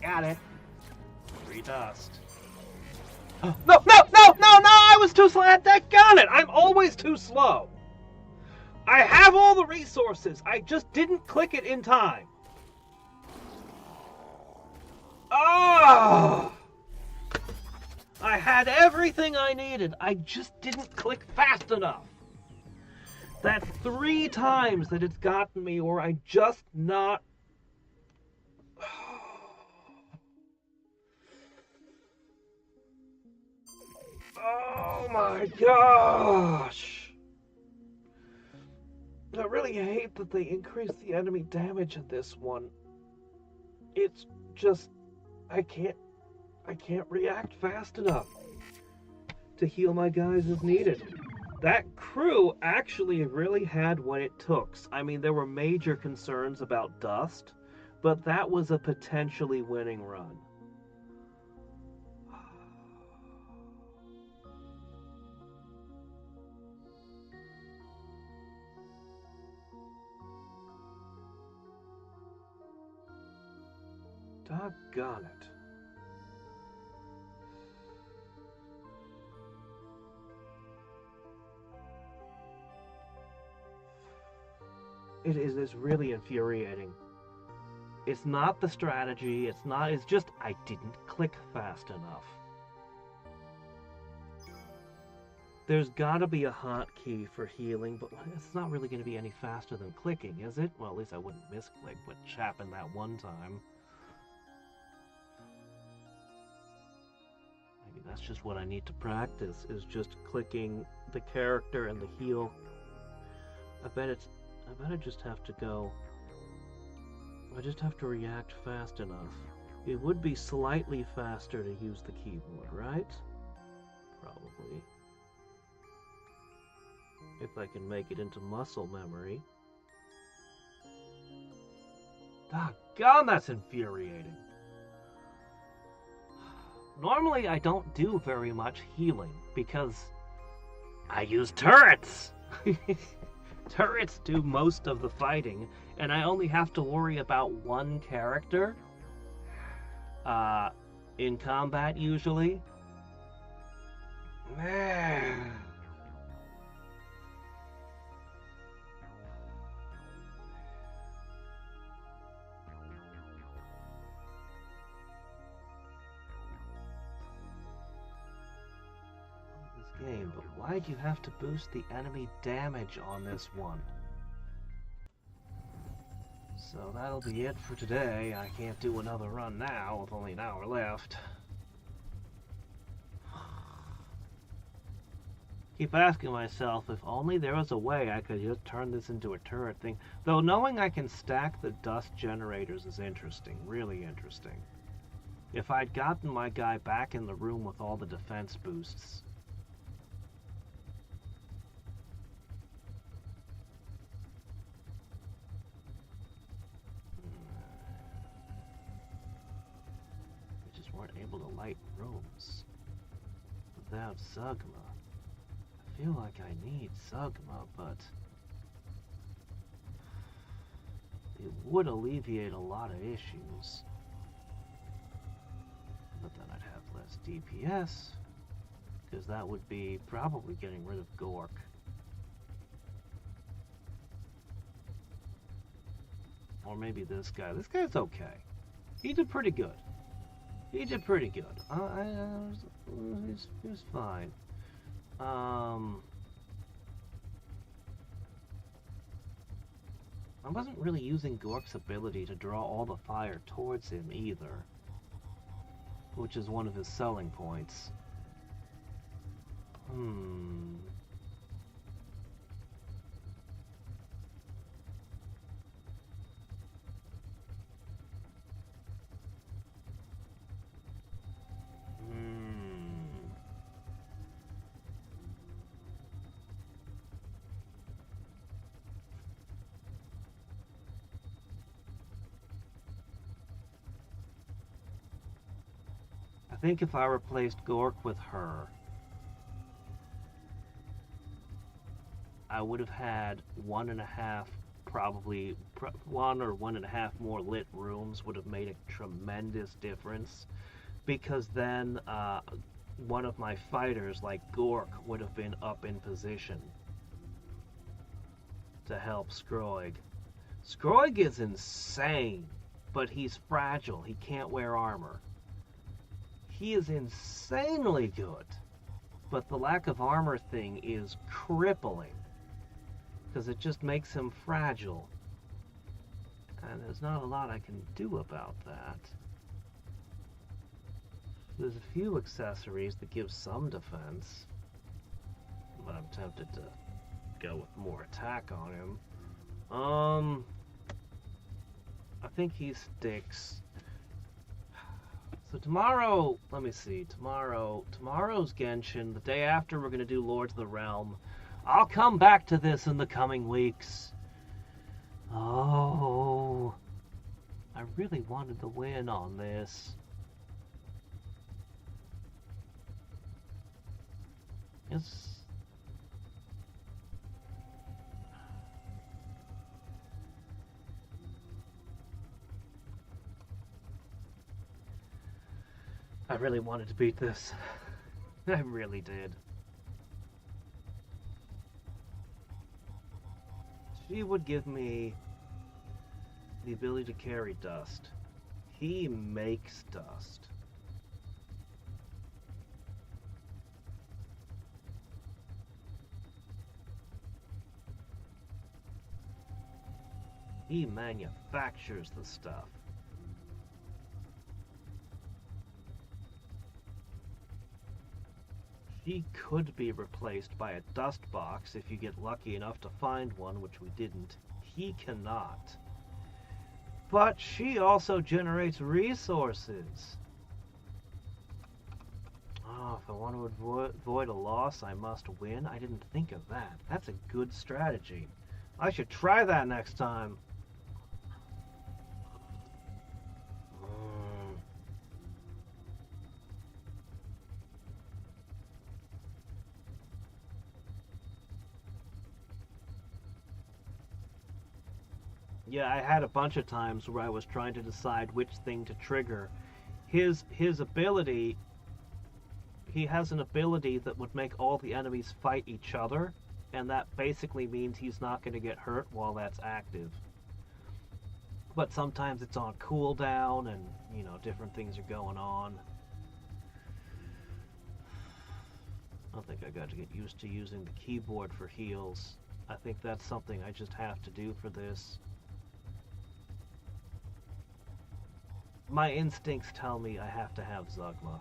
Got it. 3 dust. No, no, no, no, no! I was too slow. Got it! I'm always too slow. I have all the resources. I just didn't click it in time. Oh! I had everything I needed. I just didn't click fast enough. That's 3 times that it's gotten me, or I just not... Oh my gosh! I really hate that they increased the enemy damage in this one. It's just... I can't react fast enough to heal my guys as needed. That crew actually really had what it took. I mean, there were major concerns about dust, but that was a potentially winning run. Doggone it. It's really infuriating. It's not the strategy, it's just I didn't click fast enough. There's gotta be a hotkey for healing, but it's not really gonna be any faster than clicking, is it? Well, at least I wouldn't misclick, but happened that one time. Maybe that's just what I need to practice, is just clicking the character and the heal. I bet I just have to go... I just have to react fast enough. It would be slightly faster to use the keyboard, right? Probably. If I can make it into muscle memory. Doggone, that's infuriating. Normally I don't do very much healing because I use turrets! Turrets do most of the fighting, and I only have to worry about one character in combat usually. Man. Game, but why'd you have to boost the enemy damage on this one? So that'll be it for today. I can't do another run now with only an hour left. Keep asking myself if only there was a way I could just turn this into a turret thing. Though knowing I can stack the dust generators is interesting, really interesting. If I'd gotten my guy back in the room with all the defense boosts, able to light rooms without Zugma. I feel like I need Zugma, but it would alleviate a lot of issues. But then I'd have less DPS, because that would be probably getting rid of Gork. Or maybe this guy. This guy's okay. He did pretty good. He did pretty good. He was fine. I wasn't really using Gork's ability to draw all the fire towards him either, which is one of his selling points. I think if I replaced Gork with her, I would have had 1.5, probably 1 or 1.5 more lit rooms would have made a tremendous difference, because then one of my fighters, like Gork, would have been up in position to help Skroig. Skroig is insane, but he's fragile. He can't wear armor. He is insanely good, but the lack of armor thing is crippling, because it just makes him fragile. And there's not a lot I can do about that. There's a few accessories that give some defense, but I'm tempted to go with more attack on him. I think he sticks. So tomorrow, let me see, tomorrow's Genshin. The day after, we're going to do Lords of the Realm. I'll come back to this in the coming weeks. Oh, I really wanted the win on this. I really wanted to beat this. I really did. She would give me the ability to carry dust. He makes dust. He manufactures the stuff. She could be replaced by a dust box if you get lucky enough to find one, which we didn't. He cannot. But she also generates resources. Oh, if I want to avoid a loss, I must win. I didn't think of that. That's a good strategy. I should try that next time. Yeah, I had a bunch of times where I was trying to decide which thing to trigger. His ability, he has an ability that would make all the enemies fight each other, and that basically means he's not going to get hurt while that's active. But sometimes it's on cooldown, and, you know, different things are going on. I think I got to get used to using the keyboard for heals. I think that's something I just have to do for this. My instincts tell me I have to have Zugma.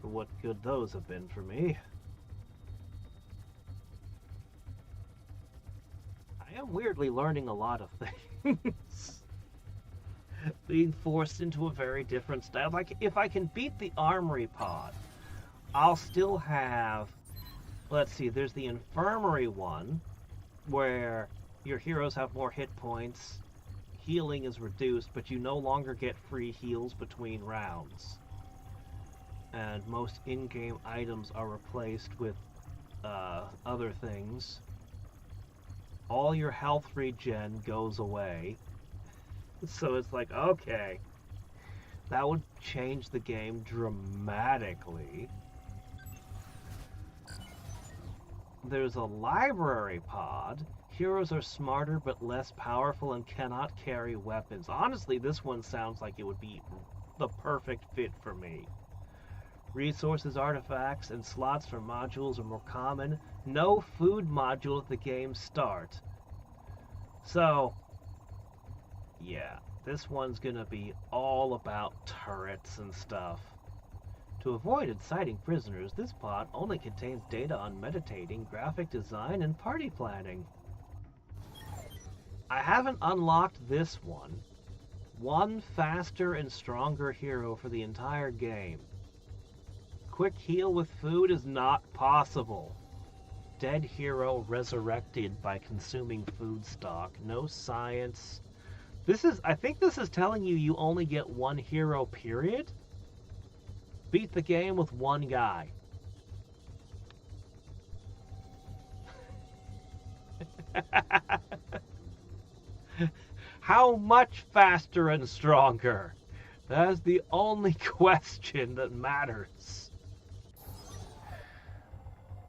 For what good those have been for me. I am weirdly learning a lot of things. Being forced into a very different style. Like, if I can beat the Armory Pod, I'll still have... Let's see, there's the Infirmary one, where your heroes have more hit points. Healing is reduced, but you no longer get free heals between rounds. And most in-game items are replaced with other things. All your health regen goes away. So it's like, okay, that would change the game dramatically. There's a library pod. Heroes are smarter but less powerful and cannot carry weapons. Honestly, this one sounds like it would be the perfect fit for me. Resources, artifacts, and slots for modules are more common. No food module at the game's start. So, yeah, this one's gonna be all about turrets and stuff. To avoid inciting prisoners, this pod only contains data on meditating, graphic design, and party planning. I haven't unlocked this one. One faster and stronger hero for the entire game. Quick heal with food is not possible. Dead hero resurrected by consuming food stock. No science. I think this is telling you you only get one hero, period. Beat the game with one guy. How much faster and stronger? That's the only question that matters.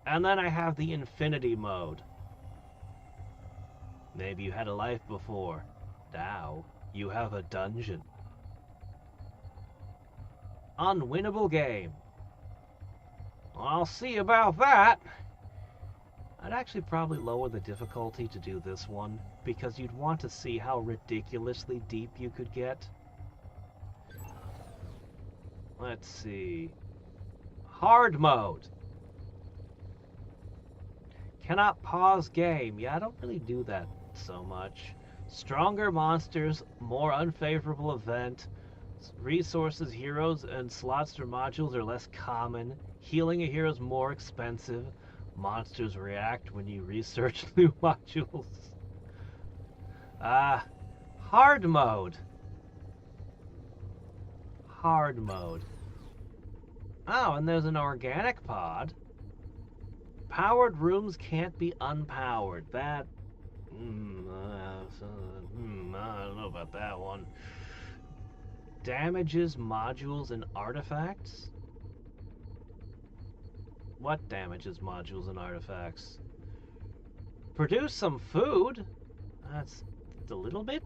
And then I have the infinity mode. Maybe you had a life before. Now you have a dungeon. Unwinnable game. I'll see about that. I'd actually probably lower the difficulty to do this one, because you'd want to see how ridiculously deep you could get. Let's see. Hard mode. Cannot pause game. Yeah, I don't really do that so much. Stronger monsters, more unfavorable event. Resources, heroes, and slots or modules are less common. Healing a hero is more expensive. Monsters react when you research new modules. Hard mode. Hard mode. Oh, and there's an organic pod. Powered rooms can't be unpowered. That... I don't know about that one. Damages, modules, and artifacts? What damages, modules, and artifacts? Produce some food? That's a little bit?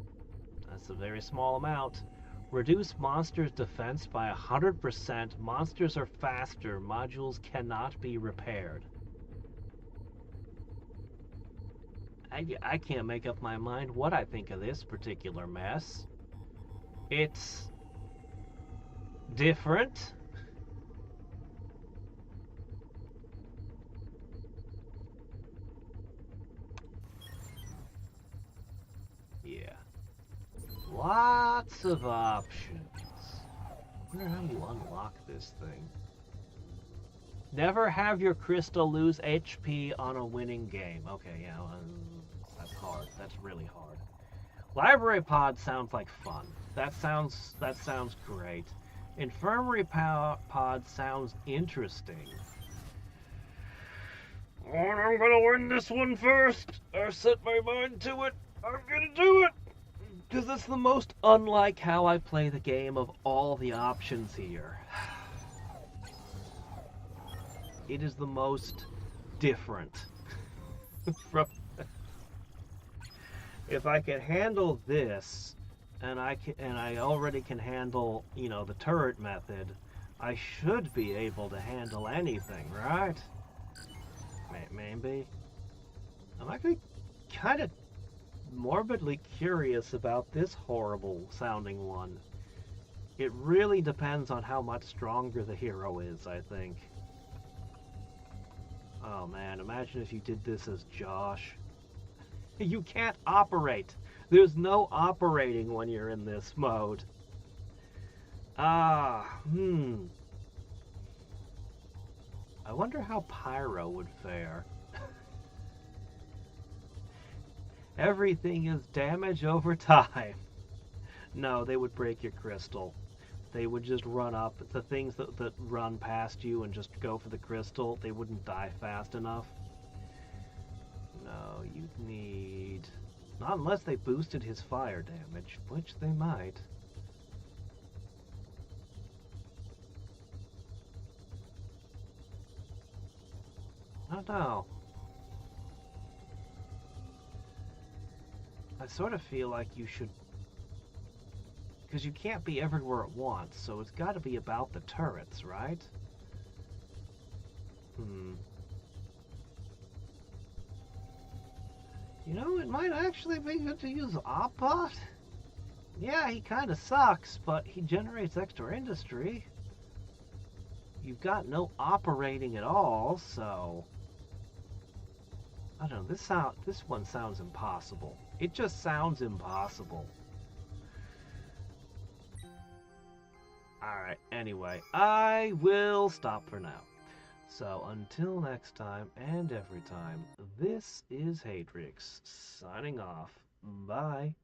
That's a very small amount. Reduce monsters' defense by 100%. Monsters are faster. Modules cannot be repaired. I can't make up my mind what I think of this particular mess. It's different. Yeah. Lots of options. I wonder how you unlock this thing. Never have your crystal lose HP on a winning game. Okay, yeah, that's hard. That's really hard. Library pod sounds like fun. That sounds great. Infirmary pod sounds interesting. I'm gonna win this one first. I set my mind to it. I'm gonna do it. Because it's the most unlike how I play the game of all the options here. It is the most different. If I can handle this, and I already can handle, the turret method, I should be able to handle anything, right? Maybe. I'm actually kind of morbidly curious about this horrible sounding one. It really depends on how much stronger the hero is, I think. Oh man, imagine if you did this as Josh. You can't operate. There's no operating when you're in this mode. I wonder how Pyro would fare. Everything is damage over time. No, they would break your crystal. They would just run up. The things that run past you and just go for the crystal, they wouldn't die fast enough. No, you'd need... Not unless they boosted his fire damage, which they might. I don't know. I sort of feel like you should... Because you can't be everywhere at once, so it's got to be about the turrets, right? You know, it might actually be good to use Oppot. Yeah, he kind of sucks, but he generates extra industry. You've got no operating at all, so... I don't know, this one sounds impossible. It just sounds impossible. Alright, anyway, I will stop for now. So, until next time, and every time, this is Hadriex, signing off. Bye.